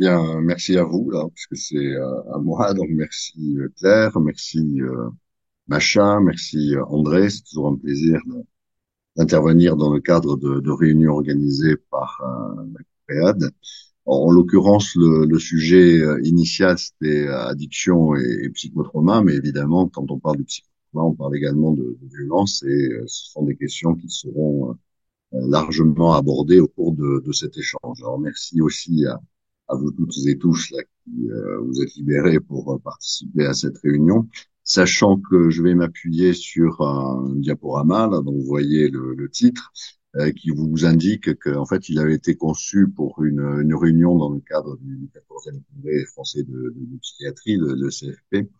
Bien, merci à vous, là, puisque c'est à moi. Donc, merci Claire, merci Macha, merci André. C'est toujours un plaisir d'intervenir dans le cadre de réunions organisées par la CREAD. En l'occurrence, le sujet initial, c'était addiction et psychotrauma, mais évidemment, quand on parle de psychotrauma, on parle également de violence, et ce sont des questions qui seront largement abordées au cours de cet échange. Alors, merci aussi à vous toutes et tous là, qui vous êtes libérés pour participer à cette réunion, sachant que je vais m'appuyer sur un diaporama, là, dont vous voyez le titre, qui vous indique qu'en fait, il avait été conçu pour une réunion dans le cadre du 14e congrès français de psychiatrie, le CFP,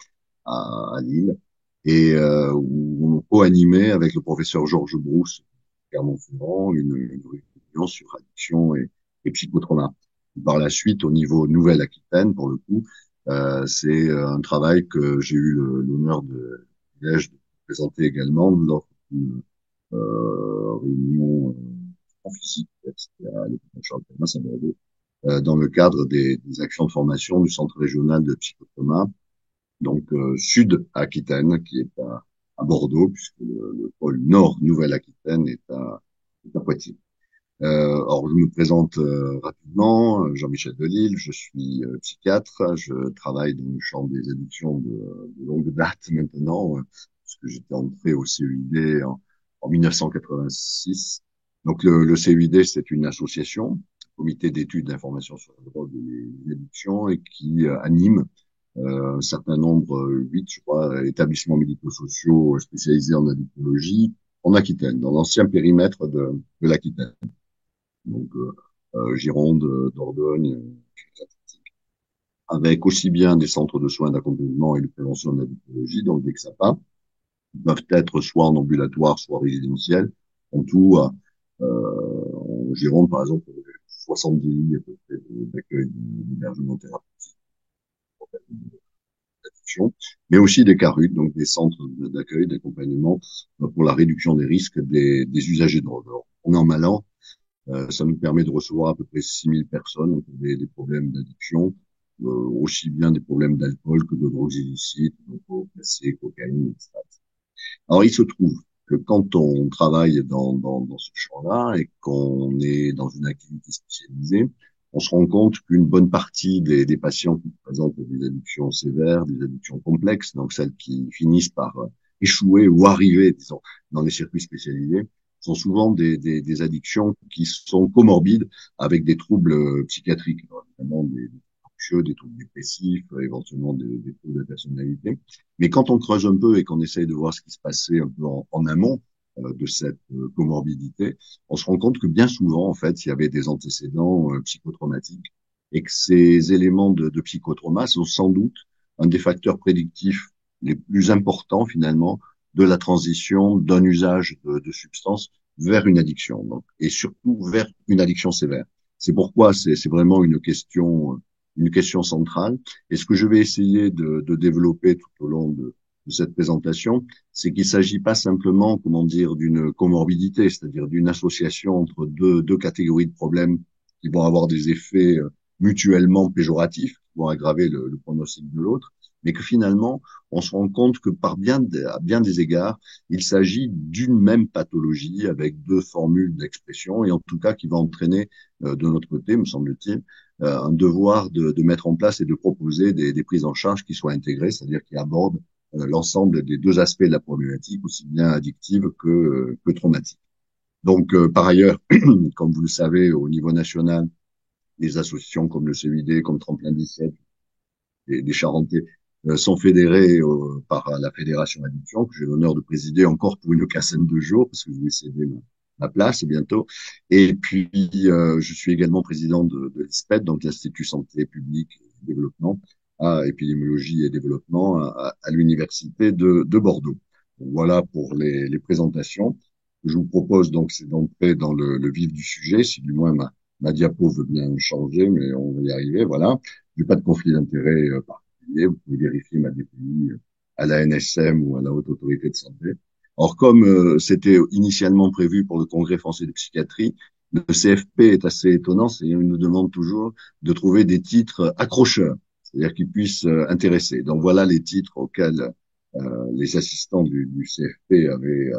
à Lille, et où on co-animait avec le professeur Georges Brousse, Clermont-Ferrand, une réunion sur addiction et psychotrauma. Par la suite, au niveau Nouvelle-Aquitaine, pour le coup, c'est un travail que j'ai eu l'honneur de présenter également lors d'une réunion en physique, c'était à l'école Charles Pelmas à Bordeaux, dans le cadre des actions de formation du Centre régional de psychotrauma, donc Sud-Aquitaine, qui est à Bordeaux, puisque le pôle Nord Nouvelle-Aquitaine est à Poitiers. Alors, je me présente rapidement, Jean-Michel Delisle, je suis psychiatre, je travaille dans le champ des addictions de longue date maintenant, puisque j'étais entré au CEID en 1986. Donc, le CEID, c'est une association, comité d'études d'information sur la drogue et les addictions, et qui anime un certain nombre, 8, je crois, établissements médico-sociaux spécialisés en addictologie en Aquitaine, dans l'ancien périmètre de l'Aquitaine. Donc, Gironde, Dordogne, avec aussi bien des centres de soins d'accompagnement et de prévention de l'addictologie, donc des XAPA, qui peuvent être soit en ambulatoire, soit résidentiel. En tout, en Gironde, par exemple, 70 lits à peu près d'accueil d'hébergement thérapeutique, mais aussi des CARUT, donc des centres d'accueil, d'accompagnement pour la réduction des risques des usagers de drogue. Alors, on est en mal an, ça nous permet de recevoir à peu près 6000 personnes qui ont des problèmes d'addiction, aussi bien des problèmes d'alcool que de drogues illicites, donc opiacés, cocaïne, etc. Alors, il se trouve que quand on travaille dans ce champ-là et qu'on est dans une activité spécialisée, on se rend compte qu'une bonne partie des patients qui présentent des addictions sévères, des addictions complexes, donc celles qui finissent par échouer ou arriver, disons, dans les circuits spécialisés, sont souvent des addictions qui sont comorbides avec des troubles psychiatriques, notamment des anxieux, des troubles dépressifs, éventuellement des troubles de personnalité. Mais quand on creuse un peu et qu'on essaye de voir ce qui se passait un peu en amont de cette comorbidité, on se rend compte que bien souvent, en fait, il y avait des antécédents psychotraumatiques et que ces éléments de psychotrauma sont sans doute un des facteurs prédictifs les plus importants finalement de la transition d'un usage de substances vers une addiction, donc, et surtout vers une addiction sévère. C'est pourquoi c'est vraiment une question centrale. Et ce que je vais essayer de développer tout au long de cette présentation, c'est qu'il ne s'agit pas simplement, comment dire, d'une comorbidité, c'est-à-dire d'une association entre deux catégories de problèmes qui vont avoir des effets mutuellement péjoratifs, qui vont aggraver le pronostic de l'autre, mais que finalement, on se rend compte que à bien des égards, il s'agit d'une même pathologie avec deux formules d'expression, et en tout cas qui va entraîner, de notre côté, me semble-t-il, un devoir de mettre en place et de proposer des prises en charge qui soient intégrées, c'est-à-dire qui abordent l'ensemble des deux aspects de la problématique, aussi bien addictive que traumatique. Donc, par ailleurs, comme vous le savez, au niveau national, des associations comme le CEID, comme Tremplin 17, des Charentais, sont fédérées par la Fédération Addiction, que j'ai l'honneur de présider encore pour une quinzaine de jours, parce que je vais céder ma place bientôt. Et puis, je suis également président de l'ISPED, donc l'Institut Santé Publique et Développement, à épidémiologie et développement à l'Université de Bordeaux. Donc, voilà pour les présentations. Je vous propose donc, c'est d'entrer dans le vif du sujet, si du moins ma diapo veut bien changer, mais on va y arriver, voilà. J'ai pas de conflit d'intérêt particulier. Vous pouvez vérifier ma DPI à la NSM ou à la Haute Autorité de Santé. Or, comme c'était initialement prévu pour le Congrès français de psychiatrie, Le CFP est assez étonnant, c'est-à-dire il nous demande toujours de trouver des titres accrocheurs, c'est-à-dire qui puissent intéresser. Donc voilà les titres auxquels les assistants du CFP avaient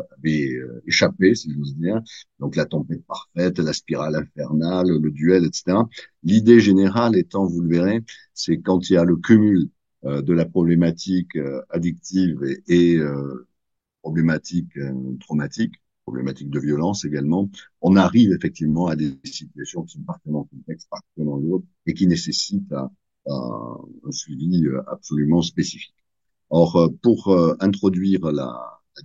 échappé, si j'ose dire. Donc la tempête parfaite, la spirale infernale, le duel, etc. L'idée générale étant, vous le verrez, c'est quand il y a le cumul de la problématique addictive et problématique traumatique, problématique de violence également, on arrive effectivement à des situations qui sont particulièrement complexes, particulièrement lourdes et qui nécessitent un suivi absolument spécifique. Or, pour introduire la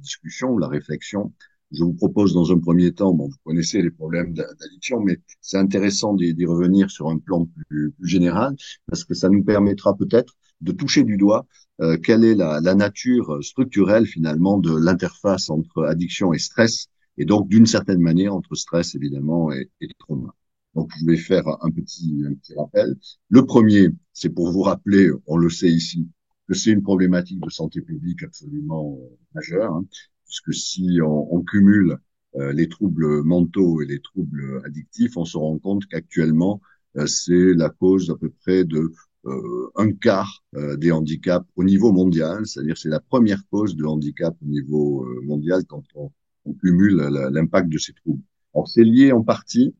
discussion, la réflexion, je vous propose dans un premier temps, bon, vous connaissez les problèmes d'addiction, mais c'est intéressant d'y revenir sur un plan plus général, parce que ça nous permettra peut-être de toucher du doigt quelle est la nature structurelle finalement de l'interface entre addiction et stress, et donc d'une certaine manière entre stress évidemment et trauma. Donc, je vais faire un petit rappel. Le premier, c'est pour vous rappeler, on le sait ici, que c'est une problématique de santé publique absolument majeure, hein, puisque si on cumule les troubles mentaux et les troubles addictifs, on se rend compte qu'actuellement, c'est la cause à peu près de un quart des handicaps au niveau mondial, c'est-à-dire c'est la première cause de handicap au niveau mondial quand on cumule l'impact de ces troubles. Alors c'est lié en partie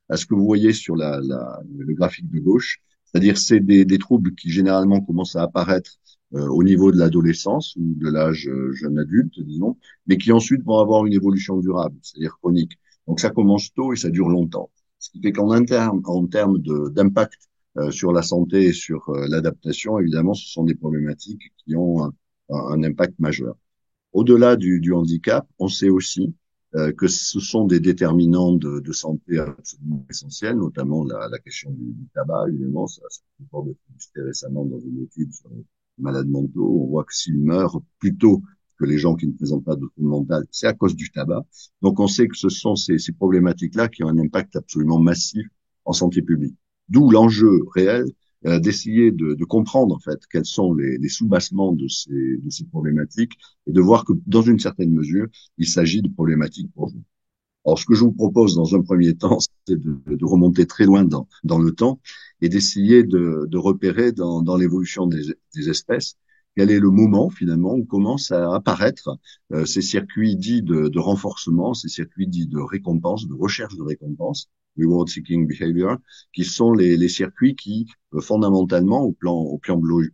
à ce que vous voyez sur le graphique de gauche, c'est-à-dire c'est des troubles qui généralement commencent à apparaître au niveau de l'adolescence ou de l'âge jeune adulte, disons, mais qui ensuite vont avoir une évolution durable, c'est-à-dire chronique. Donc ça commence tôt et ça dure longtemps. Ce qui fait en termes d'impact sur la santé et sur l'adaptation, évidemment, ce sont des problématiques qui ont un impact majeur. Au-delà du handicap, on sait aussi que ce sont des déterminants de santé absolument essentiels, notamment la question du tabac, évidemment. Ça a été illustré récemment dans une étude sur les malades mentaux. On voit que s'ils meurent plus tôt que les gens qui ne présentent pas de troubles mentaux, c'est à cause du tabac. Donc on sait que ce sont ces problématiques-là qui ont un impact absolument massif en santé publique. D'où l'enjeu réel d'essayer de comprendre en fait quels sont les sous-bassements de ces problématiques et de voir que dans une certaine mesure, il s'agit de problématiques pour vous. Alors, ce que je vous propose dans un premier temps, c'est de remonter très loin dans le temps et d'essayer de repérer dans l'évolution des espèces quel est le moment finalement où commencent à apparaître ces circuits dits de renforcement, ces circuits dits de récompense, de recherche de récompense, reward seeking behavior, qui sont les circuits qui fondamentalement au plan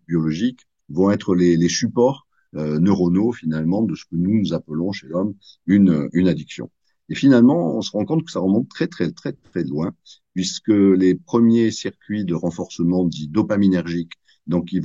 biologique vont être les supports neuronaux finalement de ce que nous appelons chez l'homme une addiction. Et finalement, on se rend compte que ça remonte très loin, puisque les premiers circuits de renforcement dits dopaminergiques, donc qui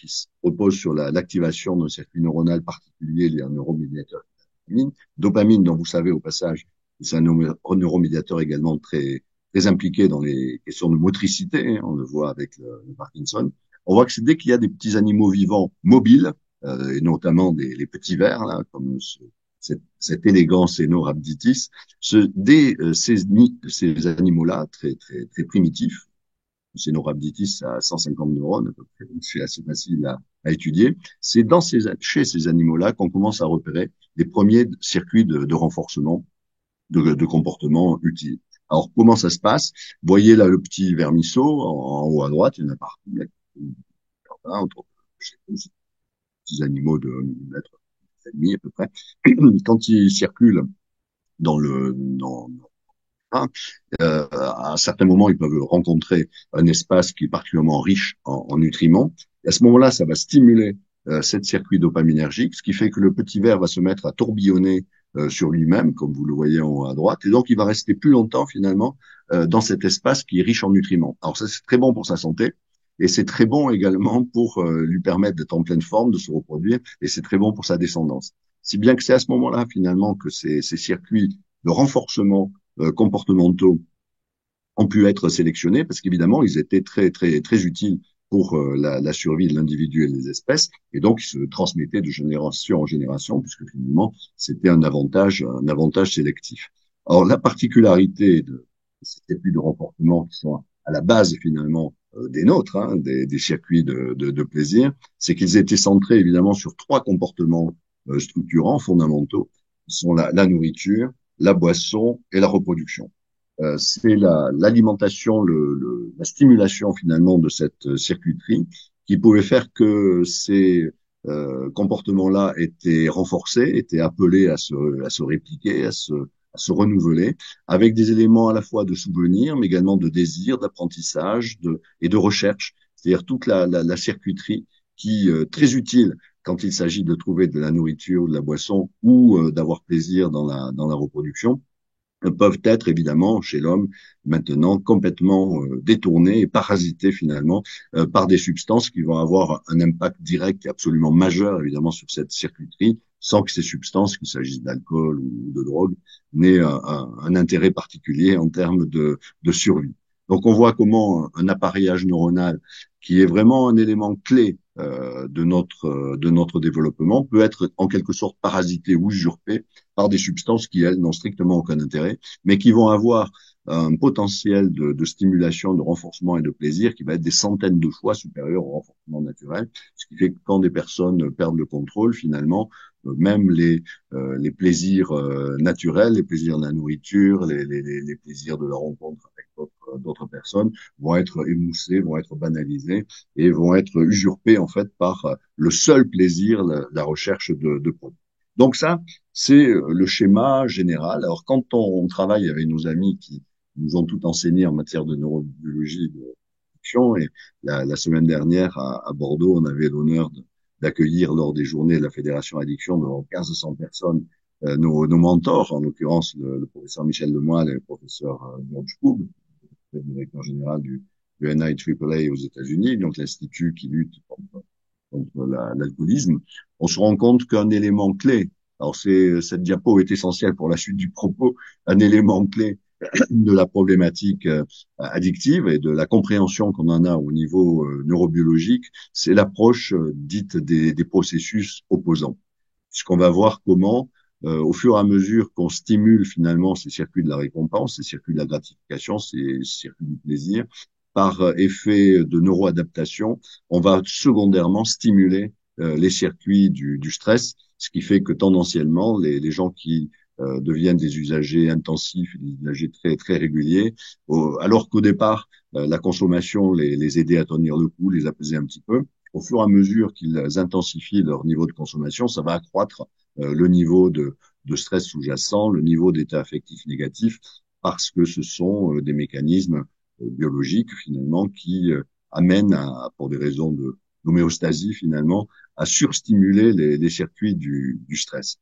se reposent sur l'activation d'un circuit neuronal particulier lié à un neuromédiateur dopamine. Dopamine, dont vous savez au passage, c'est un neuromédiateur également très impliqué dans les questions de motricité, hein, on le voit avec le Parkinson. On voit que c'est dès qu'il y a des petits animaux vivants mobiles, et notamment les petits vers, là, comme cette élégant Caenorhabditis, dès ces animaux-là, très primitifs, Caenorhabditis a 150 neurones, à peu près, donc c'est assez facile à étudier, c'est chez ces animaux-là qu'on commence à repérer les premiers circuits de renforcement de comportement utile. Alors, comment ça se passe? Vous voyez là le petit vermisseau en haut à droite, il y en a partout, entre petits animaux de 1 millimètre et demi à peu près. Quand ils circulent dans à un certain moment, ils peuvent rencontrer un espace qui est particulièrement riche en nutriments. Et à ce moment-là, ça va stimuler cette circuit dopaminergique, ce qui fait que le petit ver va se mettre à tourbillonner sur lui-même, comme vous le voyez en haut à droite, et donc il va rester plus longtemps finalement dans cet espace qui est riche en nutriments. Alors ça, c'est très bon pour sa santé, et c'est très bon également pour lui permettre d'être en pleine forme, de se reproduire, et c'est très bon pour sa descendance. Si bien que c'est à ce moment-là finalement que ces circuits de renforcement comportementaux ont pu être sélectionnés parce qu'évidemment, ils étaient très utiles pour la survie de l'individu et des espèces, et donc ils se transmettaient de génération en génération, puisque finalement, c'était un avantage sélectif. Alors, la particularité de ces circuits de renforcement qui sont à la base finalement des nôtres, hein, des circuits de plaisir, c'est qu'ils étaient centrés évidemment sur trois comportements structurants fondamentaux, qui sont la nourriture, la boisson et la reproduction. c'est l'alimentation, la stimulation finalement de cette circuiterie qui pouvait faire que ces comportements-là étaient renforcés, étaient appelés à se répliquer, à se renouveler, avec des éléments à la fois de souvenir, mais également de désir, d'apprentissage et de recherche. C'est-à-dire toute la circuiterie qui très utile quand il s'agit de trouver de la nourriture ou de la boisson ou d'avoir plaisir dans la reproduction peuvent être évidemment chez l'homme maintenant complètement détournés et parasités finalement par des substances qui vont avoir un impact direct et absolument majeur évidemment sur cette circuiterie sans que ces substances, qu'il s'agisse d'alcool ou de drogue, n'aient un intérêt particulier en termes de survie. Donc on voit comment un appareillage neuronal qui est vraiment un élément clé de notre développement peut être en quelque sorte parasité ou usurpé par des substances qui, elles, n'ont strictement aucun intérêt, mais qui vont avoir un potentiel de stimulation, de renforcement et de plaisir qui va être des centaines de fois supérieur au renforcement naturel, ce qui fait que quand des personnes perdent le contrôle, finalement, même les plaisirs naturels, les plaisirs de la nourriture, les plaisirs de la rencontre avec d'autres personnes vont être émoussés, vont être banalisés et vont être usurpés en fait par le seul plaisir, la recherche de produits. Donc ça, c'est le schéma général. Alors, quand on travaille avec nos amis qui nous ont tout enseigné en matière de neurobiologie de fonction, et la semaine dernière à Bordeaux, on avait l'honneur d'accueillir lors des journées de la Fédération Addiction devant 1500 personnes nos mentors, en l'occurrence le professeur Michel Lemoine et le professeur George Koub, le directeur général du NIAAA aux États-Unis, donc l'institut qui lutte contre l'alcoolisme, on se rend compte qu'un élément clé, alors cette diapo est essentielle pour la suite du propos, un élément clé de la problématique addictive et de la compréhension qu'on en a au niveau neurobiologique, c'est l'approche dite des processus opposants. Puisqu'on va voir comment, au fur et à mesure qu'on stimule finalement ces circuits de la récompense, ces circuits de la gratification, ces circuits du plaisir, par effet de neuroadaptation, on va secondairement stimuler les circuits du stress, ce qui fait que tendanciellement, les gens qui deviennent des usagers intensifs, des usagers très très réguliers, alors qu'au départ la consommation les aidait à tenir le coup, les apaiser un petit peu. Au fur et à mesure qu'ils intensifient leur niveau de consommation, ça va accroître le niveau de stress sous-jacent, le niveau d'état affectif négatif, parce que ce sont des mécanismes biologiques finalement qui amènent pour des raisons de d'homéostasie finalement à surstimuler les circuits du stress.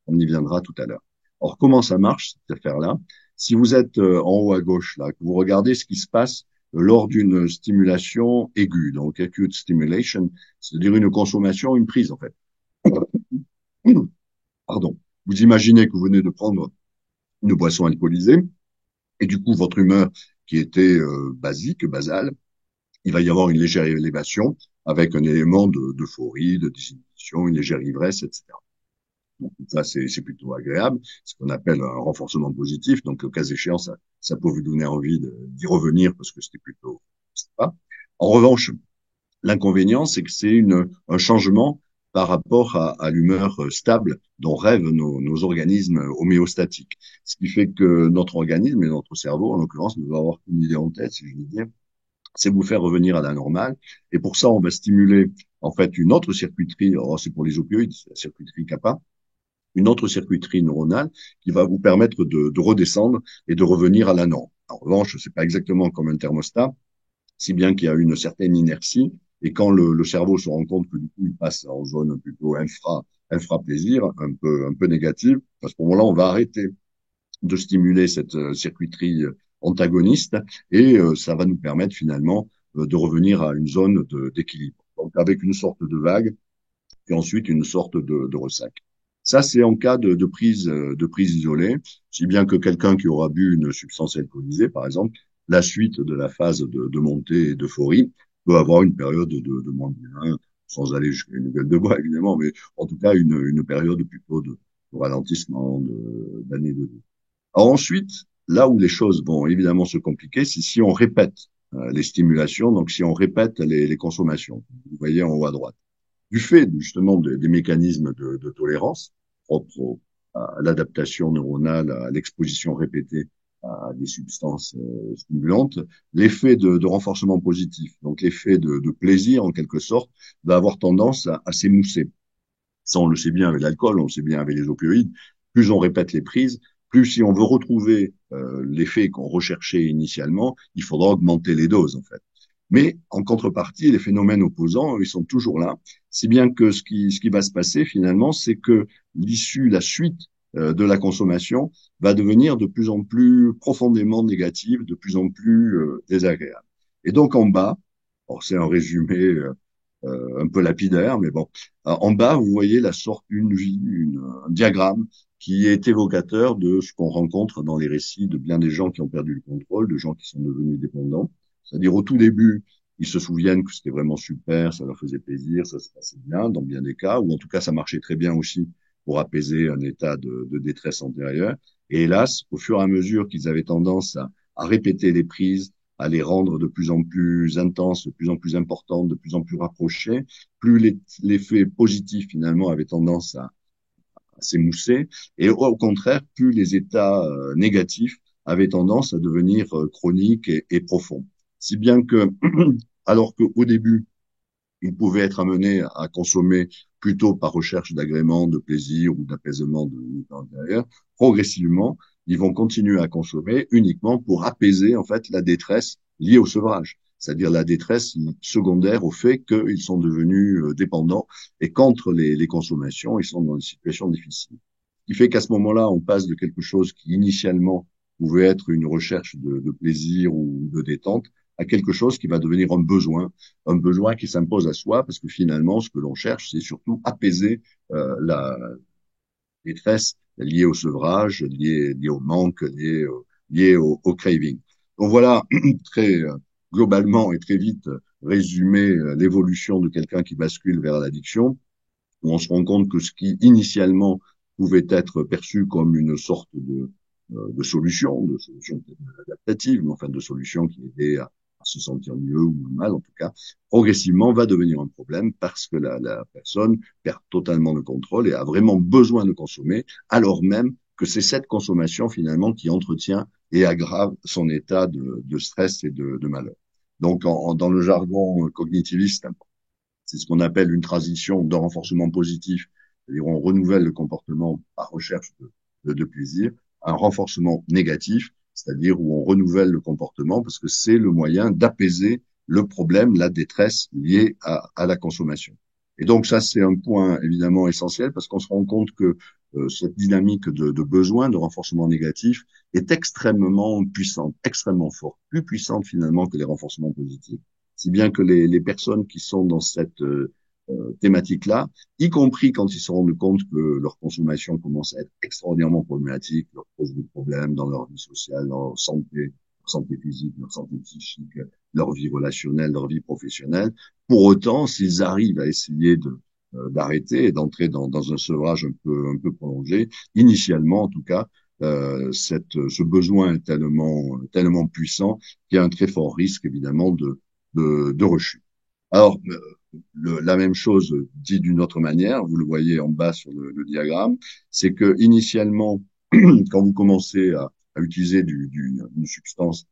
On y viendra tout à l'heure. Alors comment ça marche cette affaire-là? Si vous êtes en haut à gauche là, que vous regardez ce qui se passe lors d'une stimulation aiguë, donc acute stimulation, c'est-à-dire une consommation, une prise en fait. Pardon. Vous imaginez que vous venez de prendre une boisson alcoolisée et du coup votre humeur qui était basique, basale, il va y avoir une légère élévation avec un élément d'euphorie, de désinhibition, une légère ivresse, etc. Donc ça, c'est plutôt agréable, ce qu'on appelle un renforcement positif. Donc, au cas échéant, ça peut vous donner envie d'y revenir parce que c'était plutôt sympa. En revanche, l'inconvénient, c'est que c'est un changement par rapport à l'humeur stable dont rêvent nos organismes homéostatiques. Ce qui fait que notre organisme et notre cerveau, en l'occurrence, ne va avoir qu'une idée en tête, si je veux dire, c'est vous faire revenir à la normale. Et pour ça, on va stimuler en fait une autre circuiterie. Alors, c'est pour les opioïdes, c'est la circuiterie kappa, une autre circuiterie neuronale qui va vous permettre de redescendre et de revenir à la norme. En revanche, c'est pas exactement comme un thermostat, si bien qu'il y a une certaine inertie. Et quand le cerveau se rend compte que du coup, il passe en zone plutôt infra plaisir, un peu négative, à ce moment-là, on va arrêter de stimuler cette circuiterie antagoniste et ça va nous permettre finalement de revenir à une zone d'équilibre. Donc avec une sorte de vague et ensuite une sorte de ressac. Ça, c'est en cas de prise isolée, si bien que quelqu'un qui aura bu une substance alcoolisée, par exemple, la suite de la phase de montée d'euphorie peut avoir une période de moins bien, sans aller jusqu'à une gueule de bois, évidemment, mais en tout cas une période plutôt de ralentissement, d'année de vie. Alors ensuite, là où les choses vont évidemment se compliquer, c'est si on répète les stimulations, donc si on répète les consommations. Vous voyez en haut à droite du fait justement des mécanismes de tolérance propres à l'adaptation neuronale, à l'exposition répétée à des substances stimulantes, l'effet de renforcement positif, donc l'effet de plaisir en quelque sorte, va avoir tendance à s'émousser. Ça, on le sait bien avec l'alcool, on le sait bien avec les opioïdes. Plus on répète les prises, plus si on veut retrouver l'effet qu'on recherchait initialement, il faudra augmenter les doses en fait. Mais en contrepartie, les phénomènes opposants, ils sont toujours là, si bien que ce qui va se passer finalement, c'est que l'issue, la suite de la consommation va devenir de plus en plus profondément négative, de plus en plus désagréable. Et donc en bas, alors c'est un résumé un peu lapidaire, mais bon. En bas, vous voyez la sorte un diagramme qui est évocateur de ce qu'on rencontre dans les récits de bien des gens qui ont perdu le contrôle, de gens qui sont devenus dépendants. C'est-à-dire au tout début, ils se souviennent que c'était vraiment super, ça leur faisait plaisir, ça se passait bien dans bien des cas, ou en tout cas ça marchait très bien aussi pour apaiser un état de détresse antérieure. Et hélas, au fur et à mesure qu'ils avaient tendance à répéter les prises, à les rendre de plus en plus intenses, de plus en plus importantes, de plus en plus rapprochées, plus l'effet positif finalement avait tendance à s'émousser, et au contraire, plus les états négatifs avaient tendance à devenir chroniques et profonds. Si bien que, alors qu'au début, ils pouvaient être amenés à consommer plutôt par recherche d'agrément, de plaisir ou d'apaisement de l'intérieur. Progressivement, ils vont continuer à consommer uniquement pour apaiser en fait la détresse liée au sevrage, c'est-à-dire la détresse secondaire au fait qu'ils sont devenus dépendants et qu'entre les consommations, ils sont dans une situation difficile. Ce qui fait qu'à ce moment-là, on passe de quelque chose qui initialement pouvait être une recherche de plaisir ou de détente à quelque chose qui va devenir un besoin qui s'impose à soi, parce que finalement, ce que l'on cherche, c'est surtout apaiser la détresse liée au sevrage, liée au manque, liée au craving. Donc voilà, très globalement et très vite résumé l'évolution de quelqu'un qui bascule vers l'addiction, où on se rend compte que ce qui initialement pouvait être perçu comme une sorte de solution adaptative, mais enfin de solution qui aidait à se sentir mieux ou moins mal en tout cas, progressivement va devenir un problème parce que la personne perd totalement le contrôle et a vraiment besoin de consommer, alors même que c'est cette consommation finalement qui entretient et aggrave son état de stress et de malheur. Donc, dans le jargon cognitiviste, c'est ce qu'on appelle une transition de renforcement positif, c'est-à-dire on renouvelle le comportement par recherche de plaisir, un renforcement négatif, c'est-à-dire où on renouvelle le comportement parce que c'est le moyen d'apaiser le problème, la détresse liée à la consommation. Et donc ça, c'est un point évidemment essentiel parce qu'on se rend compte que cette dynamique de besoin, de renforcement négatif est extrêmement puissante, extrêmement forte, plus puissante finalement que les renforcements positifs, si bien que les personnes qui sont dans cette thématique-là, y compris quand ils se rendent compte que leur consommation commence à être extraordinairement problématique, leur pose des problèmes dans leur vie sociale, leur santé physique, leur santé psychique, leur vie relationnelle, leur vie professionnelle. Pour autant, s'ils arrivent à essayer d'arrêter et d'entrer dans un sevrage un peu prolongé, initialement en tout cas, ce besoin est tellement puissant qu'il y a un très fort risque évidemment de rechute. Alors, la même chose dit d'une autre manière, vous le voyez en bas sur le diagramme, c'est que initialement, quand vous commencez à utiliser une substance,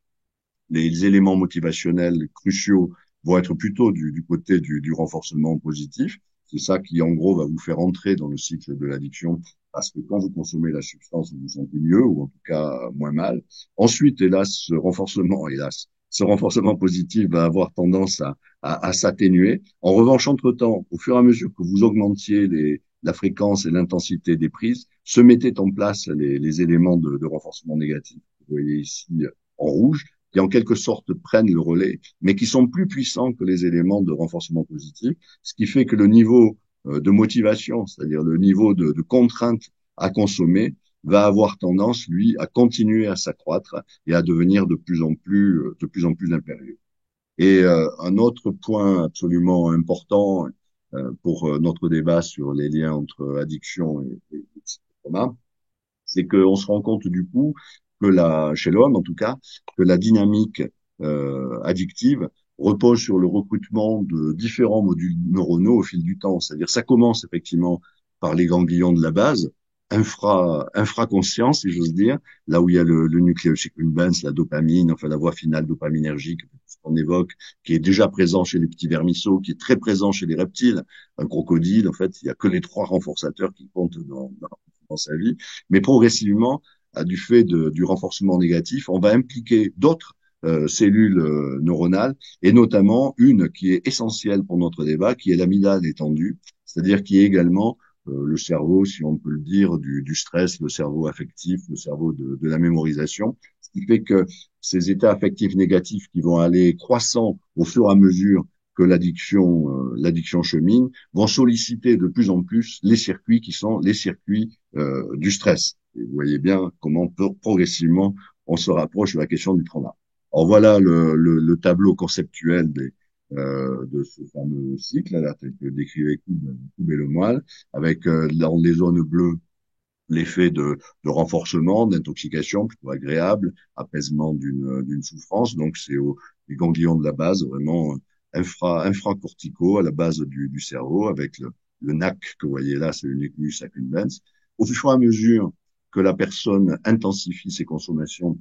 les éléments motivationnels cruciaux vont être plutôt du côté du renforcement positif. C'est ça qui, en gros, va vous faire entrer dans le cycle de l'addiction parce que quand vous consommez la substance, vous vous sentez mieux ou en tout cas moins mal. Ensuite, ce renforcement positif va avoir tendance à s'atténuer. En revanche, entre-temps, au fur et à mesure que vous augmentiez la fréquence et l'intensité des prises, se mettaient en place les éléments de renforcement négatif. Vous voyez ici en rouge, qui en quelque sorte prennent le relais, mais qui sont plus puissants que les éléments de renforcement positif, ce qui fait que le niveau de motivation, c'est-à-dire le niveau de contrainte à consommer, va avoir tendance, lui, à continuer à s'accroître et à devenir de plus en plus impérieux. Et un autre point absolument important pour notre débat sur les liens entre addiction et psychotrauma, c'est qu'on se rend compte du coup que chez l'homme en tout cas, que la dynamique addictive repose sur le recrutement de différents modules neuronaux au fil du temps. C'est-à-dire ça commence effectivement par les ganglions de la base, infraconscient, si j'ose dire, là où il y a le nucleus accumbens, la dopamine, enfin la voie finale dopaminergique qu'on évoque, qui est déjà présent chez les petits vermisseaux, qui est très présent chez les reptiles. Un crocodile, en fait, il y a que les trois renforçateurs qui comptent dans sa vie. Mais progressivement, du fait du renforcement négatif, on va impliquer d'autres cellules neuronales, et notamment une qui est essentielle pour notre débat, qui est l'amygdale étendue, c'est-à-dire qui est également le cerveau, si on peut le dire, du stress, le cerveau affectif, le cerveau de la mémorisation, ce qui fait que ces états affectifs négatifs qui vont aller croissant au fur et à mesure que l'addiction chemine, vont solliciter de plus en plus les circuits qui sont les circuits du stress. Et vous voyez bien comment progressivement on se rapproche de la question du trauma. Alors voilà le tableau conceptuel de ce fameux cycle, là, tel que décrivait Coub et Lemoine, avec dans les zones bleues l'effet de renforcement, d'intoxication plutôt agréable, apaisement d'une souffrance. Donc c'est les ganglions de la base, vraiment infracorticaux à la base du cerveau, avec le NAC que vous voyez là, c'est le nucleus accumbens. Au fur et à mesure que la personne intensifie ses consommations,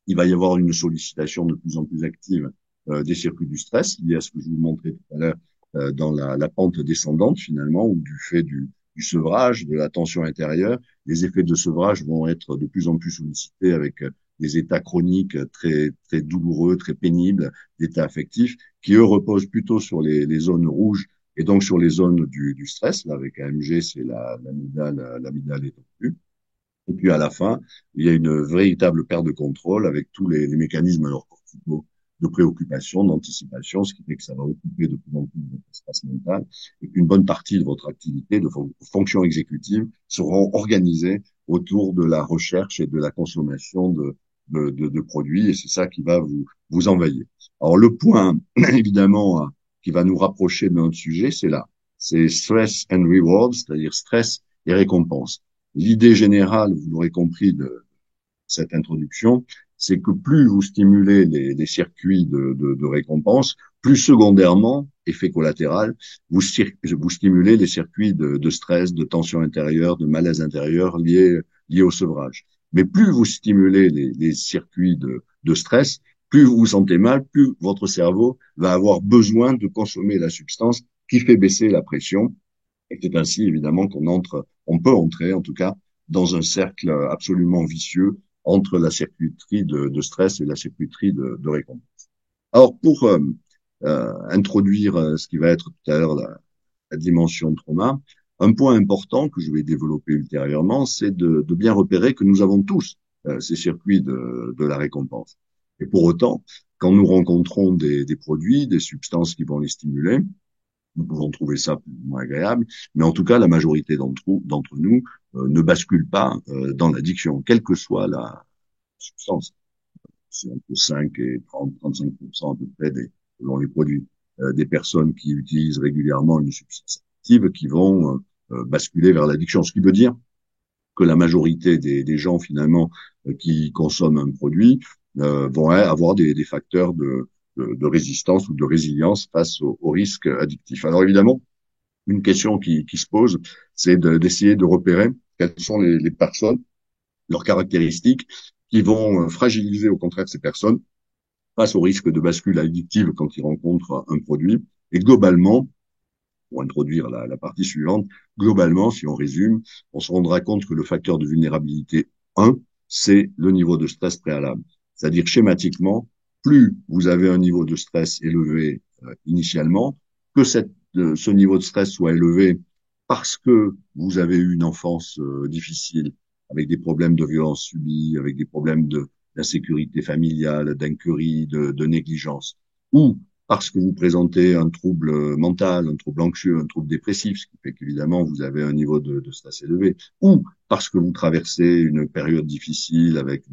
il va y avoir une sollicitation de plus en plus active des circuits du stress, lié à ce que je vous montrais tout à l'heure dans la pente descendante finalement, ou du fait du sevrage, de la tension intérieure. Les effets de sevrage vont être de plus en plus sollicités avec des états chroniques très, très douloureux, très pénibles, d'états affectifs, qui eux reposent plutôt sur les zones rouges et donc sur les zones du stress. Là, avec AMG, c'est l'amygdale étendue. Et puis à la fin, il y a une véritable perte de contrôle avec tous les mécanismes alors corticaux de préoccupation, d'anticipation, ce qui fait que ça va occuper de plus en plus de votre espace mental et qu'une bonne partie de votre activité, de vos fonctions exécutives seront organisées autour de la recherche et de la consommation de produits, et c'est ça qui va vous envahir. Alors le point, évidemment, qui va nous rapprocher de notre sujet, c'est là. C'est stress and reward, c'est-à-dire stress et récompense. L'idée générale, vous l'aurez compris de cette introduction, c'est que plus vous stimulez les circuits de récompense, plus secondairement, effet collatéral, vous stimulez les circuits de stress, de tension intérieure, de malaise intérieur liés au sevrage. Mais plus vous stimulez les circuits de stress, plus vous vous sentez mal, plus votre cerveau va avoir besoin de consommer la substance qui fait baisser la pression, et c'est ainsi, évidemment, on peut entrer, en tout cas, dans un cercle absolument vicieux entre la circuiterie de stress et la circuiterie de récompense. Alors, pour introduire ce qui va être tout à l'heure la dimension de trauma, un point important que je vais développer ultérieurement, c'est de bien repérer que nous avons tous ces circuits de la récompense. Et pour autant, quand nous rencontrons des produits, des substances qui vont les stimuler, nous pouvons trouver ça plus ou moins agréable, mais en tout cas, la majorité d'entre nous ne bascule pas dans l'addiction, quelle que soit la substance. C'est entre 5 et 30-35% à peu près selon les produits, des personnes qui utilisent régulièrement une substance active qui vont basculer vers l'addiction. Ce qui veut dire que la majorité des gens finalement qui consomment un produit vont avoir des facteurs de résistance ou de résilience face au risque addictif. Alors évidemment, une question qui se pose, c'est d'essayer de repérer quelles sont les personnes, leurs caractéristiques, qui vont fragiliser au contraire ces personnes face au risque de bascule addictive quand ils rencontrent un produit. Et globalement, pour introduire la partie suivante, globalement, si on résume, on se rendra compte que le facteur de vulnérabilité 1, c'est le niveau de stress préalable. C'est-à-dire schématiquement, plus vous avez un niveau de stress élevé initialement, que ce niveau de stress soit élevé parce que vous avez eu une enfance difficile, avec des problèmes de violence subie, avec des problèmes d'insécurité familiale, d'incurie, de négligence, ou parce que vous présentez un trouble mental, un trouble anxieux, un trouble dépressif, ce qui fait qu'évidemment vous avez un niveau de stress élevé, ou parce que vous traversez une période difficile avec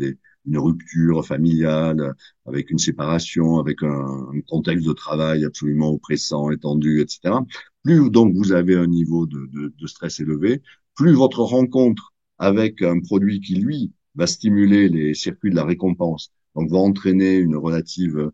une rupture familiale, avec une séparation, avec un contexte de travail absolument oppressant, étendu, etc. Plus donc vous avez un niveau de stress élevé, plus votre rencontre avec un produit qui, lui, va stimuler les circuits de la récompense, donc va entraîner un relative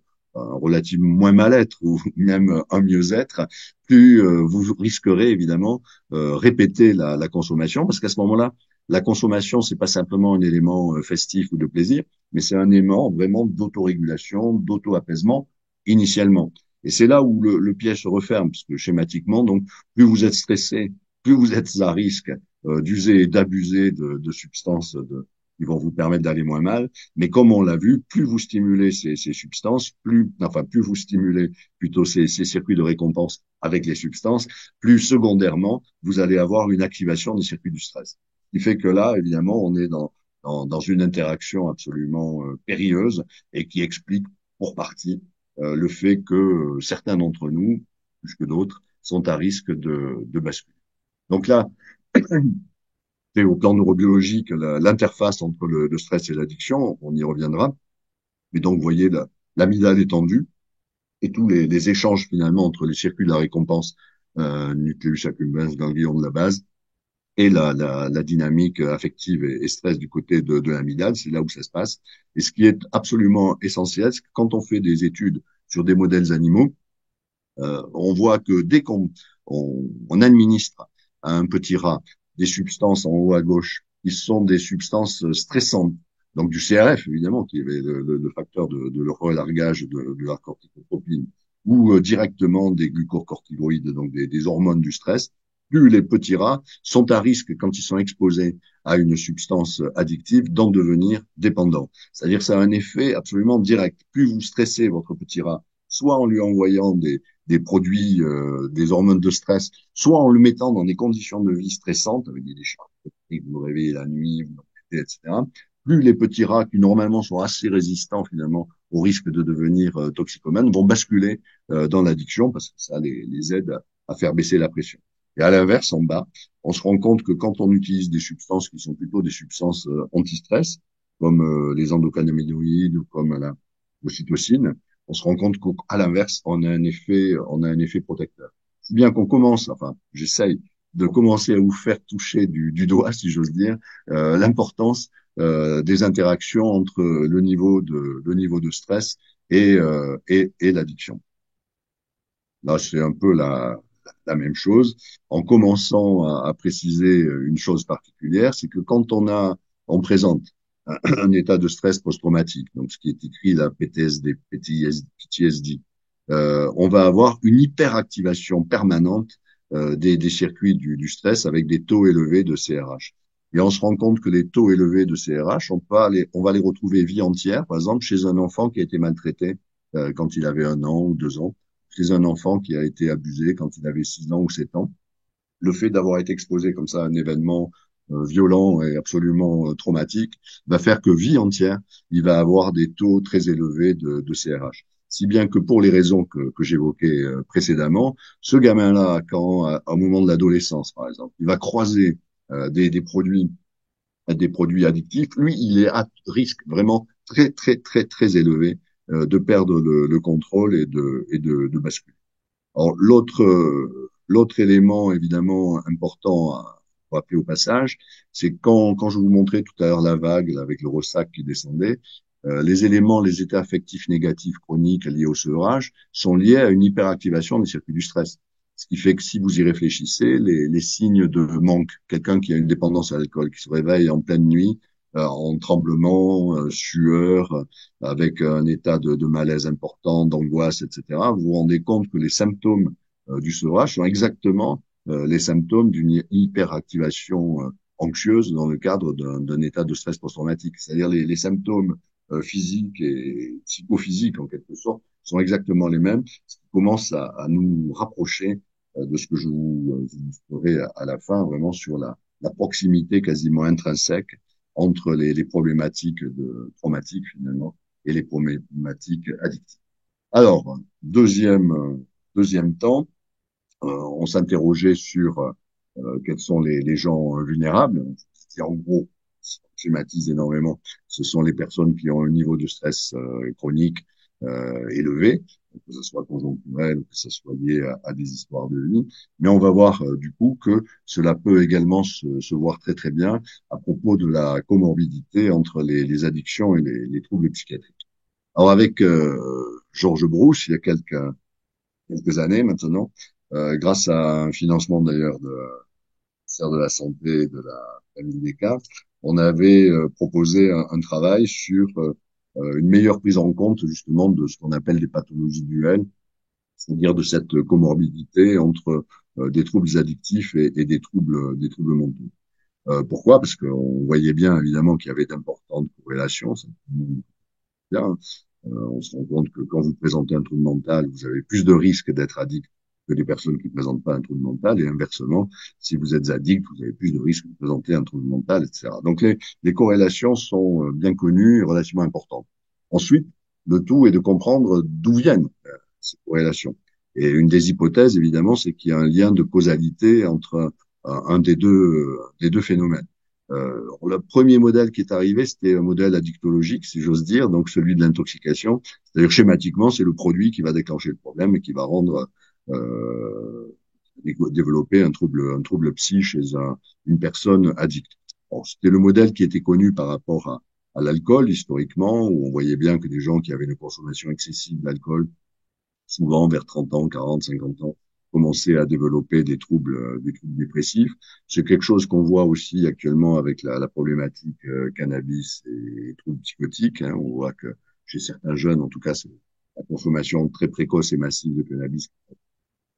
moins mal-être ou même un mieux-être, plus vous risquerez évidemment répéter la consommation, parce qu'à ce moment-là, la consommation, c'est pas simplement un élément festif ou de plaisir, mais c'est un élément vraiment d'autorégulation, d'auto-apaisement initialement. Et c'est là où le piège se referme, parce que schématiquement, donc, plus vous êtes stressé, plus vous êtes à risque d'user et d'abuser de substances qui vont vous permettre d'aller moins mal. Mais comme on l'a vu, plus vous stimulez ces substances, plus vous stimulez plutôt ces circuits de récompense avec les substances, plus secondairement, vous allez avoir une activation des circuits du stress. Ce qui fait que là, évidemment, on est dans une interaction absolument périlleuse et qui explique pour partie le fait que certains d'entre nous, plus que d'autres, sont à risque de basculer. Donc là, c'est au plan neurobiologique l'interface entre le stress et l'addiction, on y reviendra. Mais donc, vous voyez, l'amygdale est tendue et tous les échanges finalement entre les circuits de la récompense, nucléus accumbens, ganglion de la base, et la dynamique affective et stress du côté de l'amygdale, c'est là où ça se passe. Et ce qui est absolument essentiel, c'est que quand on fait des études sur des modèles animaux, on voit que dès qu'on administre à un petit rat des substances en haut à gauche, qui sont des substances stressantes, donc du CRF évidemment, qui est le facteur de relargage de la corticotropine, ou directement des glucocorticoïdes, donc des hormones du stress, plus les petits rats sont à risque, quand ils sont exposés à une substance addictive, d'en devenir dépendants. C'est-à-dire ça a un effet absolument direct. Plus vous stressez votre petit rat, soit en lui envoyant des produits, des hormones de stress, soit en le mettant dans des conditions de vie stressantes, avec des décharges, vous vous réveillez la nuit, vous vous etc. Plus les petits rats, qui normalement sont assez résistants finalement au risque de devenir toxicomanes, vont basculer dans l'addiction parce que ça les aide à faire baisser la pression. Et à l'inverse, en bas, on se rend compte que quand on utilise des substances qui sont plutôt des substances anti-stress, comme les endocannabinoïdes ou comme la ocytocine, on se rend compte qu'à l'inverse, on a un effet protecteur. Si bien qu'on commence, enfin, j'essaye de commencer à vous faire toucher du doigt, si j'ose dire, l'importance des interactions entre le niveau de stress et l'addiction. Là, c'est un peu la même chose, en commençant à préciser une chose particulière, c'est que quand on présente un état de stress post-traumatique, donc ce qui est écrit la PTSD, PTSD, on va avoir une hyperactivation permanente des circuits du stress avec des taux élevés de CRH. Et on se rend compte que les taux élevés de CRH, on va les retrouver vie entière, par exemple chez un enfant qui a été maltraité quand il avait 1 an ou 2 ans, chez un enfant qui a été abusé quand il avait 6 ans ou 7 ans. Le fait d'avoir été exposé comme ça à un événement violent et absolument traumatique va faire que vie entière, il va avoir des taux très élevés de CRH. Si bien que pour les raisons que j'évoquais précédemment, ce gamin-là, au moment de l'adolescence, par exemple, il va croiser des produits addictifs, lui, il est à risque vraiment très, très, très, très élevé de perdre le contrôle et de basculer. Alors, l'autre élément évidemment important à rappeler au passage, c'est quand je vous montrais tout à l'heure la vague là, avec le ressac qui descendait, les éléments, les états affectifs négatifs chroniques liés au sevrage sont liés à une hyperactivation des circuits du stress. Ce qui fait que si vous y réfléchissez, les signes de manque, quelqu'un qui a une dépendance à l'alcool, qui se réveille en pleine nuit, en tremblement, sueur, avec un état de malaise important, d'angoisse, etc., vous vous rendez compte que les symptômes du sevrage sont exactement les symptômes d'une hyperactivation anxieuse dans le cadre d'un état de stress post-traumatique. C'est-à-dire les symptômes physiques et psychophysiques, en quelque sorte, sont exactement les mêmes, ce qui commence à nous rapprocher de ce que je vous ferai à la fin, vraiment sur la proximité quasiment intrinsèque entre les problématiques traumatiques, finalement, et les problématiques addictives. Alors, deuxième temps, on s'interrogeait sur quels sont les gens vulnérables. C'est en gros, si on schématise énormément, ce sont les personnes qui ont un niveau de stress chronique élevé, que ce soit conjoncturel ou que ce soit lié à des histoires de vie. Mais on va voir du coup que cela peut également se voir très très bien à propos de la comorbidité entre les addictions et les troubles psychiatriques. Alors avec Georges Brousse, il y a quelques années maintenant, grâce à un financement d'ailleurs de ministère de la Santé et de la ville Descartes, on avait proposé un travail sur une meilleure prise en compte justement de ce qu'on appelle des pathologies duelles, c'est-à-dire de cette comorbidité entre des troubles addictifs et des troubles mentaux. Pourquoi? Parce qu'on voyait bien évidemment qu'il y avait d'importantes corrélations. Ça, bien. On se rend compte que quand vous présentez un trouble mental, vous avez plus de risques d'être addict que les personnes qui ne présentent pas un trouble mental. Et inversement, si vous êtes addict, vous avez plus de risques de présenter un trouble mental, etc. Donc les corrélations sont bien connues et relativement importantes. Ensuite, le tout est de comprendre d'où viennent ces corrélations. Et une des hypothèses, évidemment, c'est qu'il y a un lien de causalité entre un des deux phénomènes. Le premier modèle qui est arrivé, c'était un modèle addictologique, si j'ose dire, donc celui de l'intoxication. C'est-à-dire schématiquement, c'est le produit qui va déclencher le problème et qui va rendre développer un trouble psy chez une personne addicte. Bon, c'était le modèle qui était connu par rapport à l'alcool historiquement, où on voyait bien que des gens qui avaient une consommation excessive d'alcool souvent vers 30 ans, 40, 50 ans, commencer à développer des troubles dépressifs. C'est quelque chose qu'on voit aussi actuellement avec la problématique cannabis et troubles psychotiques. Hein. On voit que chez certains jeunes, en tout cas, c'est la consommation très précoce et massive de cannabis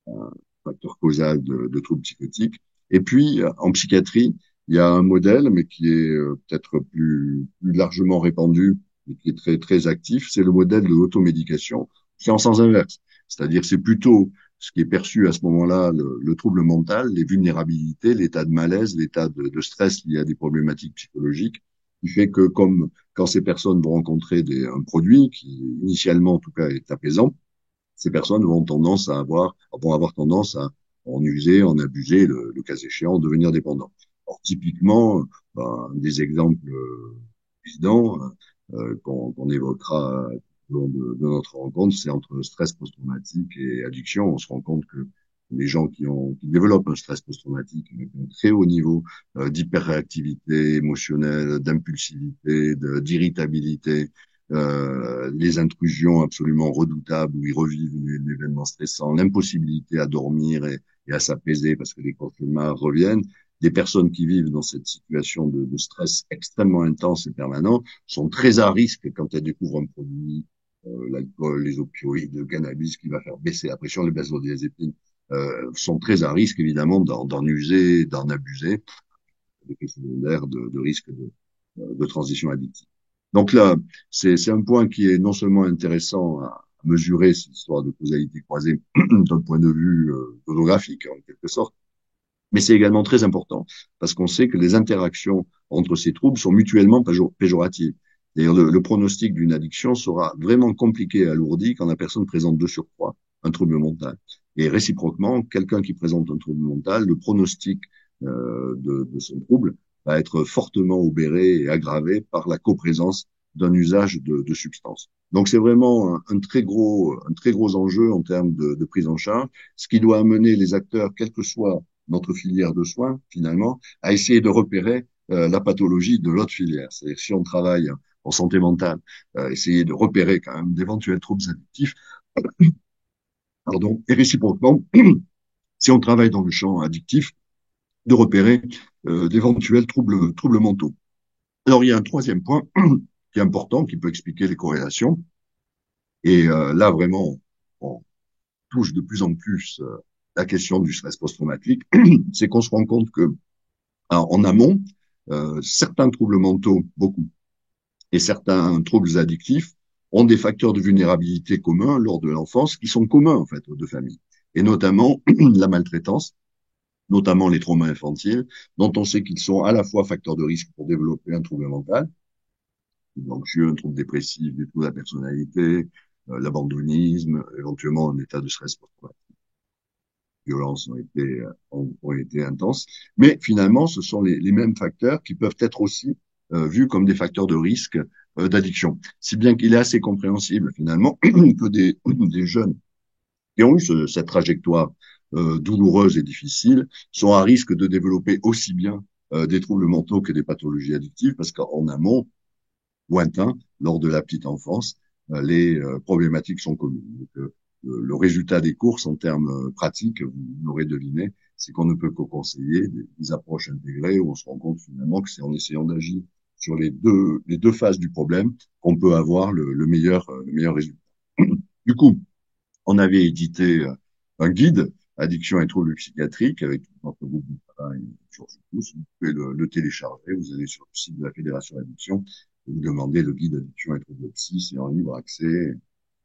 un facteur causal de troubles psychotiques. Et puis, en psychiatrie, il y a un modèle, mais qui est peut-être plus largement répandu et qui est très actif, c'est le modèle de l'automédication. C'est en sens inverse. C'est-à-dire, c'est plutôt ce qui est perçu à ce moment-là, le trouble mental, les vulnérabilités, l'état de malaise, l'état de stress lié à des problématiques psychologiques, qui fait que comme quand ces personnes vont rencontrer un produit qui, initialement, en tout cas, est apaisant, ces personnes vont avoir tendance à en user, en abuser, le cas échéant, devenir dépendants. Alors, typiquement, des exemples évidents qu'on évoquera au long de notre rencontre, c'est entre stress post-traumatique et addiction. On se rend compte que les gens qui développent un stress post-traumatique avec un très haut niveau d'hyperréactivité émotionnelle, d'impulsivité, d'irritabilité, les intrusions absolument redoutables où ils revivent l'événement stressant, l'impossibilité à dormir et à s'apaiser parce que les cauchemars reviennent. Des personnes qui vivent dans cette situation de stress extrêmement intense et permanent sont très à risque quand elles découvrent un produit, l'alcool, les opioïdes, le cannabis qui va faire baisser la pression, les benzodiazépines, sont très à risque évidemment d'en user, d'en abuser, des effets secondaires de risque de transition addictive. Donc là, c'est un point qui est non seulement intéressant à mesurer cette histoire de causalité croisée d'un point de vue photographique, en quelque sorte, mais c'est également très important parce qu'on sait que les interactions entre ces troubles sont mutuellement péjoratives. D'ailleurs, le pronostic d'une addiction sera vraiment compliqué et alourdi quand la personne présente de surcroît un trouble mental. Et réciproquement, quelqu'un qui présente un trouble mental, le pronostic de son trouble va être fortement obéré et aggravé par la coprésence d'un usage de substances. Donc c'est vraiment un très gros enjeu en termes de prise en charge, ce qui doit amener les acteurs, quelle que soit notre filière de soins, finalement, à essayer de repérer la pathologie de l'autre filière. C'est-à-dire si on travaille en santé mentale, essayer de repérer quand même d'éventuels troubles addictifs, pardon, et réciproquement, si on travaille dans le champ addictif, de repérer d'éventuels troubles mentaux. Alors, il y a un troisième point qui est important, qui peut expliquer les corrélations. Et là, vraiment, on touche de plus en plus la question du stress post-traumatique. C'est qu'on se rend compte que, alors, en amont, certains troubles mentaux, beaucoup, et certains troubles addictifs ont des facteurs de vulnérabilité communs lors de l'enfance qui sont communs, en fait, aux deux familles. Et notamment la maltraitance, notamment les traumas infantiles, dont on sait qu'ils sont à la fois facteurs de risque pour développer un trouble mental, l'anxieux, un trouble dépressif, des troubles de la personnalité, l'abandonnisme, éventuellement un état de stress post-traumatique. Les violences ont été intenses. Mais finalement, ce sont les mêmes facteurs qui peuvent être aussi vus comme des facteurs de risque d'addiction. Si bien qu'il est assez compréhensible finalement que des jeunes qui ont eu cette trajectoire douloureuse et difficile sont à risque de développer aussi bien des troubles mentaux que des pathologies addictives parce qu'en amont, lointain, lors de la petite enfance, les problématiques sont communes. Donc, le résultat des courses en termes pratiques, vous l'aurez deviné, c'est qu'on ne peut que conseiller des approches intégrées où on se rend compte finalement que c'est en essayant d'agir sur les deux phases du problème qu'on peut avoir le meilleur résultat. Du coup, on avait édité un guide addiction et troubles psychiatriques avec tout notre groupe de travail sur tous. Vous pouvez le télécharger. Vous allez sur le site de la Fédération Addiction. Vous demandez le guide addiction et troubles psy. C'est en libre accès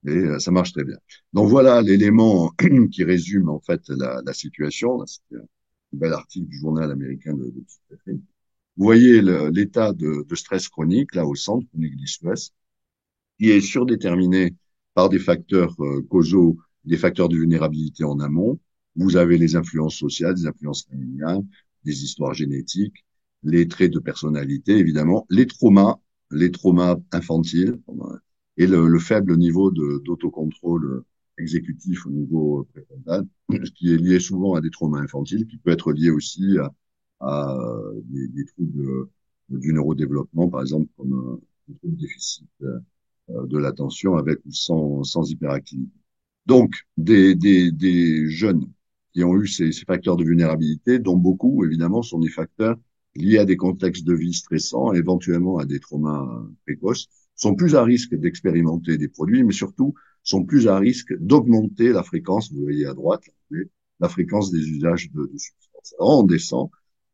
et ça marche très bien. Donc voilà l'élément qui résume en fait la situation. C'était un bel article du journal américain de psychiatrie. Vous voyez l'état de stress chronique là au centre, chronique distress, qui est surdéterminé par des facteurs causaux, des facteurs de vulnérabilité en amont. Vous avez les influences sociales, des influences familiales, des histoires génétiques, les traits de personnalité, évidemment, les traumas infantiles et le faible niveau d'autocontrôle exécutif au niveau préfrontal, ce qui est lié souvent à des traumas infantiles, qui peut être lié aussi à des troubles du neurodéveloppement, par exemple, comme un trouble déficit de l'attention avec ou sans hyperactivité. Donc, des jeunes qui ont eu ces facteurs de vulnérabilité, dont beaucoup, évidemment, sont des facteurs liés à des contextes de vie stressants, éventuellement à des traumas précoces, sont plus à risque d'expérimenter des produits, mais surtout sont plus à risque d'augmenter la fréquence, vous voyez à droite, la fréquence des usages de substances. Alors, on descend,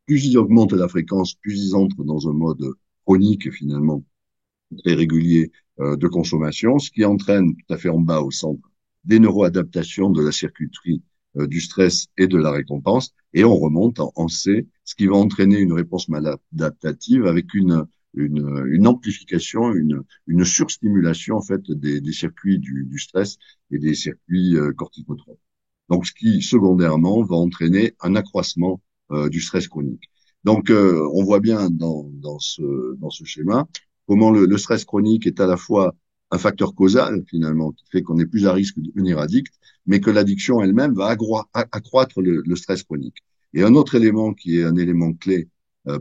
plus ils augmentent la fréquence, plus ils entrent dans un mode chronique, finalement, très régulier de consommation, ce qui entraîne tout à fait en bas au centre des neuroadaptations de la circuiterie du stress et de la récompense, et on remonte en C, ce qui va entraîner une réponse maladaptative avec une amplification, une surstimulation en fait des circuits du stress et des circuits corticotropes. Donc, ce qui secondairement va entraîner un accroissement du stress chronique. Donc, on voit bien dans ce schéma comment le stress chronique est à la fois un facteur causal, finalement, qui fait qu'on est plus à risque de devenir addict, mais que l'addiction elle-même va accroître le stress chronique. Et un autre élément qui est un élément clé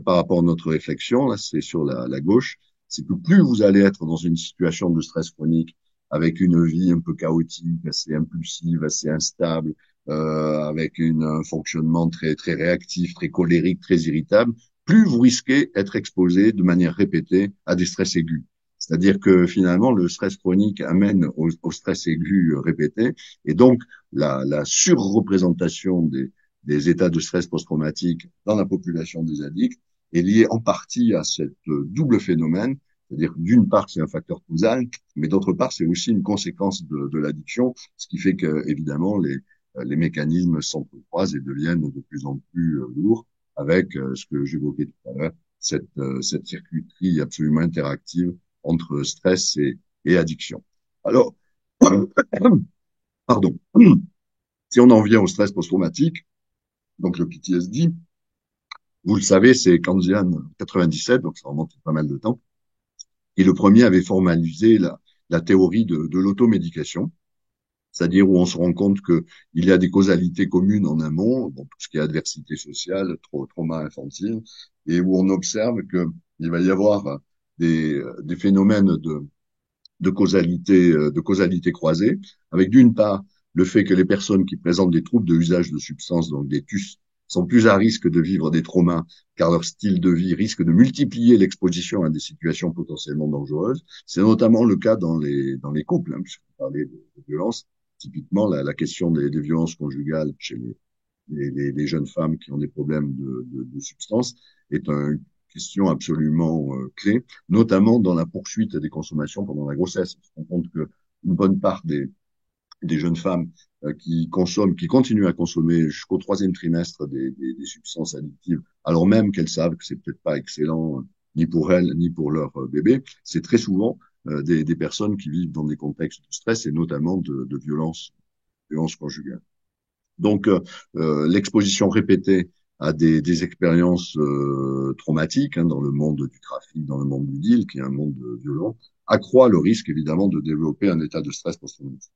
par rapport à notre réflexion, là, c'est sur la gauche, c'est que plus vous allez être dans une situation de stress chronique, avec une vie un peu chaotique, assez impulsive, assez instable, avec un fonctionnement très réactif, très colérique, très irritable, plus vous risquez d'être exposé de manière répétée à des stress aigus. C'est-à-dire que finalement, le stress chronique amène au stress aigu répété, et donc la surreprésentation des états de stress post-traumatique dans la population des addicts est liée en partie à cette double phénomène, c'est-à-dire d'une part c'est un facteur causal, mais d'autre part c'est aussi une conséquence de l'addiction, ce qui fait que évidemment les mécanismes s'entrecroisent et deviennent de plus en plus lourds avec ce que j'évoquais tout à l'heure, cette circuiterie absolument interactive entre stress et addiction. Alors, pardon, si on en vient au stress post-traumatique, donc le PTSD, vous le savez, c'est Kandian 97, donc ça remonte pas mal de temps, et le premier avait formalisé la théorie de l'automédication, c'est-à-dire où on se rend compte que il y a des causalités communes en amont, bon, tout ce qui est adversité sociale, trauma infantile, et où on observe que il va y avoir des phénomènes de causalité croisée, avec d'une part le fait que les personnes qui présentent des troubles de usage de substances, donc des TUS, sont plus à risque de vivre des traumas, car leur style de vie risque de multiplier l'exposition à des situations potentiellement dangereuses. C'est notamment le cas dans les couples, hein, puisqu'on parlait de violence. Typiquement, la question des violences conjugales chez les jeunes femmes qui ont des problèmes de substances est une question absolument clé, notamment dans la poursuite des consommations pendant la grossesse. On se rend compte que une bonne part des jeunes femmes qui consomment, qui continuent à consommer jusqu'au troisième trimestre des substances addictives, alors même qu'elles savent que c'est peut-être pas excellent ni pour elles ni pour leur bébé, c'est très souvent des personnes qui vivent dans des contextes de stress et notamment de violence conjugale. Donc, l'exposition répétée à des expériences traumatiques dans le monde du trafic, dans le monde du deal, qui est un monde violent, accroît le risque évidemment de développer un état de stress post-traumatique.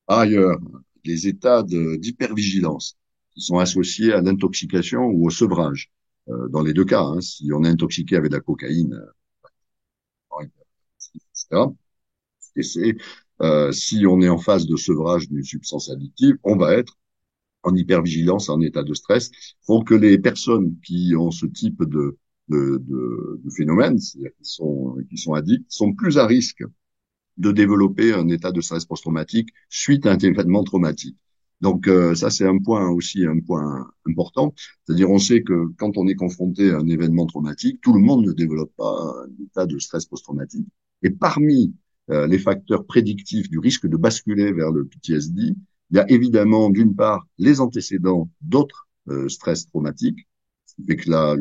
Par ailleurs, les états d'hypervigilance qui sont associés à l'intoxication ou au sevrage, dans les deux cas, hein, si on est intoxiqué avec de la cocaïne, etc., et si on est en phase de sevrage d'une substance addictive, on va être en hypervigilance, en état de stress, font que les personnes qui ont ce type de phénomène, c'est-à-dire qui sont addicts, sont plus à risque de développer un état de stress post-traumatique suite à un événement traumatique. Donc ça, c'est un point aussi, un point important. C'est-à-dire, on sait que quand on est confronté à un événement traumatique, tout le monde ne développe pas un état de stress post-traumatique. Et parmi les facteurs prédictifs du risque de basculer vers le PTSD, il y a évidemment, d'une part, les antécédents d'autres stress traumatiques, ce qui fait que là,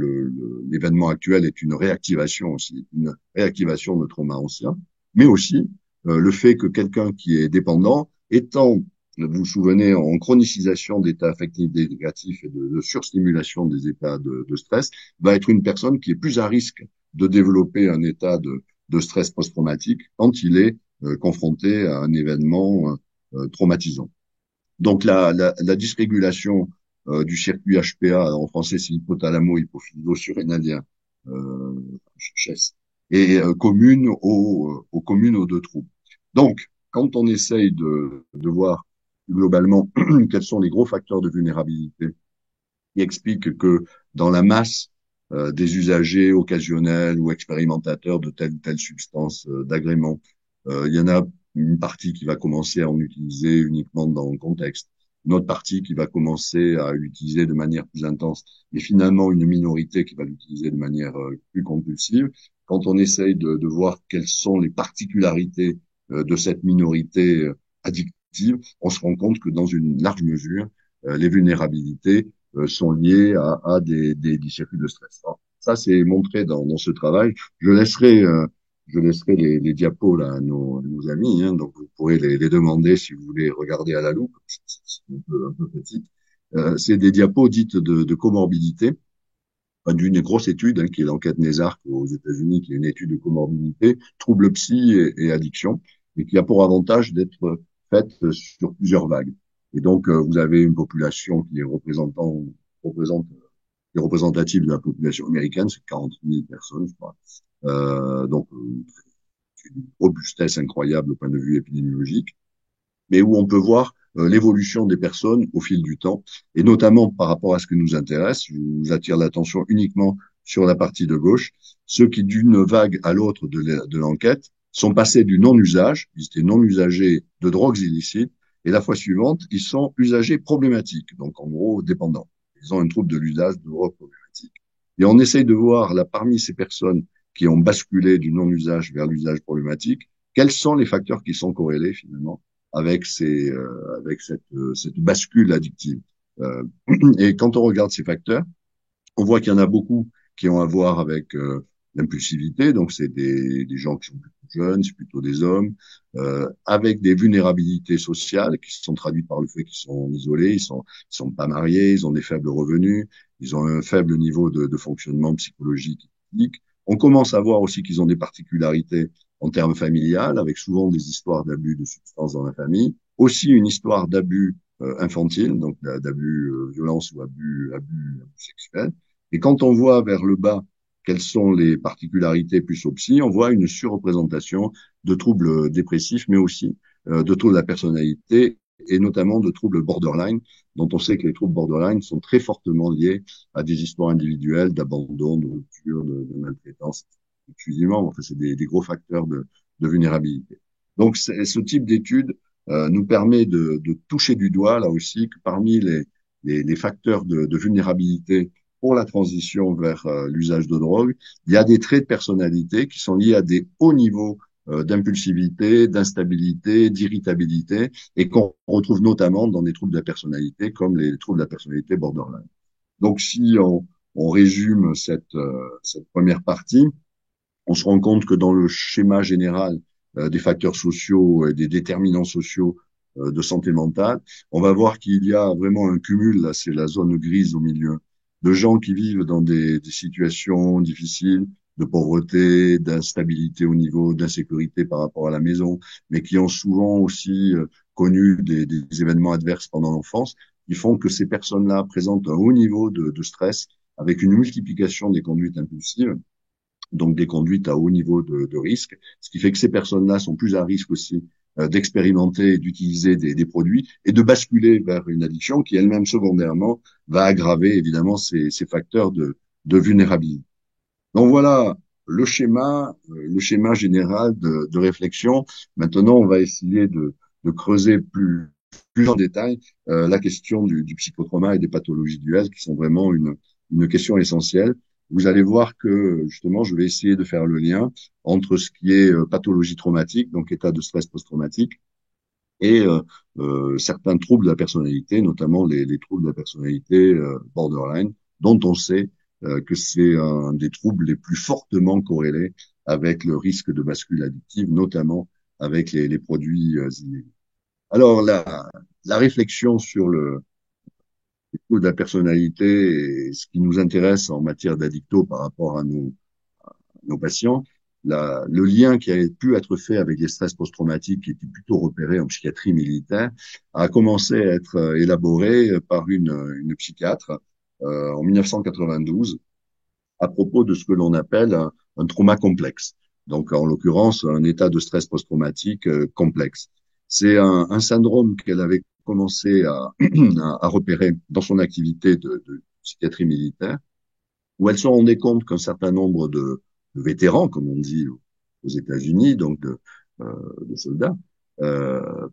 l'événement actuel est une réactivation aussi, une réactivation de trauma ancien, mais aussi le fait que quelqu'un qui est dépendant, étant, vous vous souvenez, en chronicisation d'états affectifs négatifs et de surstimulation des états de stress, va être une personne qui est plus à risque de développer un état de stress post-traumatique quand il est confronté à un événement traumatisant. Donc la dysrégulation du circuit HPA, en français c'est hypothalamo-hypophyso-surrénalien, euh, HHS, est commune aux communes aux deux troubles. Donc, quand on essaye de voir globalement quels sont les gros facteurs de vulnérabilité qui expliquent que dans la masse des usagers occasionnels ou expérimentateurs de telle ou telle substance d'agrément, il y en a une partie qui va commencer à en utiliser uniquement dans le contexte, une autre partie qui va commencer à l'utiliser de manière plus intense, et finalement une minorité qui va l'utiliser de manière plus compulsive. Quand on essaye de voir quelles sont les particularités de cette minorité addictive, on se rend compte que dans une large mesure, les vulnérabilités sont liées à des circuits de stress. Alors, ça, c'est montré dans ce travail. Je laisserai les diapos là, à nos amis, hein, donc vous pourrez les demander si vous voulez regarder à la loupe, c'est un peu petit. C'est des diapos dites de comorbidité, d'une grosse étude hein, qui est l'enquête NESARC aux États-Unis, qui est une étude de comorbidité, troubles psy et addiction, et qui a pour avantage d'être faite sur plusieurs vagues. Et donc, vous avez une population qui est représente, qui est représentative de la population américaine, c'est 40 000 personnes, je crois. Donc, une robustesse incroyable au point de vue épidémiologique, mais où on peut voir l'évolution des personnes au fil du temps, et notamment par rapport à ce que nous intéresse. Je vous attire l'attention uniquement sur la partie de gauche. Ceux qui, d'une vague à l'autre de l'enquête, sont passés du non-usage, ils étaient non-usagers de drogues illicites, et la fois suivante, ils sont usagers problématiques, donc en gros dépendants. Ils ont un trouble de l'usage de drogue problématique. Et on essaye de voir, là, parmi ces personnes qui ont basculé du non-usage vers l'usage problématique, quels sont les facteurs qui sont corrélés finalement avec cette bascule addictive. Euh, et quand on regarde ces facteurs, on voit qu'il y en a beaucoup qui ont à voir avec l'impulsivité, donc c'est des gens qui sont plutôt jeunes, c'est plutôt des hommes, avec des vulnérabilités sociales qui sont traduites par le fait qu'ils sont isolés, ils sont pas mariés, ils ont des faibles revenus, ils ont un faible niveau de fonctionnement psychologique et physique. On commence à voir aussi qu'ils ont des particularités en termes familiales, avec souvent des histoires d'abus de substances dans la famille, aussi une histoire d'abus infantile, donc d'abus violence ou abus sexuels. Et quand on voit vers le bas quelles sont les particularités plus au psy, on voit une surreprésentation de troubles dépressifs, mais aussi de troubles de la personnalité et notamment de troubles borderline, dont on sait que les troubles borderline sont très fortement liés à des histoires individuelles d'abandon, de rupture, de maltraitance, exclusivement. Enfin, c'est des gros facteurs de vulnérabilité. Donc, ce type d'étude nous permet de toucher du doigt, là aussi, que parmi les facteurs de vulnérabilité pour la transition vers l'usage de drogue, il y a des traits de personnalité qui sont liés à des hauts niveaux d'impulsivité, d'instabilité, d'irritabilité, et qu'on retrouve notamment dans des troubles de la personnalité, comme les troubles de la personnalité borderline. Donc, si on résume cette première partie, on se rend compte que dans le schéma général des facteurs sociaux et des déterminants sociaux de santé mentale, on va voir qu'il y a vraiment un cumul, là c'est la zone grise au milieu, de gens qui vivent dans des situations difficiles, de pauvreté, d'instabilité au niveau d'insécurité par rapport à la maison, mais qui ont souvent aussi connu des événements adverses pendant l'enfance, qui font que ces personnes-là présentent un haut niveau de stress avec une multiplication des conduites impulsives, donc des conduites à haut niveau de risque, ce qui fait que ces personnes-là sont plus à risque aussi d'expérimenter, d'utiliser des produits et de basculer vers une addiction qui elle-même secondairement va aggraver évidemment ces facteurs de vulnérabilité. Donc voilà le schéma général de réflexion. Maintenant, on va essayer de creuser plus en détail la question du psychotrauma et des pathologies duales, qui sont vraiment une question essentielle. Vous allez voir que justement, je vais essayer de faire le lien entre ce qui est pathologie traumatique, donc état de stress post-traumatique, et certains troubles de la personnalité, notamment les troubles de la personnalité borderline, dont on sait que c'est un des troubles les plus fortement corrélés avec le risque de bascule addictive, notamment avec les produits illégaux. Alors, la réflexion sur le trouble de la personnalité et ce qui nous intéresse en matière d'addicto par rapport à nos patients, le lien qui a pu être fait avec les stress post-traumatiques, qui était plutôt repéré en psychiatrie militaire, a commencé à être élaboré par une psychiatre en 1992 à propos de ce que l'on appelle un trauma complexe. Donc, en l'occurrence, un état de stress post-traumatique complexe. C'est un syndrome qu'elle avait commencé à repérer dans son activité de psychiatrie militaire, où elle se rendait compte qu'un certain nombre de vétérans, comme on dit aux États-Unis, donc de soldats,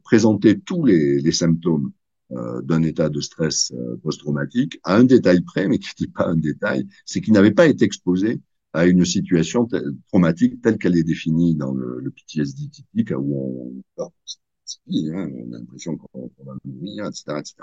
présentaient tous les symptômes d'un état de stress post-traumatique, à un détail près, mais qui n'était pas un détail, c'est qu'ils n'avaient pas été exposés à une situation traumatique telle qu'elle est définie dans le PTSD typique, où on a l'impression qu'on va mourir, etc., etc.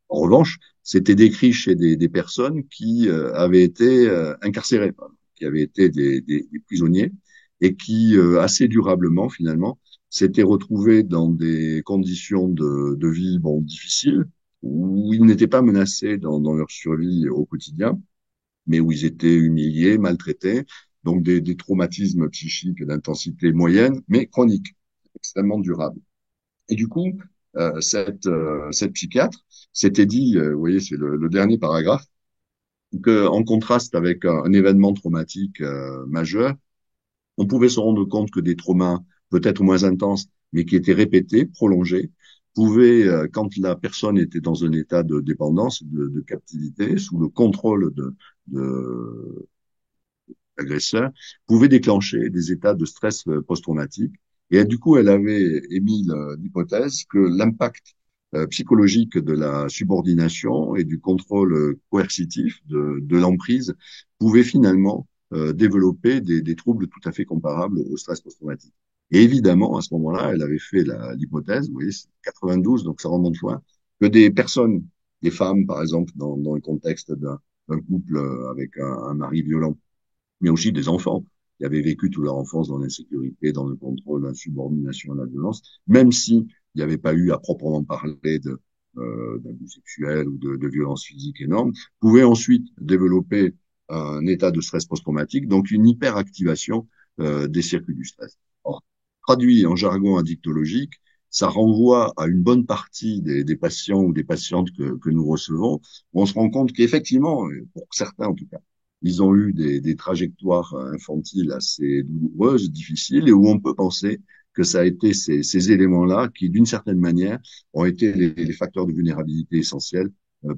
En revanche, c'était décrit chez des personnes qui avaient été incarcérées, qui avaient été des prisonniers et qui, assez durablement, finalement, s'étaient retrouvés dans des conditions de vie bon, difficiles, où ils n'étaient pas menacés dans leur survie au quotidien, mais où ils étaient humiliés, maltraités, donc des traumatismes psychiques d'intensité moyenne, mais chroniques, extrêmement durables. Et du coup, cette psychiatre s'était dit, vous voyez, c'est le dernier paragraphe, que en contraste avec un événement traumatique majeur, on pouvait se rendre compte que des traumas peut-être moins intenses, mais qui étaient répétés, prolongés, pouvaient, quand la personne était dans un état de dépendance, de captivité, sous le contrôle de l'agresseur, pouvaient déclencher des états de stress post-traumatique. Et du coup, elle avait émis l'hypothèse que l'impact psychologique de la subordination et du contrôle coercitif de l'emprise pouvait finalement développer des troubles tout à fait comparables au stress post-traumatique. Et évidemment, à ce moment-là, elle avait fait l'hypothèse, vous voyez, c'est 92, donc ça remonte loin, que des personnes, des femmes, par exemple, dans le contexte d'un couple avec un mari violent, mais aussi des enfants qui avaient vécu toute leur enfance dans l'insécurité, dans le contrôle, la subordination, la violence, même si il n'y avait pas eu à proprement parler d'abus sexuels ou de violences physiques énormes, pouvaient ensuite développer un état de stress post-traumatique, donc une hyperactivation des circuits du stress. Or, traduit en jargon addictologique, ça renvoie à une bonne partie des patients ou des patientes que nous recevons, où on se rend compte qu'effectivement, pour certains en tout cas, ils ont eu des trajectoires infantiles assez douloureuses, difficiles, et où on peut penser que ça a été ces éléments-là qui, d'une certaine manière, ont été les facteurs de vulnérabilité essentiels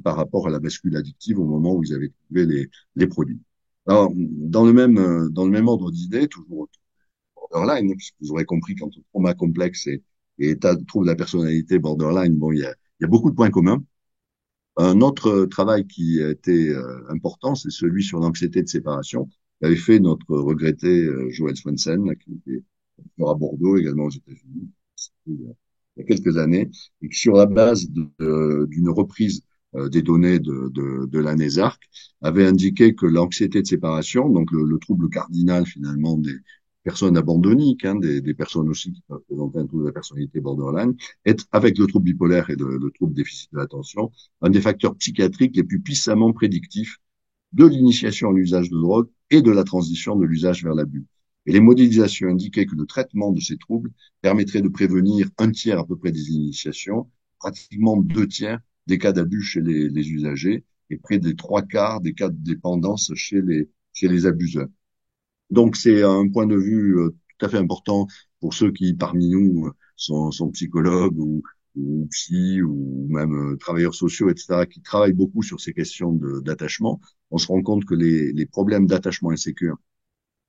par rapport à la bascule addictive au moment où ils avaient trouvé les produits. Alors, dans le même ordre d'idée, toujours borderline, puisque vous aurez compris qu'entre trauma complexe et état de trouble de la personnalité borderline, bon, il y a beaucoup de points communs. Un autre travail qui a été important, c'est celui sur l'anxiété de séparation, qu'avait fait notre regretté Joël Swensen, qui était à Bordeaux, également aux États-Unis, il y a quelques années, et qui, sur la base d'une reprise des données de la NESARC, avait indiqué que l'anxiété de séparation, donc le trouble cardinal finalement des personnes abandonniques, des personnes aussi qui peuvent présenter un trouble de la personnalité borderline, est, avec le trouble bipolaire et le trouble déficit de l'attention, un des facteurs psychiatriques les plus puissamment prédictifs de l'initiation à l'usage de drogue et de la transition de l'usage vers l'abus. Et les modélisations indiquaient que le traitement de ces troubles permettrait de prévenir un tiers à peu près des initiations, pratiquement deux tiers des cas d'abus chez les usagers et près des trois quarts des cas de dépendance chez les abuseurs. Donc c'est un point de vue tout à fait important pour ceux qui, parmi nous, son psychologue ou psy ou même travailleurs sociaux, etc., qui travaillent beaucoup sur ces questions d'attachement, on se rend compte que les problèmes d'attachement insécure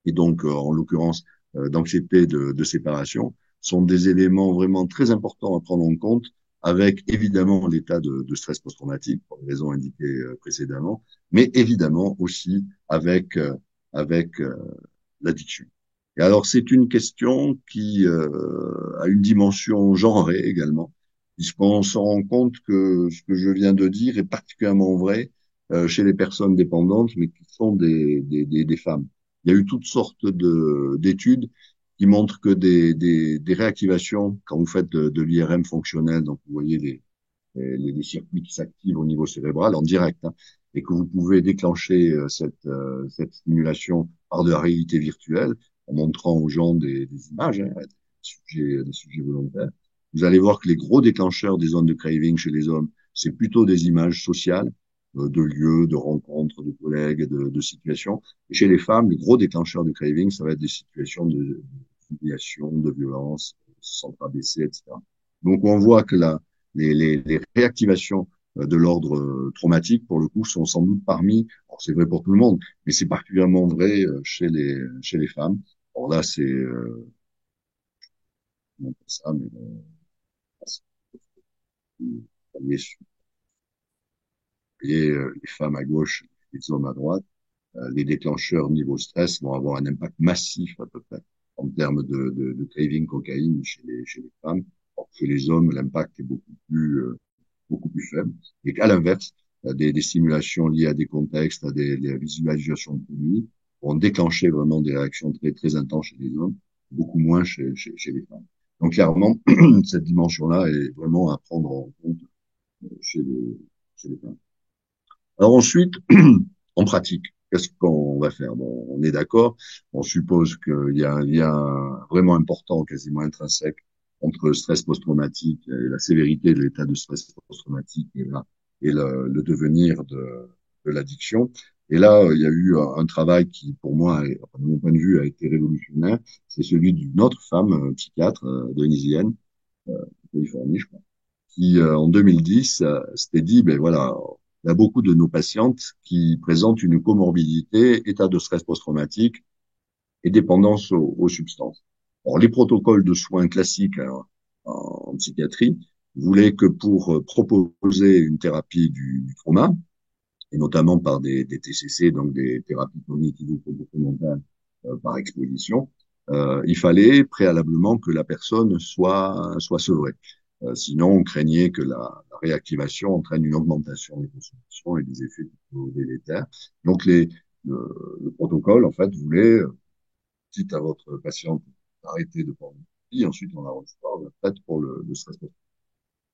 et donc en l'occurrence d'anxiété de séparation sont des éléments vraiment très importants à prendre en compte avec évidemment l'état de stress post-traumatique pour les raisons indiquées précédemment, mais évidemment aussi avec l'addiction. Et alors, c'est une question qui a une dimension genrée également, puisqu'on se rend compte que ce que je viens de dire est particulièrement vrai chez les personnes dépendantes, mais qui sont des femmes. Il y a eu toutes sortes d'études qui montrent que des réactivations, quand vous faites de l'IRM fonctionnel, donc vous voyez les circuits qui s'activent au niveau cérébral en direct, hein, et que vous pouvez déclencher cette stimulation par de la réalité virtuelle en montrant aux gens des images, hein, des sujets volontaires. Vous allez voir que les gros déclencheurs des zones de craving chez les hommes, c'est plutôt des images sociales, de lieux, de rencontres, de collègues, de situations. Et chez les femmes, les gros déclencheurs de craving, ça va être des situations de humiliation, de violence, se sentir abaissé, etc. Donc on voit que là, les réactivations de l'ordre traumatique, pour le coup, sont sans doute parmi, alors c'est vrai pour tout le monde, mais c'est particulièrement vrai chez les femmes. Alors là, c'est ça, mais vous voyez, les femmes à gauche, les hommes à droite, les déclencheurs niveau stress vont avoir un impact massif à peu près en termes de craving cocaïne chez les femmes. Alors que chez les hommes, l'impact est beaucoup plus faible. Et qu'à l'inverse, des stimulations liées à des contextes, à des visualisations de produits, vont déclencher vraiment des réactions très, très intenses chez les hommes, beaucoup moins chez les femmes. Donc clairement, cette dimension-là est vraiment à prendre en compte chez chez les femmes. Alors ensuite, en pratique, qu'est-ce qu'on va faire? Bon, on est d'accord, on suppose qu'il y a un lien vraiment important, quasiment intrinsèque, entre le stress post-traumatique et la sévérité de l'état de stress post-traumatique et le devenir de l'addiction. Et là, il y a eu un travail qui, pour moi, de mon point de vue, a été révolutionnaire. C'est celui d'une autre femme, psychiatre, denysienne, en Californie, je crois, qui, en 2010, s'était dit, ben voilà, il y a beaucoup de nos patientes qui présentent une comorbidité, état de stress post-traumatique et dépendance aux substances. Or, les protocoles de soins classiques hein, en psychiatrie voulaient que pour proposer une thérapie du trauma, et notamment par des TCC, donc des thérapies cognitives comportementales par exposition, il fallait préalablement que la personne soit sevrée. Sinon, on craignait que la réactivation entraîne une augmentation des consommations et des effets plutôt délétères. Donc, le protocole, en fait, voulait, dites à votre patiente d'arrêter de prendre une vie, ensuite on la reçoit, on la traite pour le stress.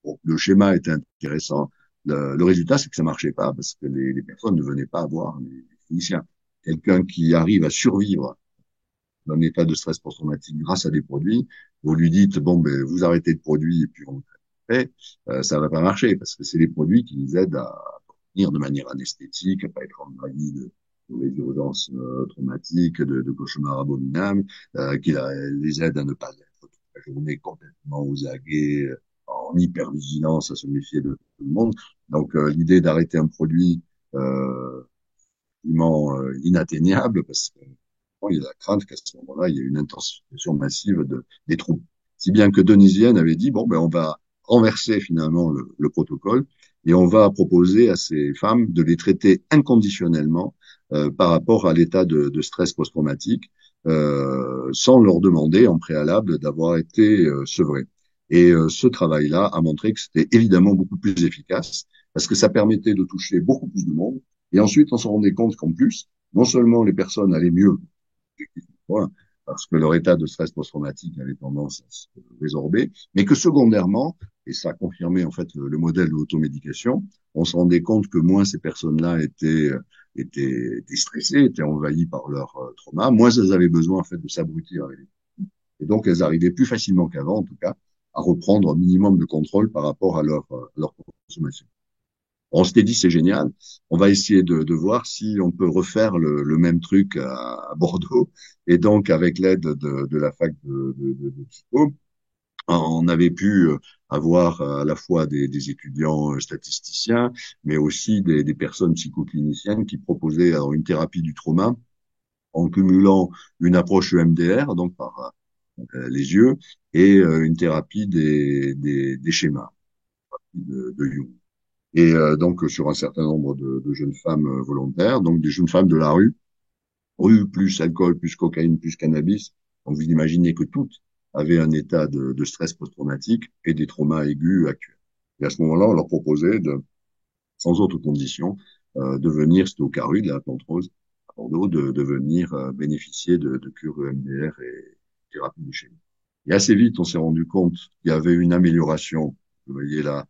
Bon, le schéma était intéressant. Le résultat, c'est que ça marchait pas parce que les personnes ne venaient pas avoir les cliniciens. Quelqu'un qui arrive à survivre d'un état de stress post-traumatique grâce à des produits, vous lui dites, bon, ben, vous arrêtez le produit et puis on le fait, ça va pas marcher parce que c'est les produits qui les aident à venir de manière anesthétique, à pas être envahi de les urgences traumatiques, de cauchemars abominables, qui les aident à ne pas être toute la journée complètement aux aguets, en hypervigilance, à se méfier de tout le monde. Donc l'idée d'arrêter un produit inatteignable parce que il y a la crainte qu'à ce moment-là, il y ait une intensification massive des troubles. Si bien que Denisienne avait dit, bon, ben, on va renverser finalement le protocole et on va proposer à ces femmes de les traiter inconditionnellement par rapport à l'état de stress post-traumatique, sans leur demander en préalable d'avoir été sevrées. Et ce travail-là a montré que c'était évidemment beaucoup plus efficace parce que ça permettait de toucher beaucoup plus de monde. Et ensuite, on se rendait compte qu'en plus, non seulement les personnes allaient mieux, voilà, parce que leur état de stress post-traumatique avait tendance à se résorber, mais que secondairement, et ça confirmait en fait le modèle de l'automédication, on se rendait compte que moins ces personnes-là étaient stressées, étaient envahies par leur trauma, moins elles avaient besoin en fait de s'abrutir avec les... Et donc elles arrivaient plus facilement qu'avant, en tout cas, à reprendre un minimum de contrôle par rapport à leur consommation. On s'était dit, c'est génial. On va essayer de voir si on peut refaire le même truc à Bordeaux. Et donc, avec l'aide de la fac de psycho, On avait pu avoir à la fois des étudiants statisticiens, mais aussi des personnes psychocliniciennes qui proposaient alors, une thérapie du trauma en cumulant une approche EMDR, donc par les yeux, et une thérapie des schémas de Jung. Et donc sur un certain nombre de jeunes femmes volontaires, donc des jeunes femmes de la rue plus alcool, plus cocaïne, plus cannabis. Donc vous imaginez que toutes avaient un état de stress post-traumatique et des traumas aigus actuels. Et à ce moment-là, on leur proposait sans autre condition, de venir, c'était au Caru de la Plante Rose, à Bordeaux, de venir bénéficier de cures EMDR et thérapie du schéma. Et assez vite, on s'est rendu compte qu'il y avait une amélioration, vous voyez là,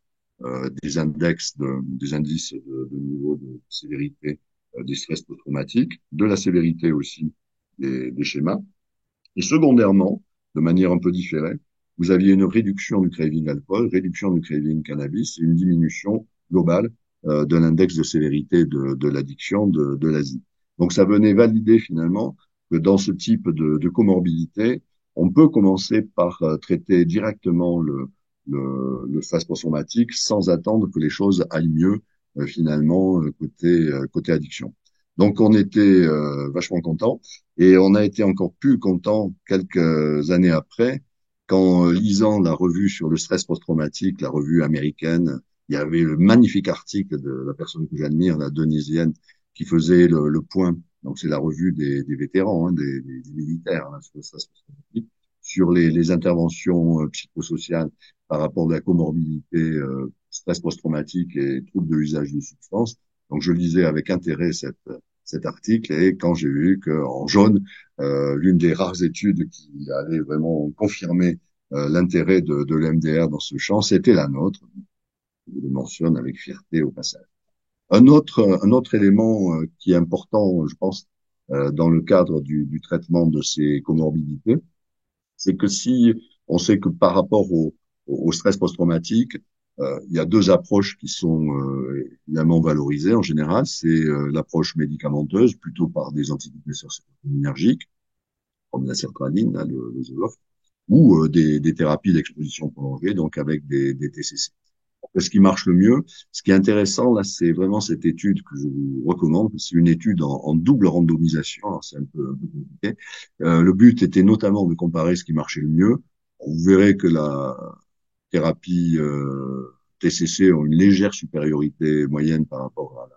des indices de niveau de sévérité des stress post-traumatiques, de la sévérité aussi des schémas. Et secondairement, de manière un peu différée, vous aviez une réduction du craving alcool, réduction du craving cannabis et une diminution globale de l'index de sévérité de l'addiction de l'Asie. Donc ça venait valider finalement que dans ce type de comorbidité, on peut commencer par traiter directement le stress post-traumatique sans attendre que les choses aillent mieux finalement côté addiction. Donc on était vachement contents. Et on a été encore plus content quelques années après, quand lisant la revue sur le stress post-traumatique, la revue américaine, il y avait le magnifique article de la personne que j'admire, la Denisienne, qui faisait le point. Donc c'est la revue des vétérans, hein, des militaires, hein, sur le stress post-traumatique, sur les interventions psychosociales par rapport à la comorbidité stress post-traumatique et troubles de l'usage de substances. Donc je lisais avec intérêt cet article et quand j'ai vu qu'en jaune, l'une des rares études qui allait vraiment confirmer l'intérêt de l'MDR dans ce champ, c'était la nôtre. Je le mentionne avec fierté au passage. Un autre élément qui est important, je pense, dans le cadre du traitement de ces comorbidités, c'est que si on sait que par rapport au stress post-traumatique, il y a deux approches qui sont évidemment valorisées en général. C'est l'approche médicamenteuse, plutôt par des antidépresseurs énergiques, comme la sertraline, là, le Zoloft, ou des thérapies d'exposition prolongée, donc avec des TCC. Ce qui marche le mieux, ce qui est intéressant là, c'est vraiment cette étude que je vous recommande. C'est une étude en double randomisation, alors c'est un peu compliqué. Le but était notamment de comparer ce qui marchait le mieux. Vous verrez que la thérapie TCC ont une légère supériorité moyenne par rapport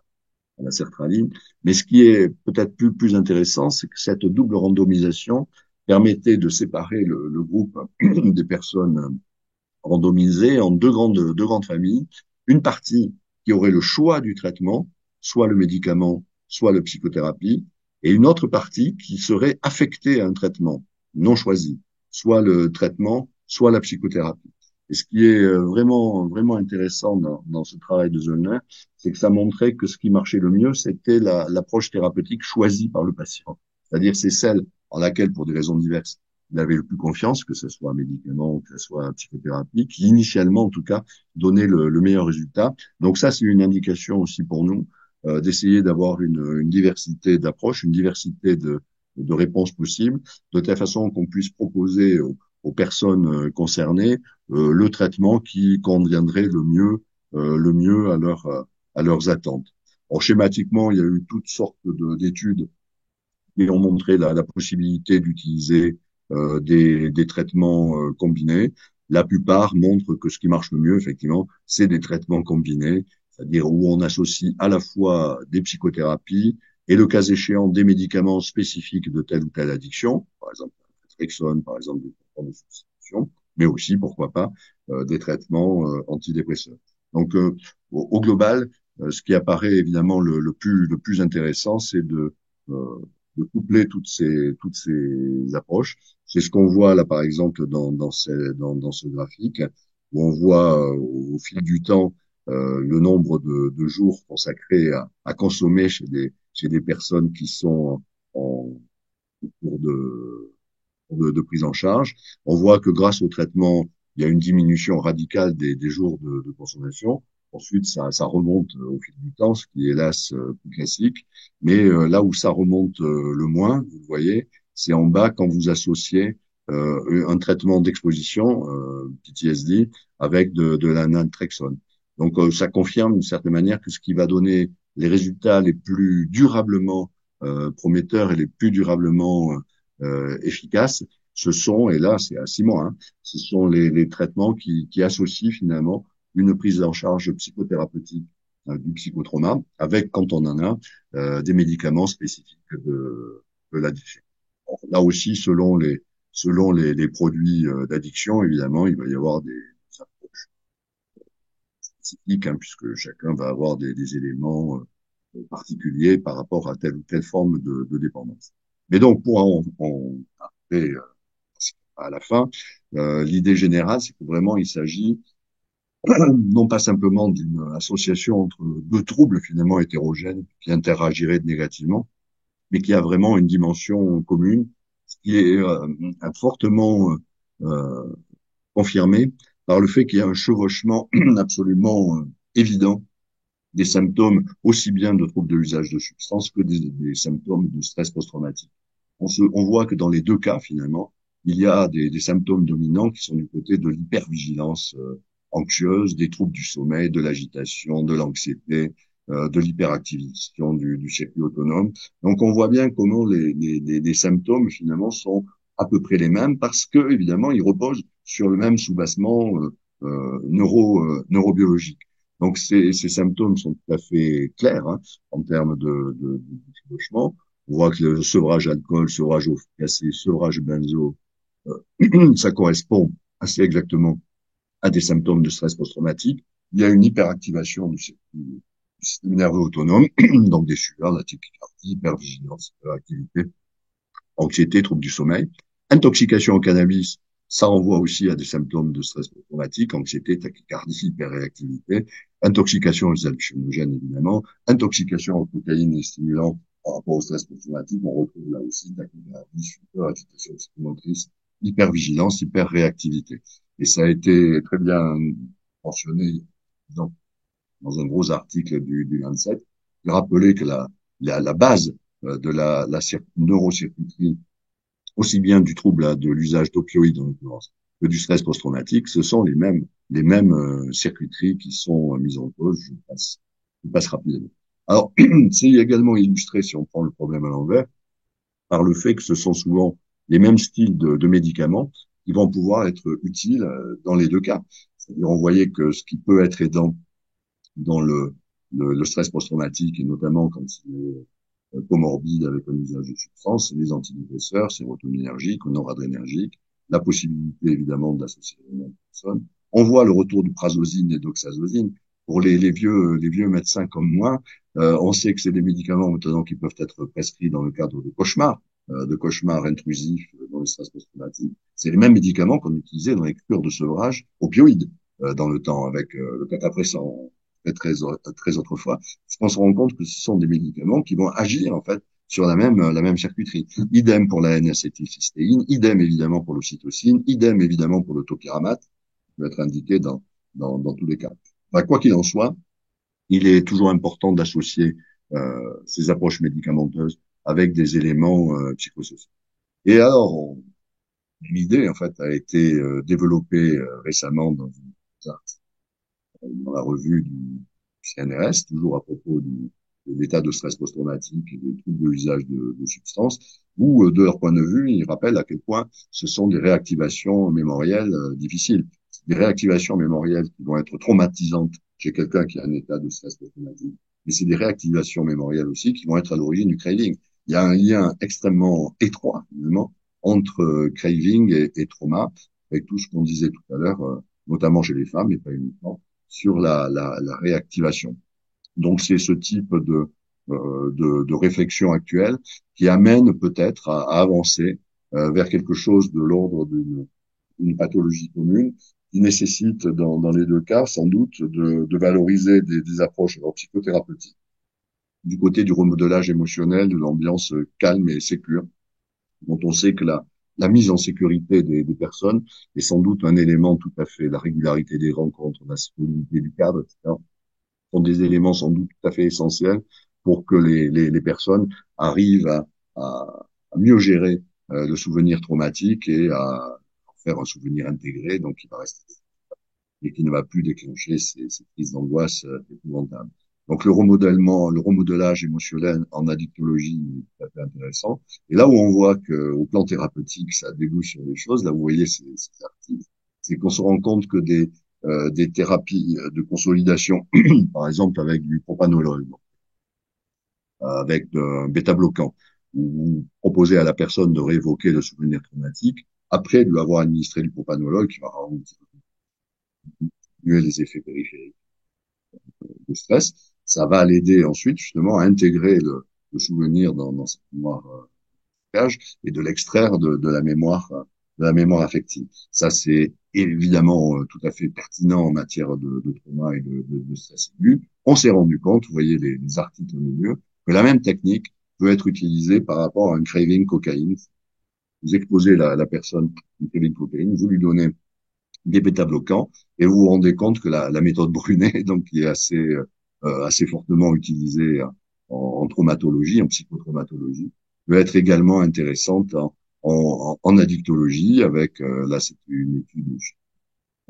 à la sertraline. Mais ce qui est peut-être plus intéressant, c'est que cette double randomisation permettait de séparer le groupe des personnes randomisé en deux grandes familles. Une partie qui aurait le choix du traitement, soit le médicament, soit la psychothérapie, et une autre partie qui serait affectée à un traitement non choisi, soit le traitement, soit la psychothérapie. Et ce qui est vraiment intéressant dans ce travail de Zollner, c'est que ça montrait que ce qui marchait le mieux, c'était l'approche thérapeutique choisie par le patient. C'est-à-dire c'est celle en laquelle, pour des raisons diverses, il avait le plus confiance, que ce soit un médicament, que ce soit une psychothérapie, qui initialement, en tout cas, donnait le meilleur résultat. Donc ça, c'est une indication aussi pour nous d'essayer d'avoir une diversité d'approches, une diversité de réponses possibles, de telle façon qu'on puisse proposer aux personnes concernées le traitement qui conviendrait le mieux à leurs attentes. Alors, schématiquement, il y a eu toutes sortes d'études qui ont montré la possibilité d'utiliser des traitements combinés. La plupart montrent que ce qui marche le mieux, effectivement, c'est des traitements combinés, c'est-à-dire où on associe à la fois des psychothérapies et le cas échéant des médicaments spécifiques de telle ou telle addiction, par exemple Trexone, par exemple des traitements de substitution, mais aussi, pourquoi pas, des traitements antidépresseurs. Donc, au global, ce qui apparaît évidemment le plus intéressant, c'est de coupler toutes ces approches. C'est ce qu'on voit là, par exemple, dans ce graphique, où on voit au fil du temps le nombre de jours consacrés à consommer chez des personnes qui sont en cours de prise en charge. On voit que grâce au traitement, il y a une diminution radicale des jours de consommation. Ensuite, ça remonte au fil du temps, ce qui est hélas plus classique. Mais là où ça remonte le moins, vous voyez, c'est en bas quand vous associez un traitement d'exposition, PTSD, avec de la naltrexone. Donc, ça confirme d'une certaine manière que ce qui va donner les résultats les plus durablement prometteurs et les plus durablement efficaces, ce sont, et là c'est à 6 mois, hein, ce sont les traitements qui associent finalement une prise en charge psychothérapeutique du psychotrauma avec, quand on en a, des médicaments spécifiques de l'addiction. Là aussi, selon les produits d'addiction, évidemment, il va y avoir des approches spécifiques, hein, puisque chacun va avoir des éléments particuliers par rapport à telle ou telle forme de dépendance. Mais donc, pour en arriver à la fin, l'idée générale, c'est que vraiment, il s'agit non pas simplement d'une association entre deux troubles finalement hétérogènes qui interagiraient négativement, mais qui a vraiment une dimension commune, ce qui est fortement confirmé par le fait qu'il y a un chevauchement absolument évident des symptômes aussi bien de troubles de l'usage de substances que des symptômes de stress post-traumatique. On voit que dans les deux cas, finalement, il y a des symptômes dominants qui sont du côté de l'hypervigilance anxieuse, des troubles du sommeil, de l'agitation, de l'anxiété, de l'hyperactivation du circuit autonome. Donc, on voit bien comment les symptômes, finalement, sont à peu près les mêmes parce que, évidemment, ils reposent sur le même soubassement neurobiologique. Donc, ces symptômes sont tout à fait clairs hein, en termes de chevauchement. On voit que le sevrage alcool, sevrage oxyacé, sevrage benzo, ça correspond assez exactement à des symptômes de stress post-traumatique. Il y a une hyperactivation du système nerveux autonome, donc des sueurs, la tachycardie, hypervigilance, hyperactivité, anxiété, troubles du sommeil. Intoxication au cannabis, ça renvoie aussi à des symptômes de stress post-traumatique, anxiété, tachycardie, hyperréactivité. Intoxication aux hallucinogènes, évidemment. Intoxication aux cocaïne et stimulants par rapport au stress post-traumatique, on retrouve là aussi tachycardie, sueur, agitation psychomotrice, hypervigilance, hyperréactivité. Et ça a été très bien mentionné dans, dans un gros article du Lancet, qui rappelait que la base de la neurocircuiterie aussi bien du trouble de l'usage d'opioïdes en l'occurrence que du stress post-traumatique, ce sont les mêmes circuiteries qui sont mises en cause. Je passe rapidement. Alors, c'est également illustré, si on prend le problème à l'envers, par le fait que ce sont souvent les mêmes styles de médicaments qui vont pouvoir être utiles dans les deux cas. C'est-à-dire, on voyait que ce qui peut être aidant dans le stress post-traumatique, et notamment quand il est comorbide avec un usage de substances, les antidépresseurs, sérotoninergiques ou noradrénergiques, la possibilité évidemment d'associer les personnes. On voit le retour du prazosine et d'oxazosine. Pour les vieux médecins comme moi, on sait que c'est des médicaments maintenant qui peuvent être prescrits dans le cadre de cauchemars intrusifs dans le stress post-traumatique. C'est les mêmes médicaments qu'on utilisait dans les cures de sevrage opioïdes dans le temps avec le cataprécent très autrefois, parce qu'on se rend compte que ce sont des médicaments qui vont agir en fait sur la même circuiterie. Idem pour la N-acétylcystéine, idem évidemment pour l'ocytocine, idem évidemment pour le topiramate, qui peut être indiqué dans tous les cas. Bah, quoi qu'il en soit, il est toujours important d'associer ces approches médicamenteuses avec des éléments psychosociaux. Et alors, l'idée en fait a été développée récemment dans la revue du CNRS, toujours à propos de l'état de stress post-traumatique et des troubles de l'usage de substances, où, de leur point de vue, ils rappellent à quel point ce sont des réactivations mémorielles difficiles. Des réactivations mémorielles qui vont être traumatisantes chez quelqu'un qui a un état de stress post-traumatique, mais c'est des réactivations mémorielles aussi qui vont être à l'origine du craving. Il y a un lien extrêmement étroit, finalement, entre craving et trauma, avec tout ce qu'on disait tout à l'heure, notamment chez les femmes, mais pas uniquement sur la réactivation. Donc c'est ce type de réflexion actuelle qui amène peut-être à avancer vers quelque chose de l'ordre d'une pathologie commune qui nécessite dans les deux cas sans doute de valoriser des approches psychothérapeutiques du côté du remodelage émotionnel, de l'ambiance calme et sécure, dont on sait que la mise en sécurité des personnes est sans doute un élément tout à fait, la régularité des rencontres, la solidité du cadre, etc., sont des éléments sans doute tout à fait essentiels pour que les personnes arrivent à mieux gérer le souvenir traumatique et à en faire un souvenir intégré, donc qui va rester et qui ne va plus déclencher ces crises d'angoisse épouvantables. Donc le remodelage émotionnel en addictologie est tout à fait intéressant. Et là où on voit que au plan thérapeutique, ça débouche sur les choses, là vous voyez ces articles, c'est qu'on se rend compte que des thérapies de consolidation, par exemple avec du propanolol, avec un bêta-bloquant, où vous proposez à la personne de réévoquer le souvenir traumatique, après lui avoir administré du propanolol qui va diminuer les effets périphériques de stress, ça va l'aider ensuite justement à intégrer le souvenir dans sa mémoire langage et de l'extraire de la mémoire affective. Ça, c'est évidemment tout à fait pertinent en matière de trauma et de stress aigu. On s'est rendu compte, vous voyez les articles au milieu, que la même technique peut être utilisée par rapport à un craving cocaïne. Vous exposez la personne à un craving cocaïne, vous lui donnez des bêta-bloquants et vous vous rendez compte que la méthode Brunet, donc qui est assez fortement utilisée en traumatologie, en psychotraumatologie, peut être également intéressante en addictologie avec là c'est une étude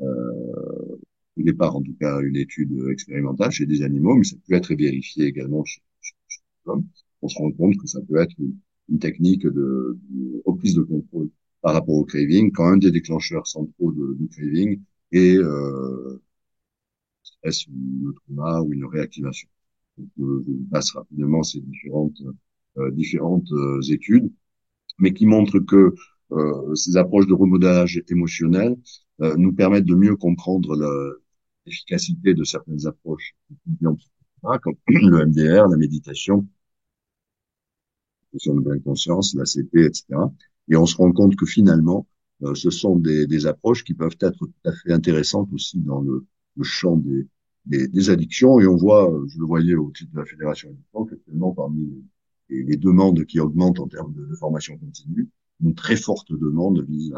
au départ en tout cas une étude expérimentale chez des animaux, mais ça peut être vérifié également chez l'homme. On se rend compte que ça peut être une technique de reprise de contrôle par rapport au craving quand un des déclencheurs centraux du craving est stress ou le trauma ou une réactivation. Donc, je passe rapidement ces différentes études, mais qui montrent que ces approches de remodelage émotionnel nous permettent de mieux comprendre l'efficacité de certaines approches comme le MDR, la méditation, de pleine conscience, l'ACP, etc. Et on se rend compte que finalement, ce sont des approches qui peuvent être tout à fait intéressantes aussi dans le champ des addictions. Et on voit, je le voyais au titre de la Fédération Addiction, qu'actuellement, parmi les demandes qui augmentent en termes de formation continue, une très forte demande vise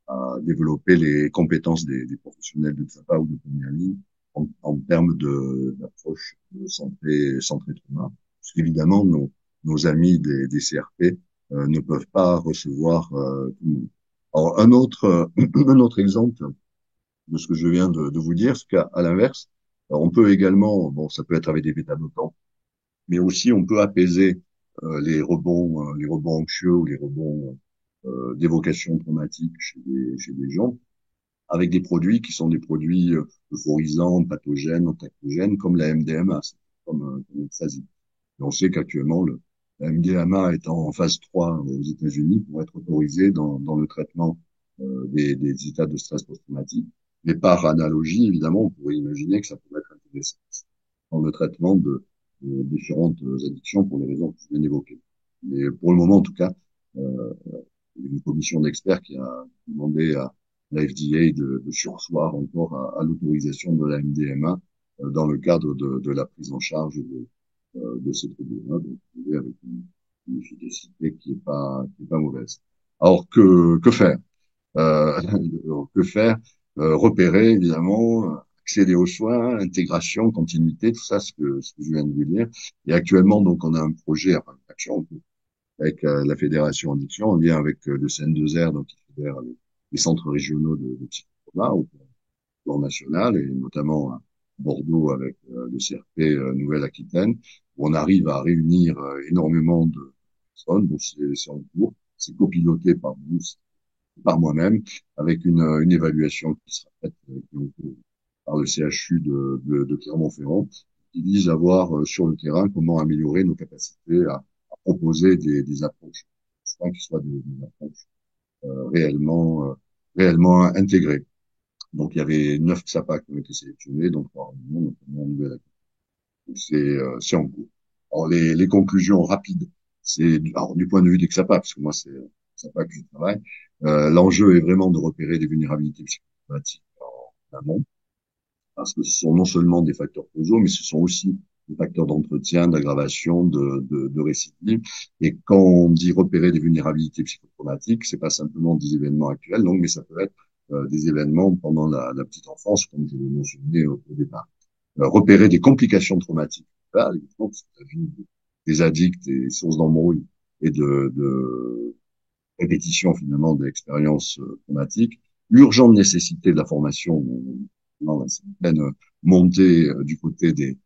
à développer les compétences des professionnels de XAPA ou de première ligne en termes d'approche centrée trauma. Parce qu'évidemment, nos amis des CRP ne peuvent pas recevoir tout le monde. Alors, un autre exemple de ce que je viens de vous dire, c'est qu'à l'inverse, on peut également, bon, ça peut être avec des bêta-bloquants, mais aussi on peut apaiser les rebonds anxieux ou les rebonds d'évocation traumatique chez des gens avec des produits qui sont des produits euphorisants, pathogènes, antalgènes, comme la MDMA, comme l'ecstasy. Et on sait qu'actuellement, la MDMA est en phase 3 aux États-Unis pour être autorisée dans le traitement des états de stress post-traumatique. Mais par analogie, évidemment, on pourrait imaginer que ça pourrait être intéressant dans le traitement de différentes addictions pour les raisons que je viens d'évoquer. Mais pour le moment, en tout cas, euh, il y a une commission d'experts qui a demandé à la FDA de surseoir encore à l'autorisation de la MDMA dans le cadre de la prise en charge de ces produits-là, donc avec une efficacité qui est pas mauvaise. Alors que faire euh, que faire repérer évidemment, accéder aux soins, intégration, continuité, tout ça, ce que je viens de vous dire. Et actuellement, donc, on a un projet, enfin, une action avec la Fédération Addiction, en lien avec le CN2R, donc qui fédère les centres régionaux de psychotrauma au plan national, et notamment à Bordeaux avec le CRP Nouvelle-Aquitaine, où on arrive à réunir énormément de personnes. Bon, c'est en cours, c'est copiloté par moi-même, avec une évaluation qui sera faite par le CHU de Clermont-Ferrand, qui vise à voir sur le terrain comment améliorer nos capacités à proposer des approches, qui soient des approches réellement intégrées. Donc il y avait 9 XAPA qui ont été sélectionnés, donc notamment en c'est en cours. Alors les conclusions rapides, alors, du point de vue des XAPA, parce que moi c'est XAPA que je travaille, l'enjeu est vraiment de repérer des vulnérabilités psychosomatiques en amont, parce que ce sont non seulement des facteurs causaux, mais ce sont aussi des facteurs d'entretien, d'aggravation, de récidive. Et quand on dit repérer des vulnérabilités psychotraumatiques, c'est pas simplement des événements actuels, donc, mais ça peut être des événements pendant la petite enfance, comme je l'ai mentionné au départ. Repérer des complications traumatiques. Là, évidemment, parce que la vie des addicts, des sources d'embrouille et répétition finalement de l'expérience traumatique, l'urgente nécessité de la formation, c'est une pleine montée du côté des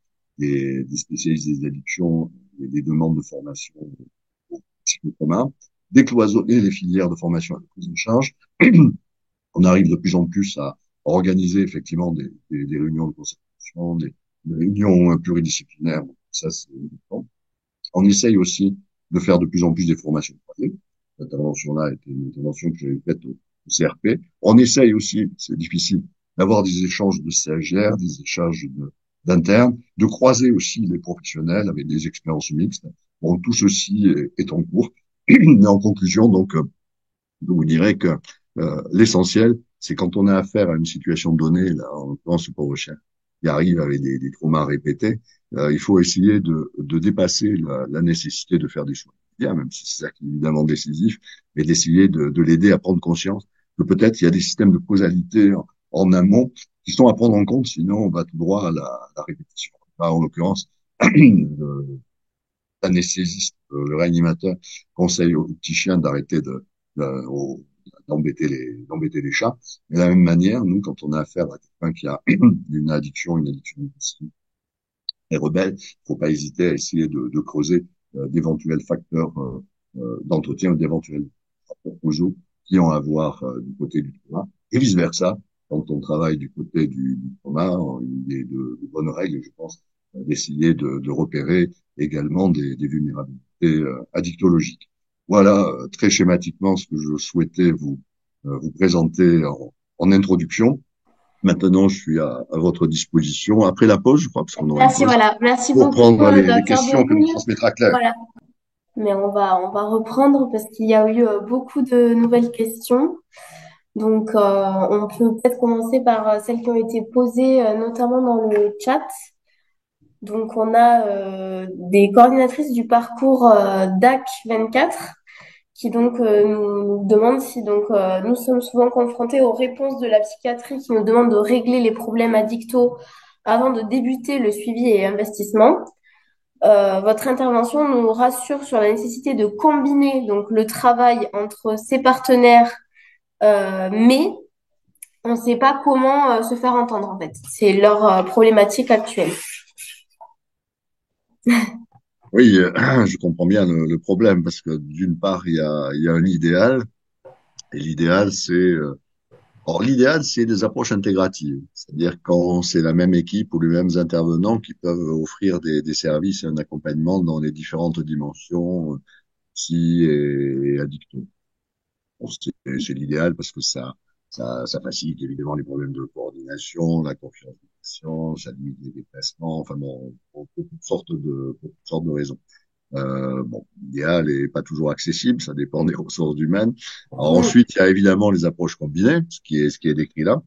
spécialistes des addictions et des demandes de formation au psychotrauma, décloisonner les filières de formation et de prise en charge. On arrive de plus en plus à organiser effectivement des réunions de concertation, des réunions pluridisciplinaires. Ça, c'est important. On essaye aussi de faire de plus en plus des formations croisées. Cette intervention-là était une intervention que j'avais faite au CRP. On essaye aussi, c'est difficile, d'avoir des échanges de stagiaires, des échanges d'internes, de croiser aussi les professionnels avec des expériences mixtes. Bon, tout ceci est en cours. Mais en conclusion, donc, je vous dirais que l'essentiel, c'est quand on a affaire à une situation donnée, là, en l'occurrence ce pauvre chien, qui arrive avec des traumas répétés, il faut essayer de dépasser la nécessité de faire des choix. Bien, même si c'est ça qui est évidemment décisif, mais d'essayer de l'aider à prendre conscience que peut-être il y a des systèmes de causalité en amont qui sont à prendre en compte, sinon on va tout droit à la répétition. Là, en l'occurrence, l'anesthésiste, le réanimateur conseille aux petits chiens d'arrêter d'embêter les chats. Mais de la même manière, nous, quand on a affaire à quelqu'un qui a une addiction difficile et rebelle, il ne faut pas hésiter à essayer de creuser d'éventuels facteurs d'entretien ou d'éventuels facteurs causaux qui ont à voir du côté du trauma et vice versa. Quand on travaille du côté du trauma, il est de bonnes règles, je pense, d'essayer de repérer également des vulnérabilités addictologiques. Voilà très schématiquement ce que je souhaitais vous présenter en introduction. Maintenant, je suis à votre disposition après la pause, je crois, parce qu'on aura une Merci, pause, voilà. Merci pour beaucoup, prendre les docteur questions que nous Béville. transmettra Claire. Voilà. Mais on va reprendre parce qu'il y a eu beaucoup de nouvelles questions. Donc, on peut peut-être commencer par celles qui ont été posées, notamment dans le chat. Donc, on a des coordinatrices du parcours DAC 24 qui donc nous demandent si donc nous sommes souvent confrontés aux réponses de la psychiatrie qui nous demandent de régler les problèmes addictaux avant de débuter le suivi et investissement. Votre intervention nous rassure sur la nécessité de combiner donc le travail entre ces partenaires, mais on ne sait pas comment se faire entendre en fait. C'est leur problématique actuelle. Oui, je comprends bien le problème, parce que d'une part, il y a un idéal, et l'idéal, l'idéal, c'est des approches intégratives. C'est-à-dire quand c'est la même équipe ou les mêmes intervenants qui peuvent offrir des services et un accompagnement dans les différentes dimensions, psy et addicto. Bon, c'est l'idéal parce que ça facilite évidemment les problèmes de coordination, la confiance des patients, ça limite les déplacements, enfin bon, pour toutes sortes de raisons. Bon, l'idéal n'est pas toujours accessible, ça dépend des ressources humaines. Alors Mm. ensuite, il y a évidemment les approches combinées, ce qui est décrit là.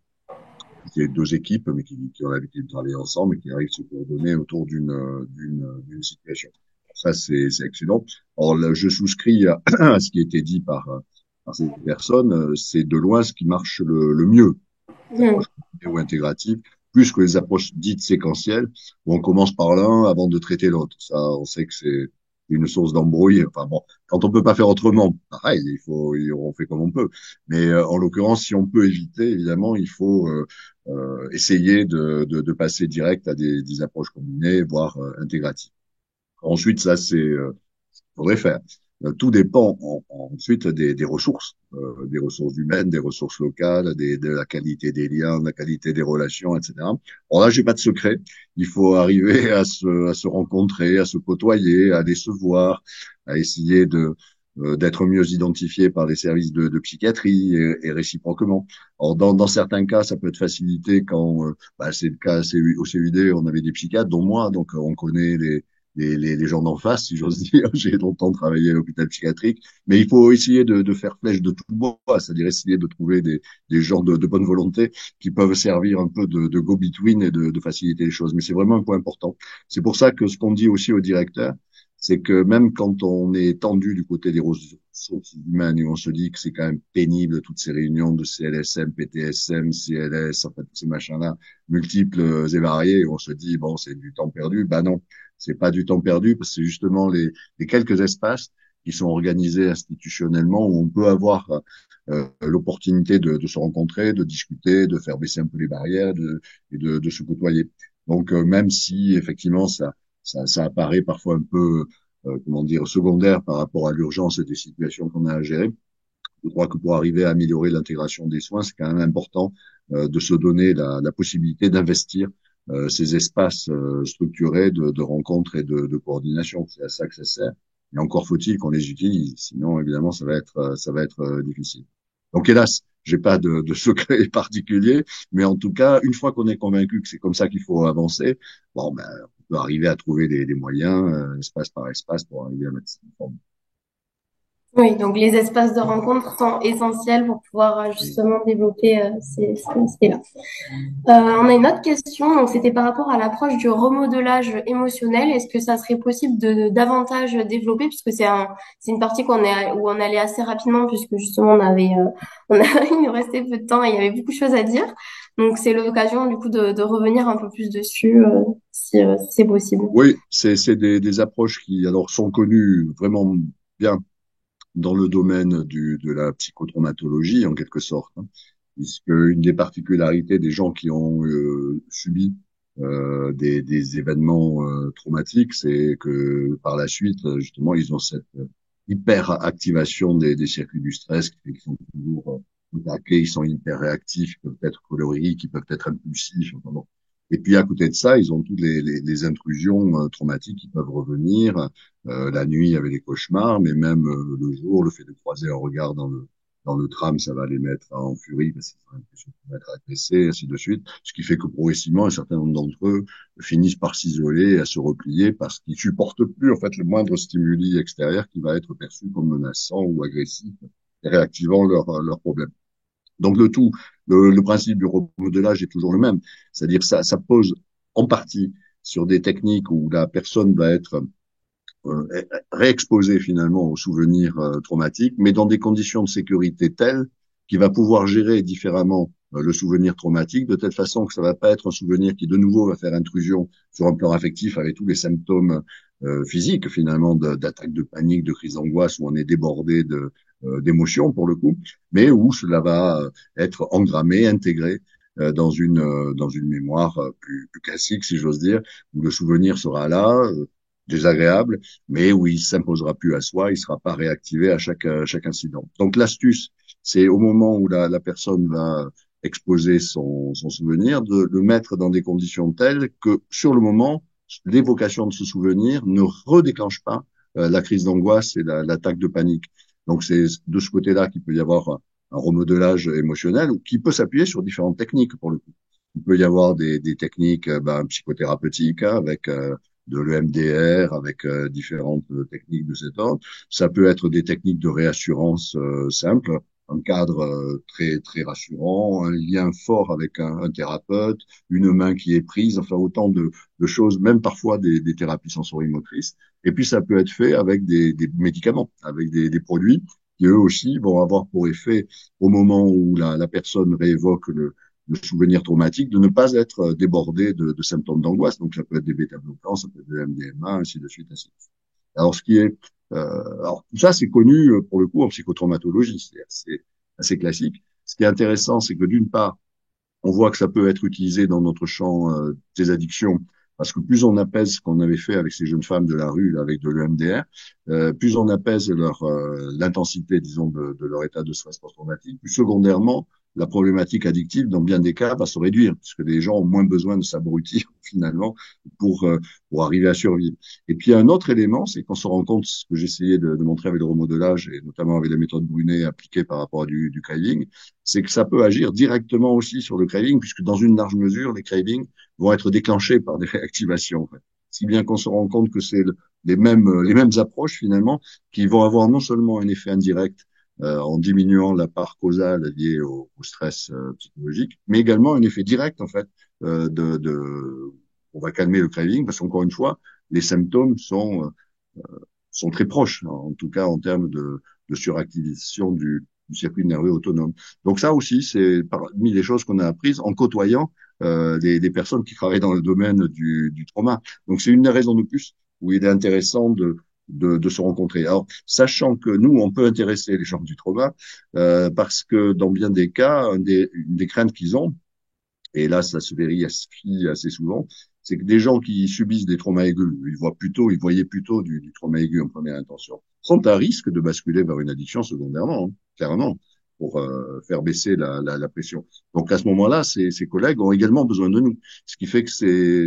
C'est deux équipes, mais qui ont l'habitude de travailler ensemble et qui arrivent à se coordonner autour d'une situation. Ça, c'est excellent. Alors, là, je souscris à ce qui a été dit par ces personnes. C'est de loin ce qui marche le mieux. Les Mm. approches combinées ou intégratives, plus que les approches dites séquentielles, où on commence par l'un avant de traiter l'autre. Ça, on sait que c'est une source d'embrouille. Enfin bon, quand on peut pas faire autrement, pareil, on fait comme on peut. Mais en l'occurrence, si on peut éviter, évidemment, il faut essayer de passer direct à des approches combinées, voire intégratives. Ensuite, ça, faudrait faire. Tout dépend ensuite des ressources humaines, des ressources locales, de la qualité des liens, de la qualité des relations, etc. Alors là, j'ai pas de secret. Il faut arriver à se rencontrer, à se côtoyer, à aller se voir, à essayer d'être mieux identifié par les services de psychiatrie et réciproquement. Alors dans certains cas, ça peut être facilité quand c'est le cas au CUD, on avait des psychiatres, dont moi, donc on connaît les gens d'en face, si j'ose dire. J'ai longtemps travaillé à l'hôpital psychiatrique, mais il faut essayer de faire flèche de tout bois, c'est-à-dire essayer de trouver des gens de bonne volonté qui peuvent servir un peu de go-between et de faciliter les choses. Mais c'est vraiment un point important. C'est pour ça que ce qu'on dit aussi au directeur, c'est que même quand on est tendu du côté des ressources humaines et on se dit que c'est quand même pénible toutes ces réunions de CLSM, PTSM, CLS, enfin tous ces machins-là, multiples et variés, et on se dit bon c'est du temps perdu, bah non, c'est pas du temps perdu parce que c'est justement les quelques espaces qui sont organisés institutionnellement où on peut avoir l'opportunité de se rencontrer, de discuter, de faire baisser un peu les barrières et de se côtoyer. Donc, même si effectivement ça apparaît parfois un peu, comment dire, secondaire par rapport à l'urgence des situations qu'on a à gérer, je crois que pour arriver à améliorer l'intégration des soins, c'est quand même important de se donner la possibilité d'investir ces espaces structurés de rencontres et de coordination. C'est à ça que ça sert. Et encore faut-il qu'on les utilise, sinon évidemment ça va être difficile. Donc hélas, j'ai pas de secret particulier, mais en tout cas, une fois qu'on est convaincu que c'est comme ça qu'il faut avancer, bon ben on peut arriver à trouver des moyens, espace par espace, pour arriver à mettre ça en forme. Oui, donc les espaces de rencontre sont essentiels pour pouvoir Et justement développer ces aspects-là. On a une autre question, donc c'était par rapport à l'approche du remodelage émotionnel. Est-ce que ça serait possible de davantage développer, puisque c'est une partie où on allait assez rapidement, puisque justement il nous restait peu de temps et il y avait beaucoup de choses à dire. Donc c'est l'occasion du coup de revenir un peu plus dessus, si c'est possible. oui, c'est des approches qui alors sont connues vraiment bien dans le domaine de la psychotraumatologie en quelque sorte, hein, puisque une des particularités des gens qui ont subi des événements traumatiques, c'est que par la suite, justement, ils ont cette hyper-activation des circuits du stress qui fait qu'ils sont toujours attaqués, ils sont hyper réactifs, ils peuvent être colériques, ils peuvent être impulsifs. Enfin bon. Et puis à côté de ça, ils ont toutes les intrusions traumatiques qui peuvent revenir la nuit avec les cauchemars, mais même le jour, le fait de croiser un regard dans le tram, ça va les mettre en furie parce qu'ils ont l'impression de vont être agressés, ainsi de suite. Ce qui fait que progressivement, un certain nombre d'entre eux finissent par s'isoler, à se replier parce qu'ils supportent plus en fait le moindre stimuli extérieur qui va être perçu comme menaçant ou agressif et réactivant leur problème. Donc le principe du remodelage est toujours le même, c'est-à-dire ça pose en partie sur des techniques où la personne va être réexposé finalement aux souvenirs traumatiques, mais dans des conditions de sécurité telles qu'il va pouvoir gérer différemment le souvenir traumatique, de telle façon que ça va pas être un souvenir qui de nouveau va faire intrusion sur un plan affectif avec tous les symptômes physiques finalement d'attaque de panique, de crise d'angoisse où on est débordé d'émotions pour le coup, mais où cela va être engrammé, intégré dans une mémoire plus classique, si j'ose dire, où le souvenir sera là, désagréable, mais où il s'imposera plus à soi, il sera pas réactivé à chaque incident. Donc l'astuce, c'est au moment où la personne va exposer son souvenir, de le mettre dans des conditions telles que sur le moment, l'évocation de ce souvenir ne redéclenche pas la crise d'angoisse et l'attaque de panique. Donc c'est de ce côté-là qu'il peut y avoir un remodelage émotionnel qui peut s'appuyer sur différentes techniques pour le coup. Il peut y avoir des techniques psychothérapeutiques hein, avec de l'EMDR, avec différentes techniques de cet ordre. Ça peut être des techniques de réassurance simples, un cadre très rassurant, un lien fort avec un thérapeute, une main qui est prise, enfin autant de choses, même parfois des thérapies sensorimotrices. Et puis ça peut être fait avec des médicaments, avec des produits qui eux aussi vont avoir pour effet, au moment où la personne réévoque le souvenir traumatique, de ne pas être débordé de symptômes d'angoisse. Donc, ça peut être des bêta-bloquants, ça peut être des MDMA, ainsi de suite, ainsi de suite. Alors, alors tout ça, c'est connu pour le coup en psychotraumatologie, c'est assez classique. Ce qui est intéressant, c'est que d'une part, on voit que ça peut être utilisé dans notre champ des addictions, parce que plus on apaise ce qu'on avait fait avec ces jeunes femmes de la rue, avec de l'EMDR, plus on apaise l'intensité, disons, de leur état de stress post-traumatique, plus secondairement, la problématique addictive, dans bien des cas, va se réduire, puisque les gens ont moins besoin de s'abrutir, finalement, pour, euh, pour arriver à survivre. Et puis, un autre élément, c'est qu'on se rend compte, ce que j'essayais de montrer avec le remodelage, et notamment avec la méthode Brunet appliquée par rapport à du craving, c'est que ça peut agir directement aussi sur le craving, puisque dans une large mesure, les cravings vont être déclenchés par des réactivations. En fait. Si bien qu'on se rend compte que c'est les mêmes approches finalement qui vont avoir non seulement un effet indirect en diminuant la part causale liée au stress psychologique, mais également un effet direct en fait on va calmer le craving parce qu'encore une fois, les symptômes sont très proches, en tout cas en termes de suractivation du circuit nerveux autonome. Donc ça aussi, c'est parmi les choses qu'on a apprises en côtoyant des personnes qui travaillent dans le domaine du trauma. Donc c'est une des raisons de plus où il est intéressant de se rencontrer. Alors, sachant que nous, on peut intéresser les gens du trauma, parce que dans bien des cas, une des craintes qu'ils ont, et là, ça se vérifie assez souvent, c'est que des gens qui subissent des traumas aigus, ils voyaient plutôt du trauma aigu en première intention, sont à risque de basculer vers une addiction secondairement, hein, clairement, pour faire baisser la pression. Donc à ce moment-là, ces collègues ont également besoin de nous, ce qui fait que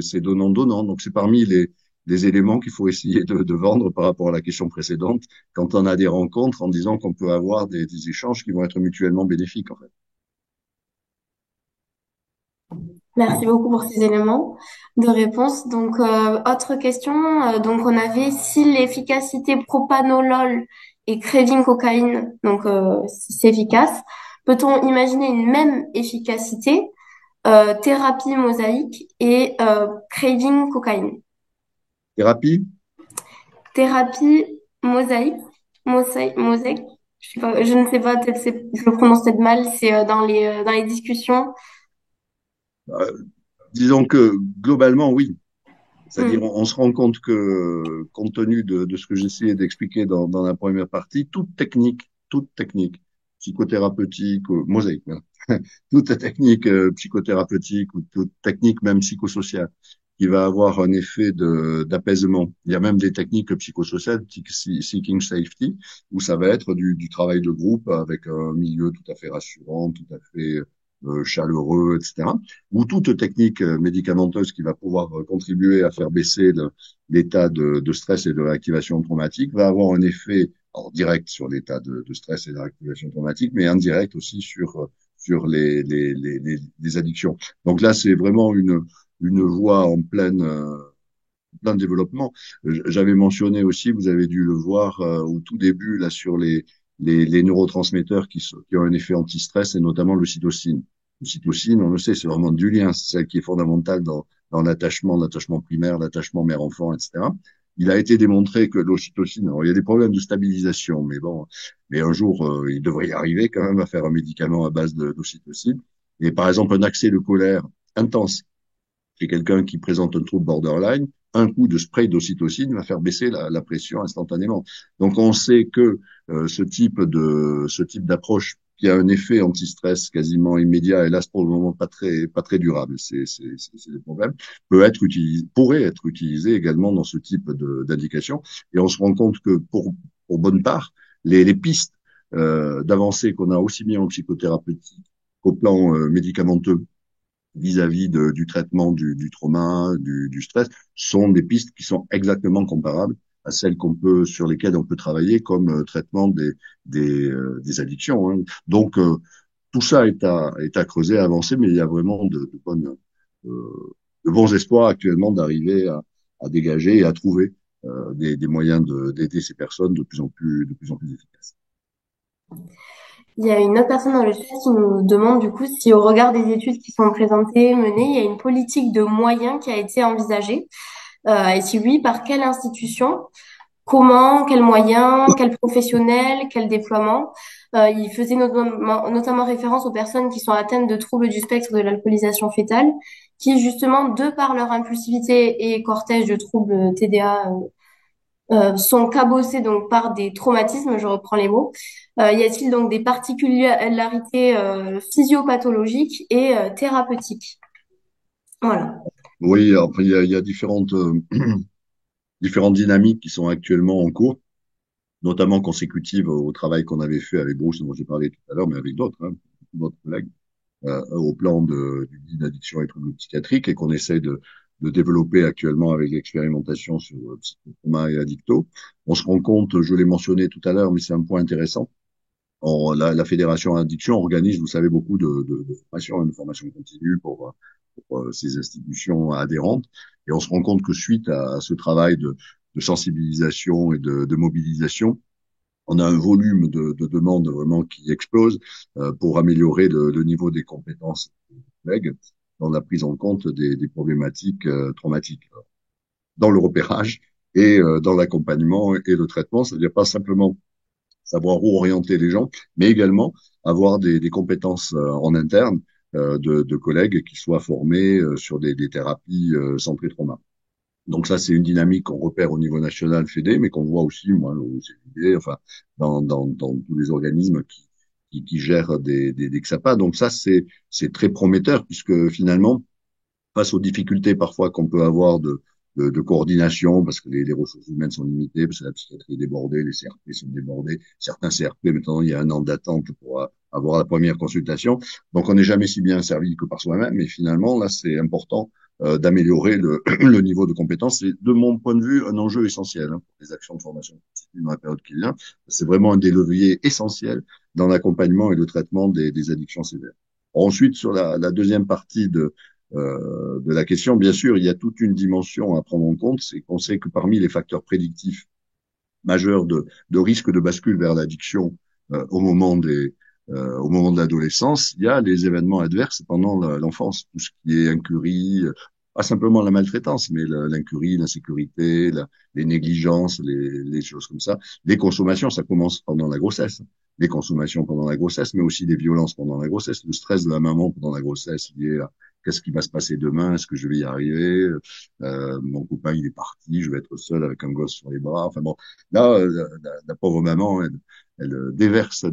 c'est donnant-donnant. Donc c'est parmi les éléments qu'il faut essayer de vendre par rapport à la question précédente, quand on a des rencontres en disant qu'on peut avoir des échanges qui vont être mutuellement bénéfiques, en fait. Merci beaucoup pour ces éléments de réponse. Donc, autre question. Donc, on avait si l'efficacité propanolol et craving cocaïne, donc si c'est efficace, peut-on imaginer une même efficacité thérapie mosaïque et craving cocaïne? Thérapie? Thérapie mosaïque, mosaïque. Je sais pas, je ne sais pas, peut-être je le prononce peut-être mal. C'est dans les discussions. Disons que globalement, oui. C'est-à-dire, Hmm. on se rend compte que, compte tenu de ce que j'essayais d'expliquer dans la première partie, toute technique psychothérapeutique, mosaïque, hein, toute technique psychothérapeutique ou toute technique même psychosociale qui va avoir un effet d'apaisement. Il y a même des techniques psychosociales, seeking safety, où ça va être du travail de groupe avec un milieu tout à fait rassurant, tout à fait chaleureux, etc. Ou toute technique médicamenteuse qui va pouvoir contribuer à faire baisser l'état de stress et de réactivation traumatique va avoir un effet alors, direct sur l'état de stress et de réactivation traumatique, mais indirect aussi sur les addictions. Donc là, c'est vraiment une voie en plein développement. J'avais mentionné aussi, vous avez dû le voir au tout début, là, sur les neurotransmetteurs qui ont un effet anti-stress, et notamment l'ocytocine. L'ocytocine, on le sait, c'est vraiment du lien, c'est celle qui est fondamentale dans l'attachement primaire, l'attachement mère-enfant, etc. Il a été démontré que l'ocytocine, alors il y a des problèmes de stabilisation, mais bon, mais un jour, il devrait y arriver quand même à faire un médicament à base d'ocytocine. Et par exemple, un accès de colère intense chez quelqu'un qui présente un trouble borderline, un coup de spray d'ocytocine va faire baisser la pression instantanément. Donc on sait que ce type d'approche qui a un effet anti-stress quasiment immédiat, hélas pour le moment pas très durable, c'est le problème, pourrait être utilisé également dans ce type d'indication. Et on se rend compte que pour bonne part, les pistes d'avancée qu'on a aussi bien en psychothérapeutique qu'au plan médicamenteux vis-à-vis du traitement du trauma, du stress, sont des pistes qui sont exactement comparables à celles sur lesquelles on peut travailler comme traitement des addictions, hein. Donc, tout ça est à creuser, à avancer, mais il y a vraiment de bons espoirs actuellement d'arriver à dégager et à trouver des moyens d'aider ces personnes de plus en plus efficaces. Il y a une autre personne dans le chat qui nous demande du coup si au regard des études qui sont présentées, menées, il y a une politique de moyens qui a été envisagée. Et si oui, par quelle institution? Comment? Quels moyens? Quels professionnels? Quel déploiement? Il faisait notamment référence aux personnes qui sont atteintes de troubles du spectre de l'alcoolisation fétale, qui justement, de par leur impulsivité et cortège de troubles TDA, sont cabossés donc par des traumatismes, je reprends les mots. Y a-t-il donc des particularités physiopathologiques et thérapeutiques? Voilà. Oui, après, il y a différentes dynamiques qui sont actuellement en cours, notamment consécutives au travail qu'on avait fait avec Bruce, dont j'ai parlé tout à l'heure, mais avec d'autres, hein, d'autres collègues, au plan du guide d'addiction et troubles psychiatriques et qu'on essaie de développer actuellement avec l'expérimentation sur psychotrauma et addicto. On se rend compte, je l'ai mentionné tout à l'heure, mais c'est un point intéressant. La Fédération Addiction organise, vous savez, beaucoup de formations, une formation continue pour ces institutions adhérentes. Et on se rend compte que suite à ce travail de sensibilisation et de mobilisation, on a un volume de demandes vraiment qui explose pour améliorer le niveau des compétences des collègues dans la prise en compte des problématiques traumatiques, dans le repérage et dans l'accompagnement et le traitement. C'est-à-dire pas simplement savoir où orienter les gens, mais également avoir des compétences en interne de collègues qui soient formés sur des thérapies centrées trauma. Donc ça, c'est une dynamique qu'on repère au niveau national fédé, mais qu'on voit aussi, moi, au CFD, enfin, dans tous les organismes qui gèrent des XAPA. Donc ça, c'est très prometteur, puisque finalement, face aux difficultés parfois qu'on peut avoir de coordination, parce que les ressources humaines sont limitées, parce que la psychiatrie est débordée, les CRP sont débordés. Certains CRP, maintenant, il y a un an d'attente pour avoir la première consultation. Donc, on n'est jamais si bien servi que par soi-même. Mais finalement, là, c'est important d'améliorer le niveau de compétence. C'est, de mon point de vue, un enjeu essentiel pour les actions de formation dans la période qui vient. C'est vraiment un des leviers essentiels dans l'accompagnement et le traitement des addictions sévères. Ensuite, sur la deuxième partie de la question, bien sûr, il y a toute une dimension à prendre en compte, c'est qu'on sait que parmi les facteurs prédictifs majeurs de risque de bascule vers l'addiction au moment de l'adolescence, il y a les événements adverses pendant l'enfance, tout ce qui est incurie, pas simplement la maltraitance, mais l'incurie, l'insécurité, les négligences, les choses comme ça. Les consommations, ça commence pendant la grossesse. Les consommations pendant la grossesse, mais aussi les violences pendant la grossesse, le stress de la maman pendant la grossesse lié à qu'est-ce qui va se passer demain, est-ce que je vais y arriver, mon copain il est parti, je vais être seul avec un gosse sur les bras. Enfin bon, là, la pauvre maman, elle déverse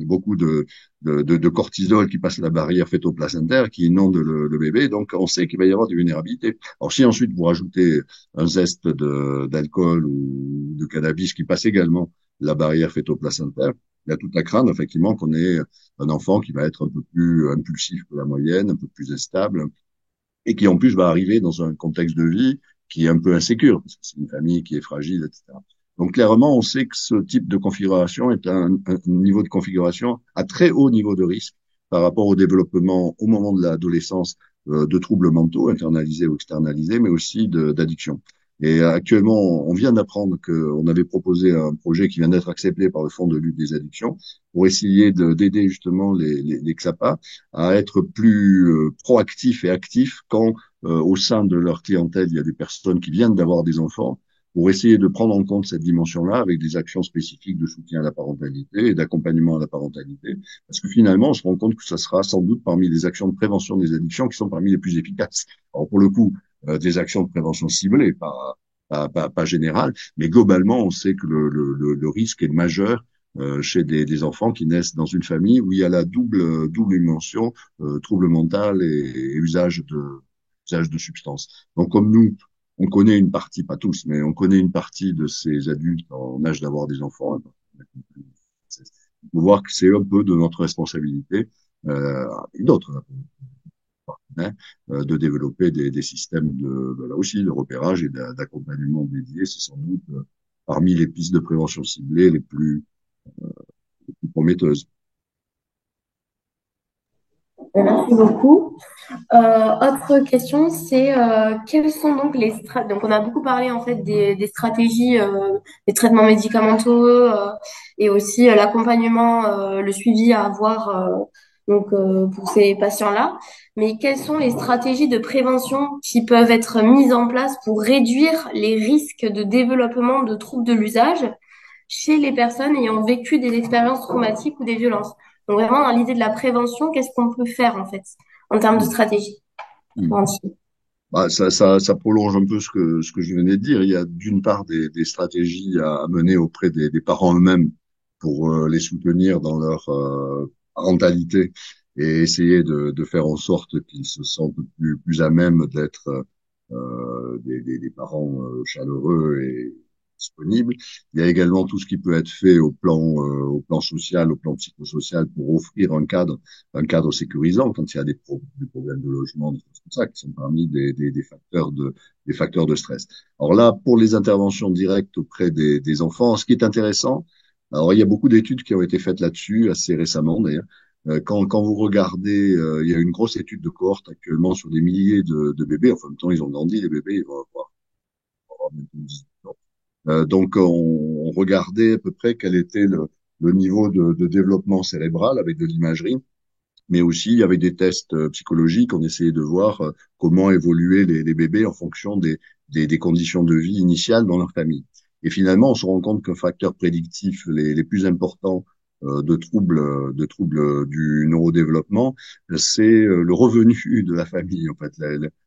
beaucoup de cortisol qui passe la barrière fœto-placentaire, qui inonde le bébé. Donc, on sait qu'il va y avoir des vulnérabilités. Alors, si ensuite vous rajoutez un zeste d'alcool ou de cannabis qui passe également la barrière fœto-placentaire, il y a toute la crainte, effectivement, qu'on ait un enfant qui va être un peu plus impulsif que la moyenne, un peu plus instable, et qui en plus va arriver dans un contexte de vie qui est un peu insécure, parce que c'est une famille qui est fragile, etc. Donc clairement, on sait que ce type de configuration est un niveau de configuration à très haut niveau de risque par rapport au développement au moment de l'adolescence de troubles mentaux, internalisés ou externalisés, mais aussi d'addiction. Et actuellement, on vient d'apprendre qu'on avait proposé un projet qui vient d'être accepté par le Fonds de lutte des addictions pour essayer d'aider justement les XAPA à être plus proactifs et actifs quand au sein de leur clientèle, il y a des personnes qui viennent d'avoir des enfants pour essayer de prendre en compte cette dimension-là avec des actions spécifiques de soutien à la parentalité et d'accompagnement à la parentalité. Parce que finalement, on se rend compte que ça sera sans doute parmi les actions de prévention des addictions qui sont parmi les plus efficaces. Alors pour le coup, des actions de prévention ciblées, pas générales, mais globalement, on sait que le risque est majeur chez des enfants qui naissent dans une famille où il y a la double dimension trouble mental et usage de substances. Donc comme nous, on connaît une partie, pas tous, mais on connaît une partie de ces adultes en âge d'avoir des enfants. Il faut voir que c'est un peu de notre responsabilité, et d'autres, hein, de développer des systèmes là aussi, de repérage et d'accompagnement dédiés. C'est sans doute parmi les pistes de prévention ciblées les plus prometteuses. Merci beaucoup. Autre question, c'est quelles sont donc les stratégies. Donc, on a beaucoup parlé en fait des stratégies, des traitements médicamenteux et aussi l'accompagnement, le suivi à avoir pour ces patients-là. Mais quelles sont les stratégies de prévention qui peuvent être mises en place pour réduire les risques de développement de troubles de l'usage chez les personnes ayant vécu des expériences traumatiques ou des violences? Donc, vraiment, dans l'idée de la prévention, qu'est-ce qu'on peut faire en fait en termes de stratégie? Mm. Entier. Bah, ça prolonge un peu ce que je venais de dire. Il y a d'une part des stratégies à mener auprès des parents eux-mêmes pour les soutenir dans leur parentalité et essayer de faire en sorte qu'ils se sentent plus à même d'être des parents chaleureux et disponibles. Il y a également tout ce qui peut être fait au plan social, au plan psychosocial pour offrir un cadre sécurisant quand il y a des problèmes de logement, des choses comme ça, qui sont parmi des facteurs de stress. Alors là, pour les interventions directes auprès des enfants, ce qui est intéressant, alors il y a beaucoup d'études qui ont été faites là-dessus, assez récemment d'ailleurs. Quand vous regardez, il y a une grosse étude de cohorte actuellement sur des milliers de bébés. Enfin, en même temps, ils ont grandi, les bébés, ils vont avoir bientôt 18 ans. Donc, on regardait à peu près quel était le niveau de développement cérébral avec de l'imagerie, mais aussi avec des tests psychologiques. On essayait de voir comment évoluaient les bébés en fonction des conditions de vie initiales dans leur famille. Et finalement, on se rend compte qu'un facteur prédictif les plus importants de troubles du neurodéveloppement, c'est le revenu de la famille, en fait,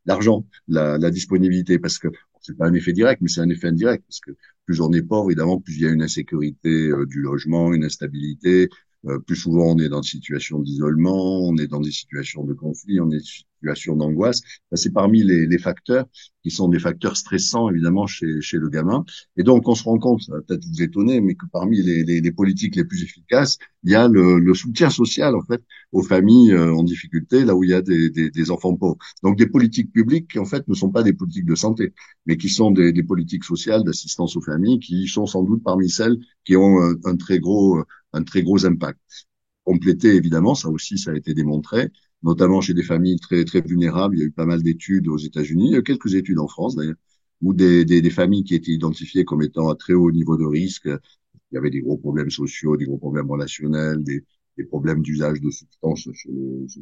l'argent, la disponibilité, parce que on c'est pas un effet direct, mais c'est un effet indirect, parce que plus on est pauvre, évidemment, plus il y a une insécurité du logement, une instabilité. Plus souvent, on est dans des situations d'isolement, on est dans des situations de conflit, on est dans des situations d'angoisse. Ben, c'est parmi les facteurs qui sont des facteurs stressants, évidemment, chez le gamin. Et donc, on se rend compte, ça va peut-être vous étonner, mais que parmi les politiques les plus efficaces, il y a le soutien social, en fait, aux familles en difficulté, là où il y a des enfants pauvres. Donc, des politiques publiques qui, en fait, ne sont pas des politiques de santé, mais qui sont des politiques sociales d'assistance aux familles, qui sont sans doute parmi celles qui ont un très gros impact. Complété, évidemment, ça aussi, ça a été démontré, notamment chez des familles très vulnérables. Il y a eu pas mal d'études aux États-Unis, il y a eu quelques études en France, d'ailleurs, où des familles qui étaient identifiées comme étant à très haut niveau de risque. Il y avait des gros problèmes sociaux, des gros problèmes relationnels, des problèmes d'usage de substances chez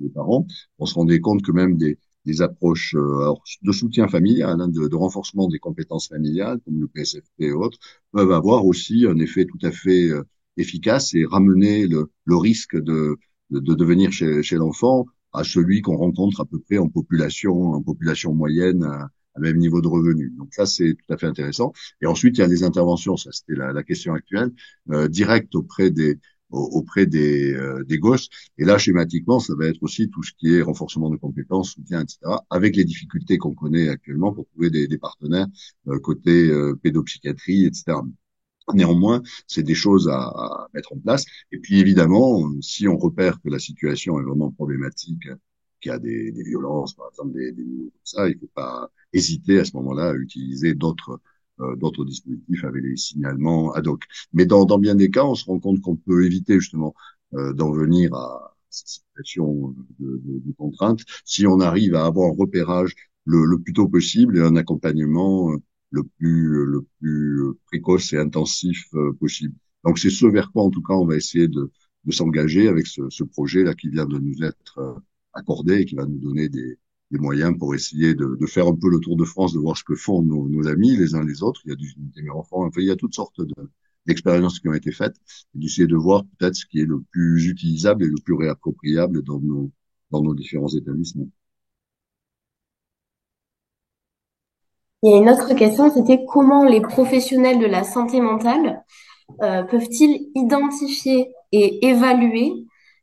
les parents. On se rendait compte que même des approches alors, de soutien familial, hein, de renforcement des compétences familiales, comme le PSFP et autres, peuvent avoir aussi un effet tout à fait efficace et ramener le risque de devenir chez l'enfant à celui qu'on rencontre à peu près en population moyenne à même niveau de revenu. Donc ça, c'est tout à fait intéressant. Et ensuite, il y a les interventions, ça c'était la question actuelle, directes auprès des gosses. Et là, schématiquement, ça va être aussi tout ce qui est renforcement de compétences, soutien, etc., avec les difficultés qu'on connaît actuellement pour trouver des partenaires côté pédopsychiatrie, etc. Néanmoins, c'est des choses à mettre en place. Et puis évidemment, si on repère que la situation est vraiment problématique, qu'il y a des violences, par exemple, comme ça, il faut pas hésiter à ce moment-là à utiliser d'autres dispositifs avec les signalements ad hoc. Mais dans bien des cas, on se rend compte qu'on peut éviter justement d'en venir à cette situation de contrainte si on arrive à avoir un repérage le plus tôt possible et un accompagnement le plus précoce et intensif possible. Donc c'est ce vers quoi en tout cas on va essayer de s'engager avec ce projet-là qui vient de nous être accordé et qui va nous donner des moyens pour essayer de faire un peu le tour de France, de voir ce que font nos amis les uns les autres. Il y a du des enfants, enfin il y a toutes sortes d'expériences qui ont été faites et d'essayer de voir peut-être ce qui est le plus utilisable et le plus réappropriable dans nos différents établissements. Il y a une autre question, c'était comment les professionnels de la santé mentale peuvent-ils identifier et évaluer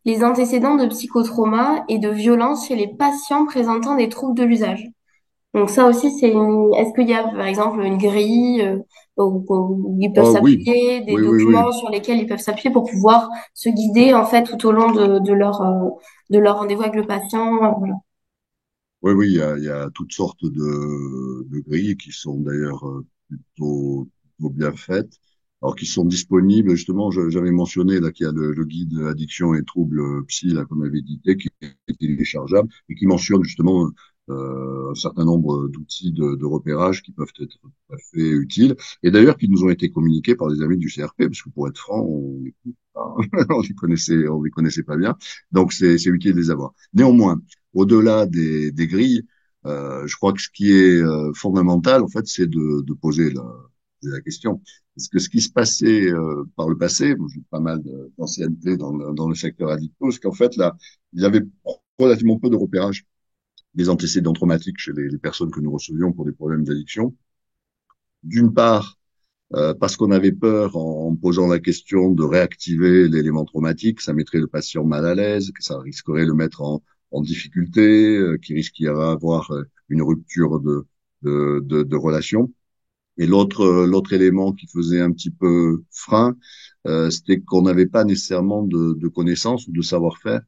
les antécédents de psychotrauma et de violence chez les patients présentant des troubles de l'usage? Donc ça aussi, est-ce qu'il y a par exemple une grille où ils peuvent Oh oui, s'appuyer, des oui, oui, oui. documents sur lesquels ils peuvent s'appuyer pour pouvoir se guider en fait tout au long de leur rendez-vous avec le patient, voilà. Oui, oui, il y a toutes sortes de grilles qui sont d'ailleurs plutôt bien faites, alors qui sont disponibles. Justement, j'avais mentionné là qu'il y a le guide addiction et troubles psy, là, qu'on avait édité, qui est téléchargeable et qui mentionne justement un certain nombre d'outils de repérage qui peuvent être tout à fait utiles et d'ailleurs qui nous ont été communiqués par des amis du CRP, parce que pour être franc, on les connaissait pas bien, donc c'est utile de les avoir. Néanmoins, au-delà des grilles, je crois que ce qui est fondamental, en fait, c'est de poser la question. Parce que ce qui se passait par le passé, moi, j'ai pas mal d'ancienneté dans le secteur addicto, c'est qu'en fait, là, il y avait relativement peu de repérage des antécédents traumatiques chez les personnes que nous recevions pour des problèmes d'addiction. D'une part, parce qu'on avait peur en posant la question de réactiver l'élément traumatique, ça mettrait le patient mal à l'aise, que ça risquerait de le mettre en difficulté, qu'il risquerait d'avoir une rupture de relation. Et l'autre élément qui faisait un petit peu frein, c'était qu'on n'avait pas nécessairement de connaissances ou de savoir-faire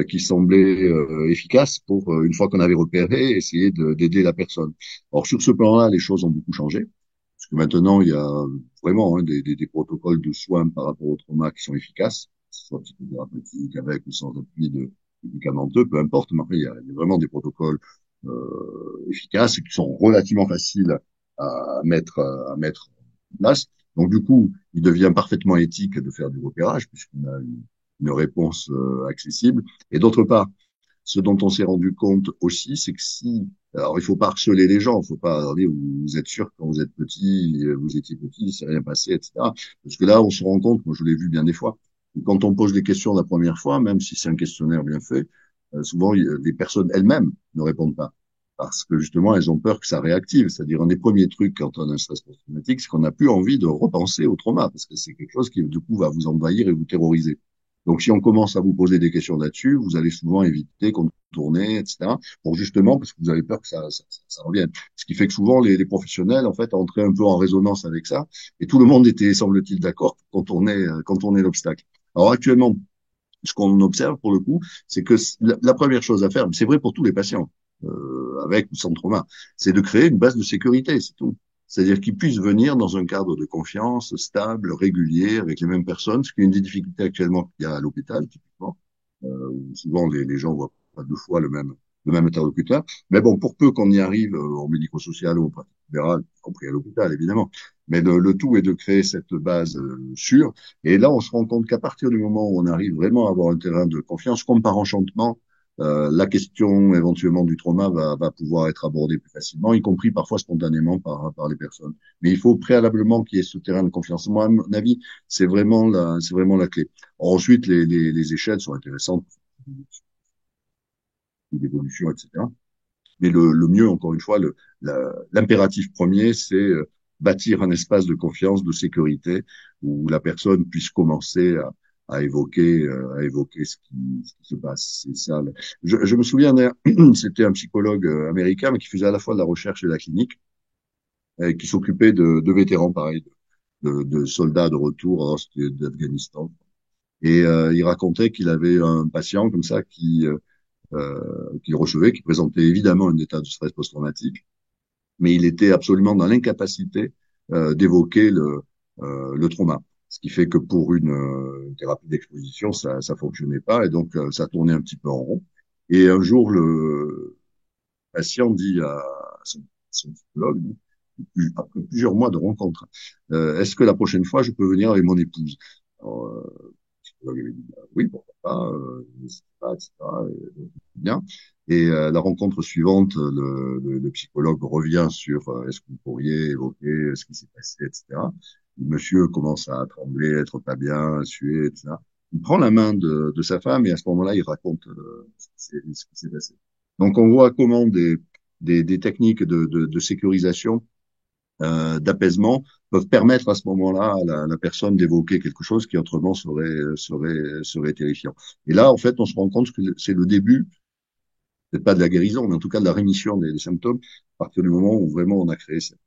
qui semblait efficace pour, une fois qu'on avait repéré, essayer d'aider la personne. Alors sur ce plan-là, les choses ont beaucoup changé. Parce que maintenant, il y a vraiment des protocoles de soins par rapport au trauma qui sont efficaces, que ce soit psychothérapeutique, avec ou sans appui de médicamenteux, peu importe. Mais après, il y a vraiment des protocoles efficaces et qui sont relativement faciles à mettre en place. Donc du coup, il devient parfaitement éthique de faire du repérage puisqu'on a une réponse accessible. Et d'autre part, ce dont on s'est rendu compte aussi, c'est que alors il faut pas harceler les gens, il faut pas leur dire vous êtes sûr que quand vous êtes petit, vous étiez petit, il s'est rien passé, etc. Parce que là, on se rend compte, moi je l'ai vu bien des fois, que quand on pose des questions la première fois, même si c'est un questionnaire bien fait, souvent les personnes elles-mêmes ne répondent pas. parce que justement, elles ont peur que ça réactive. C'est-à-dire, un des premiers trucs quand on a un stress post-traumatique, c'est qu'on n'a plus envie de repenser au trauma, parce que c'est quelque chose qui, du coup, va vous envahir et vous terroriser. Donc, si on commence à vous poser des questions là-dessus, vous allez souvent éviter, contourner, etc., pour justement, parce que vous avez peur que ça revienne. Ce qui fait que souvent, les professionnels, en fait, entraient un peu en résonance avec ça, et tout le monde était, semble-t-il, d'accord quand on est l'obstacle. Alors, actuellement, ce qu'on observe pour le coup, c'est que la première chose à faire, c'est vrai pour tous les patients, avec ou sans trauma, c'est de créer une base de sécurité, c'est tout. C'est-à-dire qu'ils puissent venir dans un cadre de confiance stable, régulier, avec les mêmes personnes, ce qui est une des difficultés actuellement qu'il y a à l'hôpital, typiquement, où souvent les gens voient pas deux fois le même interlocuteur. Mais bon, pour peu qu'on y arrive au médico-social ou au pratique libérale, y compris à l'hôpital, évidemment. Mais le tout est de créer cette base sûre. Et là, on se rend compte qu'à partir du moment où on arrive vraiment à avoir un terrain de confiance, comme par enchantement, la question éventuellement du trauma va pouvoir être abordée plus facilement, y compris parfois spontanément par les personnes. Mais il faut préalablement qu'il y ait ce terrain de confiance. Moi, à mon avis, c'est vraiment la clé. Ensuite, les échelles sont intéressantes, l'évolution, etc. Mais le mieux, encore une fois, l'impératif premier, c'est bâtir un espace de confiance, de sécurité, où la personne puisse commencer à évoquer ce qui se passe. C'est ça. Je me souviens, c'était un psychologue américain, mais qui faisait à la fois de la recherche et de la clinique, et qui s'occupait de vétérans, pareil, de soldats de retour, alors c'était d'Afghanistan. Et il racontait qu'il avait un patient comme ça qu'il recevait, qui présentait évidemment un état de stress post-traumatique, mais il était absolument dans l'incapacité d'évoquer le trauma. Ce qui fait que pour une thérapie d'exposition, ça fonctionnait pas, et donc ça tournait un petit peu en rond. Et un jour, le patient dit à son psychologue, après plusieurs mois de rencontres, est-ce que la prochaine fois, je peux venir avec mon épouse? Alors, psychologue avait dit, bah, oui, pourquoi pas, n'hésitez pas, etc. Et, donc, bien. Et la rencontre suivante, le psychologue revient sur est-ce que vous pourriez évoquer ce qui s'est passé, etc. Le monsieur commence à trembler, à être pas bien, à suer, etc. Il prend la main de sa femme et à ce moment-là, il raconte ce qui s'est passé. Donc, on voit comment des techniques de sécurisation d'apaisement peuvent permettre à ce moment-là à la personne d'évoquer quelque chose qui autrement serait terrifiant. Et là, en fait, on se rend compte que c'est le début, peut-être pas de la guérison, mais en tout cas de la rémission des symptômes, à partir du moment où vraiment on a créé cette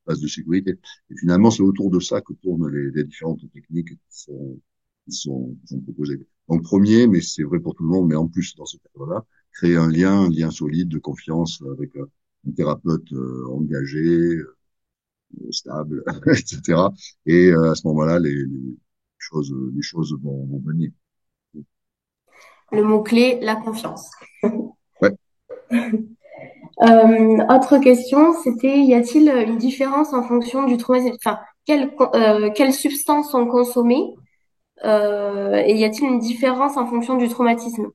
base de sécurité. Et finalement, c'est autour de ça que tournent les différentes techniques qui sont proposées. Donc, premier, mais c'est vrai pour tout le monde, mais en plus dans ce cadre-là, créer un lien solide de confiance avec un thérapeute engagé, stable, etc. Et à ce moment-là, les choses vont venir. Le mot-clé, la confiance. Ouais. Autre question, c'était, y a-t-il une différence en fonction du traumatisme? Enfin, quelles substances sont consommées? Et y a-t-il une différence en fonction du traumatisme?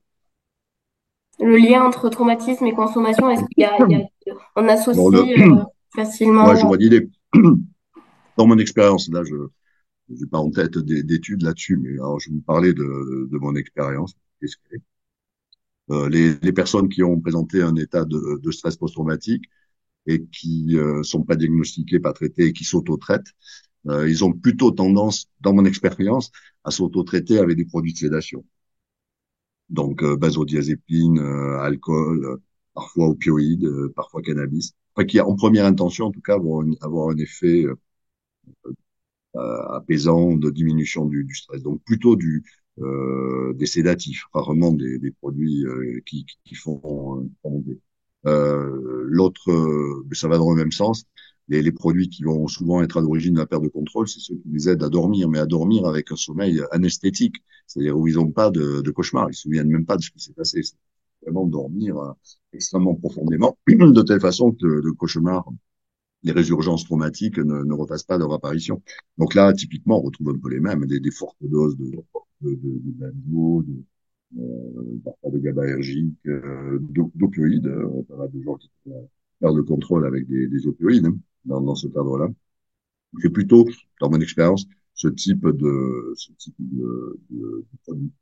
Le lien entre traumatisme et consommation, est-ce on Bon, associe ouais, je facilement? vois l'idée. Dans mon expérience, là, je n'ai pas en tête d'études là-dessus, mais alors je vais vous parler de mon expérience. Les personnes qui ont présenté un état de stress post-traumatique et qui sont pas diagnostiquées, pas traitées et qui s'auto-traitent, ils ont plutôt tendance, dans mon expérience, à s'auto-traiter avec des produits de sédation. Donc benzodiazépine, alcool, parfois opioïdes, parfois cannabis, enfin, qui en première intention en tout cas vont avoir un effet apaisant de diminution du stress. Donc plutôt des sédatifs, rarement des produits qui font remonter. L'autre, ça va dans le même sens. Les produits qui vont souvent être à l'origine de la perte de contrôle, c'est ceux qui les aident à dormir, mais à dormir avec un sommeil anesthétique, c'est-à-dire où ils n'ont pas de cauchemar, ils se souviennent même pas de ce qui s'est passé. C'est vraiment dormir extrêmement profondément, de telle façon que le cauchemar, les résurgences traumatiques ne refassent pas leur apparition. Donc là, typiquement, on retrouve un peu les mêmes, des fortes doses d'animaux, parfois de GABAergiques, d'opioïdes. Pas mal de gens qui perdent le contrôle avec des opioïdes hein, dans ce cadre-là. C'est plutôt, dans mon expérience, ce type de produit.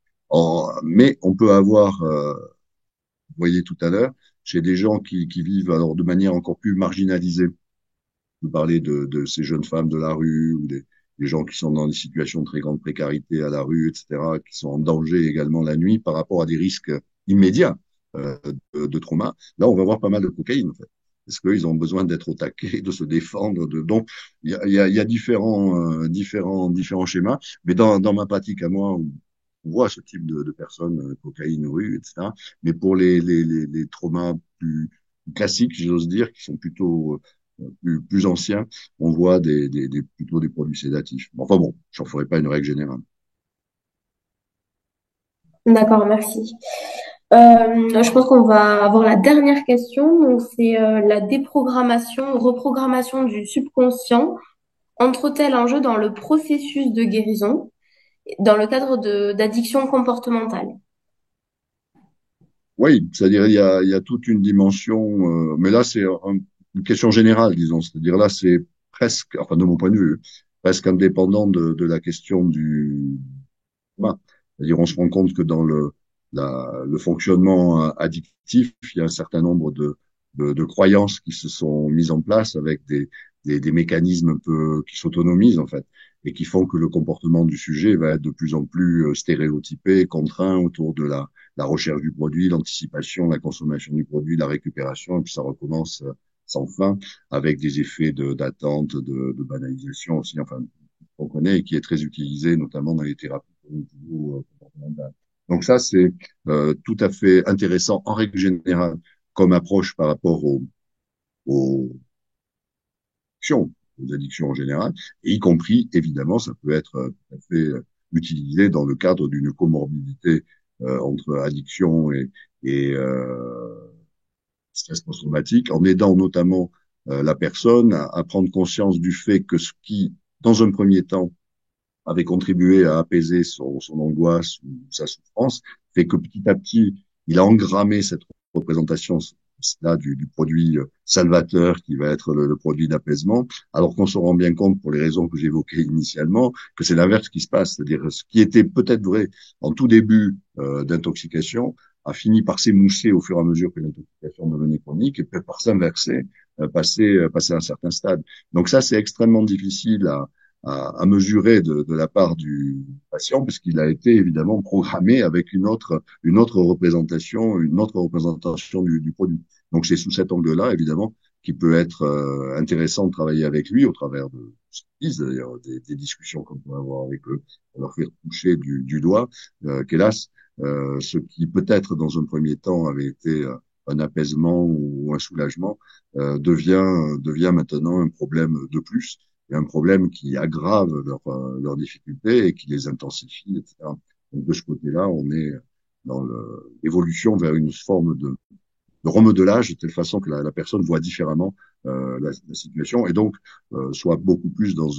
Mais on peut avoir, vous voyez tout à l'heure, chez des gens qui vivent alors de manière encore plus marginalisée. Vous parlez de ces jeunes femmes de la rue ou des gens qui sont dans des situations de très grande précarité à la rue, etc., qui sont en danger également la nuit par rapport à des risques immédiats de trauma. Là, on va voir pas mal de cocaïne, en fait. Parce qu'ils ont besoin d'être au taquet, de se défendre. Donc, il y a différents schémas. Mais dans ma pratique à moi, on voit ce type de personnes, cocaïne, rue, etc. Mais pour les traumas plus classiques, j'ose dire, qui sont plutôt plus anciens, on voit plutôt des produits sédatifs. Enfin bon, j'en ferai pas une règle générale. D'accord, merci. Je pense qu'on va avoir la dernière question. Donc, c'est la déprogrammation, reprogrammation du subconscient entre-t-elle un jeu dans le processus de guérison, dans le cadre d'addiction comportementale? Oui, c'est-à-dire il y a toute une dimension, mais là c'est une question générale, disons. C'est-à-dire là c'est presque, enfin de mon point de vue, presque indépendant de la question du humain. C'est-à-dire on se rend compte que dans le fonctionnement addictif, il y a un certain nombre de croyances qui se sont mises en place avec des mécanismes un peu qui s'autonomisent en fait et qui font que le comportement du sujet va être de plus en plus stéréotypé, contraint autour de la recherche du produit, l'anticipation, la consommation du produit, la récupération, et puis ça recommence sans fin avec des effets d'attente, de banalisation aussi, enfin qu'on connaît et qui est très utilisé notamment dans les thérapies cognitivo-comportementales. Donc ça, c'est tout à fait intéressant en règle générale comme approche par rapport aux addictions, aux addictions en général, et y compris, évidemment, ça peut être tout à fait utilisé dans le cadre d'une comorbidité entre addiction et stress post-traumatique, en aidant notamment la personne à prendre conscience du fait que ce qui, dans un premier temps, avait contribué à apaiser son angoisse ou sa souffrance, fait que petit à petit, il a engrammé cette représentation là du produit salvateur qui va être le produit d'apaisement, alors qu'on se rend bien compte, pour les raisons que j'évoquais initialement, que c'est l'inverse qui se passe, c'est-à-dire ce qui était peut-être vrai en tout début d'intoxication a fini par s'émousser au fur et à mesure que l'intoxication devenait chronique et peut par s'inverser, passer à un certain stade. Donc ça, c'est extrêmement difficile à mesurer de la part du patient, puisqu'il a été évidemment programmé avec une autre représentation du produit. Donc c'est sous cet angle-là, évidemment, qui peut être intéressant de travailler avec lui au travers de ce qu'ils disent, d'ailleurs, des discussions qu'on peut avoir avec eux, pour leur faire toucher du doigt, qu'hélas, ce qui peut-être dans un premier temps avait été un apaisement ou un soulagement, devient maintenant un problème de plus et un problème qui aggrave leurs difficultés et qui les intensifie, etc. Donc de ce côté-là, on est dans l'évolution vers une forme de remodelage de telle façon que la personne voit différemment la situation et donc soit beaucoup plus dans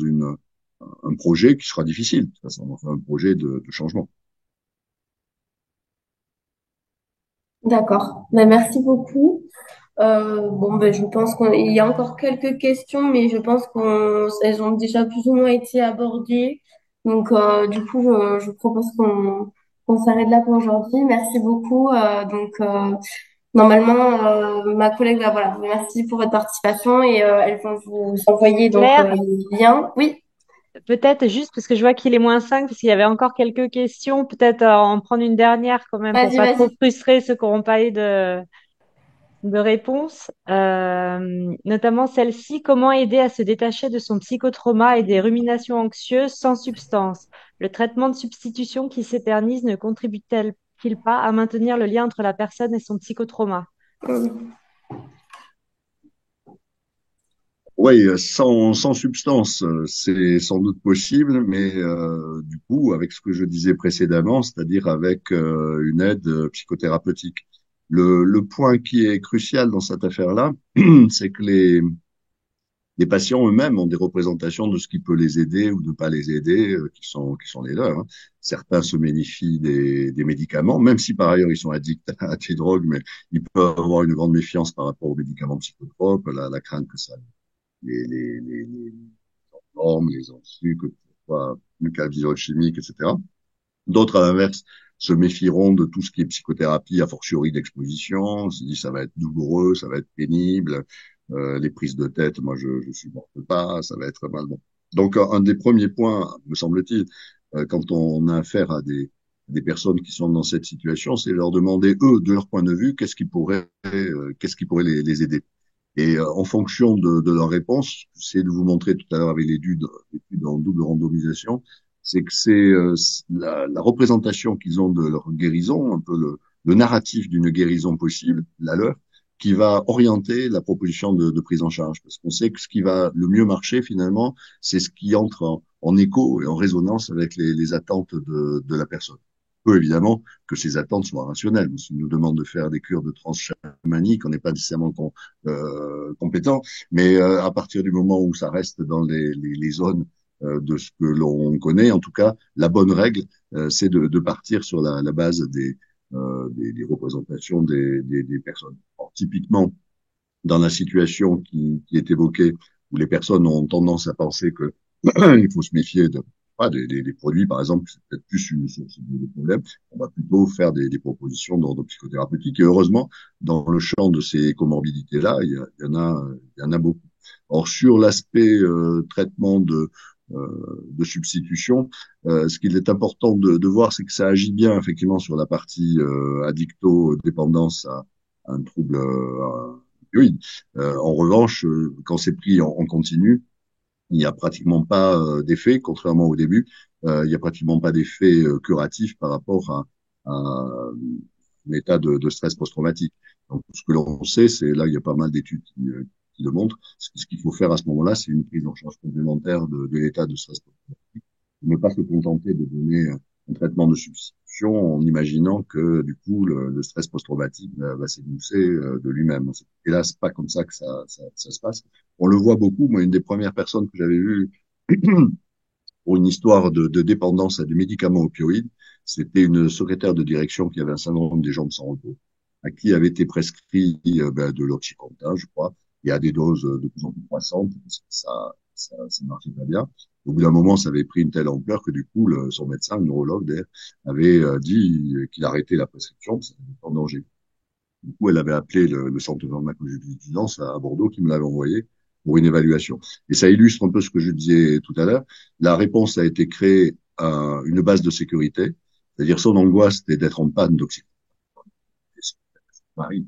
un projet qui sera difficile, de toute façon, enfin, un projet de changement. D'accord. Ben, merci beaucoup. Bon, ben, je pense qu'il y a encore quelques questions, mais je pense qu'elles ont déjà plus ou moins été abordées. Donc, du coup, je propose qu'on s'arrête là pour aujourd'hui. Merci beaucoup. Normalement, ma collègue, va voilà, merci pour votre participation et elles vont vous envoyer donc Claire, le lien. Oui, peut-être juste parce que je vois qu'il est -5, parce qu'il y avait encore quelques questions, peut-être en prendre une dernière quand même pour vas-y, pas trop vas-y. frustrer ceux qui n'auront pas eu de réponse. Notamment celle-ci, comment aider à se détacher de son psychotrauma et des ruminations anxieuses sans substance? Le traitement de substitution qui s'éternise ne contribue-t-il pas à maintenir le lien entre la personne et son psychotrauma? Oui, sans substance, c'est sans doute possible, mais du coup, avec ce que je disais précédemment, c'est-à-dire avec une aide psychothérapeutique. Le point qui est crucial dans cette affaire-là, c'est que les patients eux-mêmes ont des représentations de ce qui peut les aider ou ne pas les aider, qui sont les leurs, hein. Certains se méfient des médicaments, même si par ailleurs ils sont addicts à des drogues, mais ils peuvent avoir une grande méfiance par rapport aux médicaments psychotropes, la crainte que ça les normes, les anxus, que ce soit le cannabis chimique, etc. D'autres, à l'inverse, se méfieront de tout ce qui est psychothérapie, a fortiori d'exposition. On se dit ça va être douloureux, ça va être pénible, les prises de tête, moi je supporte pas, ça va être mal. Bon. Donc un des premiers points, me semble-t-il, quand on a affaire à des personnes qui sont dans cette situation, c'est leur demander eux, de leur point de vue, qu'est-ce qui pourrait les aider. Et en fonction de leur réponse, c'est de vous montrer tout à l'heure avec l'étude en double randomisation, c'est que c'est la représentation qu'ils ont de leur guérison, un peu le narratif d'une guérison possible, la leur, qui va orienter la proposition de prise en charge. Parce qu'on sait que ce qui va le mieux marcher finalement, c'est ce qui entre en écho et en résonance avec les attentes de la personne. Peu évidemment que ces attentes soient rationnelles. Si on nous demande de faire des cures de chamanique, on n'est pas nécessairement compétent, mais à partir du moment où ça reste dans les zones de ce que l'on connaît, en tout cas, la bonne règle, c'est de partir sur la base des représentations des personnes. Alors, typiquement, dans la situation qui est évoquée, où les personnes ont tendance à penser que il faut se méfier des produits, par exemple, c'est peut-être plus une source de problème. On va plutôt faire des propositions d'ordre psychothérapeutique. Et heureusement, dans le champ de ces comorbidités-là, il y en a beaucoup. Or, sur l'aspect traitement de substitution, ce qu'il est important de voir, c'est que ça agit bien effectivement sur la partie addicto-dépendance à un trouble opioïde. En revanche, quand c'est pris en continu, il n'y a pratiquement pas d'effet, contrairement au début, il n'y a pratiquement pas d'effet curatif par rapport à un état de stress post-traumatique. Donc, ce que l'on sait, c'est là, il y a pas mal d'études qui le montrent. Ce qu'il faut faire à ce moment-là, c'est une prise en charge complémentaire de l'état de stress post-traumatique. Ne pas se contenter de donner un traitement de substitution en imaginant que du coup le stress post-traumatique va s'émousser de lui-même. Hélas, pas comme ça que ça se passe. On le voit beaucoup. Moi, une des premières personnes que j'avais vues pour une histoire de dépendance à des médicaments opioïdes, c'était une secrétaire de direction qui avait un syndrome des jambes sans repos, à qui avait été prescrit de l'oxycontin, je crois, et à des doses de plus en plus croissantes, parce que ça marchait pas bien. Au bout d'un moment, ça avait pris une telle ampleur que du coup, son médecin, le neurologue d'ailleurs, avait dit qu'il arrêtait la prescription, parce que c'était en danger. Du coup, elle avait appelé le centre de pharmacovigilance à Bordeaux qui me l'avait envoyé pour une évaluation. Et ça illustre un peu ce que je disais tout à l'heure. La réponse a été créée à une base de sécurité, c'est-à-dire son angoisse c'était d'être en panne d'oxygène. Paris,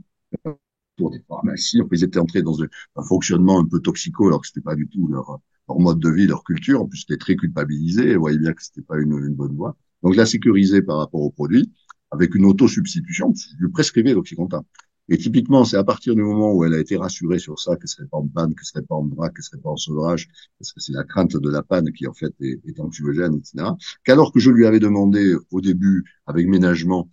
pour des pharmacies, ils étaient entrés dans un fonctionnement un peu toxico, alors que c'était pas du tout leur mode de vie, leur culture. En plus, c'était très culpabilisé. Vous voyez bien que c'était pas une bonne voie. Donc, la sécuriser par rapport au produit, avec une autosubstitution, je lui prescrivais l'oxycontin. Et typiquement, c'est à partir du moment où elle a été rassurée sur ça, qu'elle serait pas en panne, qu'elle serait pas en vrac, qu'elle serait pas en sevrage, parce que c'est la crainte de la panne qui, en fait, est anxiogène, etc., qu'alors que je lui avais demandé au début, avec ménagement,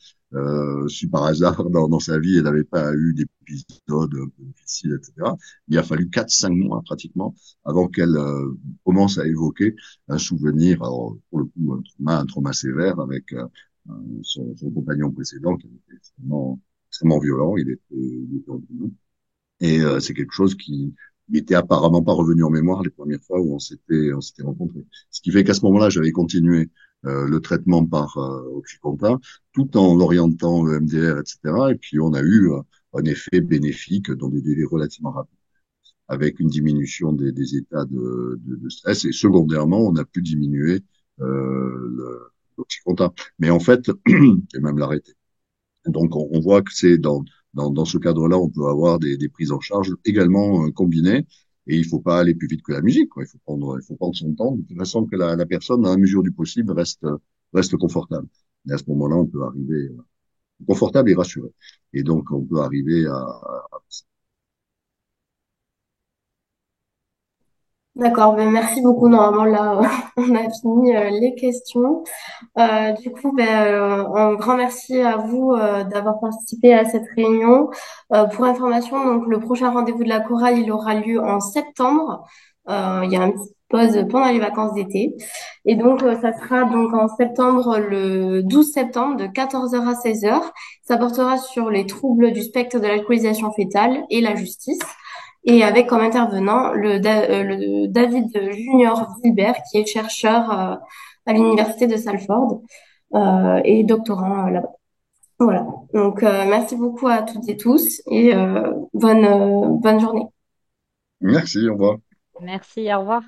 si par hasard, dans sa vie, elle n'avait pas eu d'épisodes un peu difficiles, etc., il a fallu 4, 5 mois, pratiquement, avant qu'elle commence à évoquer un souvenir, alors, pour le coup, un trauma sévère avec son compagnon précédent, qui était extrêmement violent, il était en prison. Et c'est quelque chose qui n'était apparemment pas revenu en mémoire les premières fois où on s'était rencontrés. Ce qui fait qu'à ce moment-là, j'avais continué le traitement par Oxycontin, tout en l'orientant EMDR, etc. Et puis on a eu un effet bénéfique dans des délais relativement rapides, avec une diminution des états de stress. Et secondairement, on a pu diminuer l'Oxycontin. Mais en fait, et même l'arrêter. Donc, on voit que c'est dans ce cadre-là, on peut avoir des prises en charge également combinées. Et il faut pas aller plus vite que la musique, quoi. Il faut prendre son temps, de toute façon que la personne, dans la mesure du possible, reste confortable. Et à ce moment-là, on peut arriver confortable et rassuré. Et donc, on peut arriver à D'accord, ben merci beaucoup. Normalement, là, on a fini les questions. Du coup, un grand merci à vous d'avoir participé à cette réunion. Pour information, donc le prochain rendez-vous de la chorale, il aura lieu en septembre. Il y a une petite pause pendant les vacances d'été. Et donc, ça sera donc en septembre, le 12 septembre, de 14 heures à 16 heures. Ça portera sur les troubles du spectre de l'alcoolisation fétale et la justice. Et avec comme intervenant le David Junior Gilbert, qui est chercheur à l'université de Salford. et doctorants là-bas. Voilà. Donc, merci beaucoup à toutes et tous et bonne journée. Merci, au revoir. Merci, au revoir.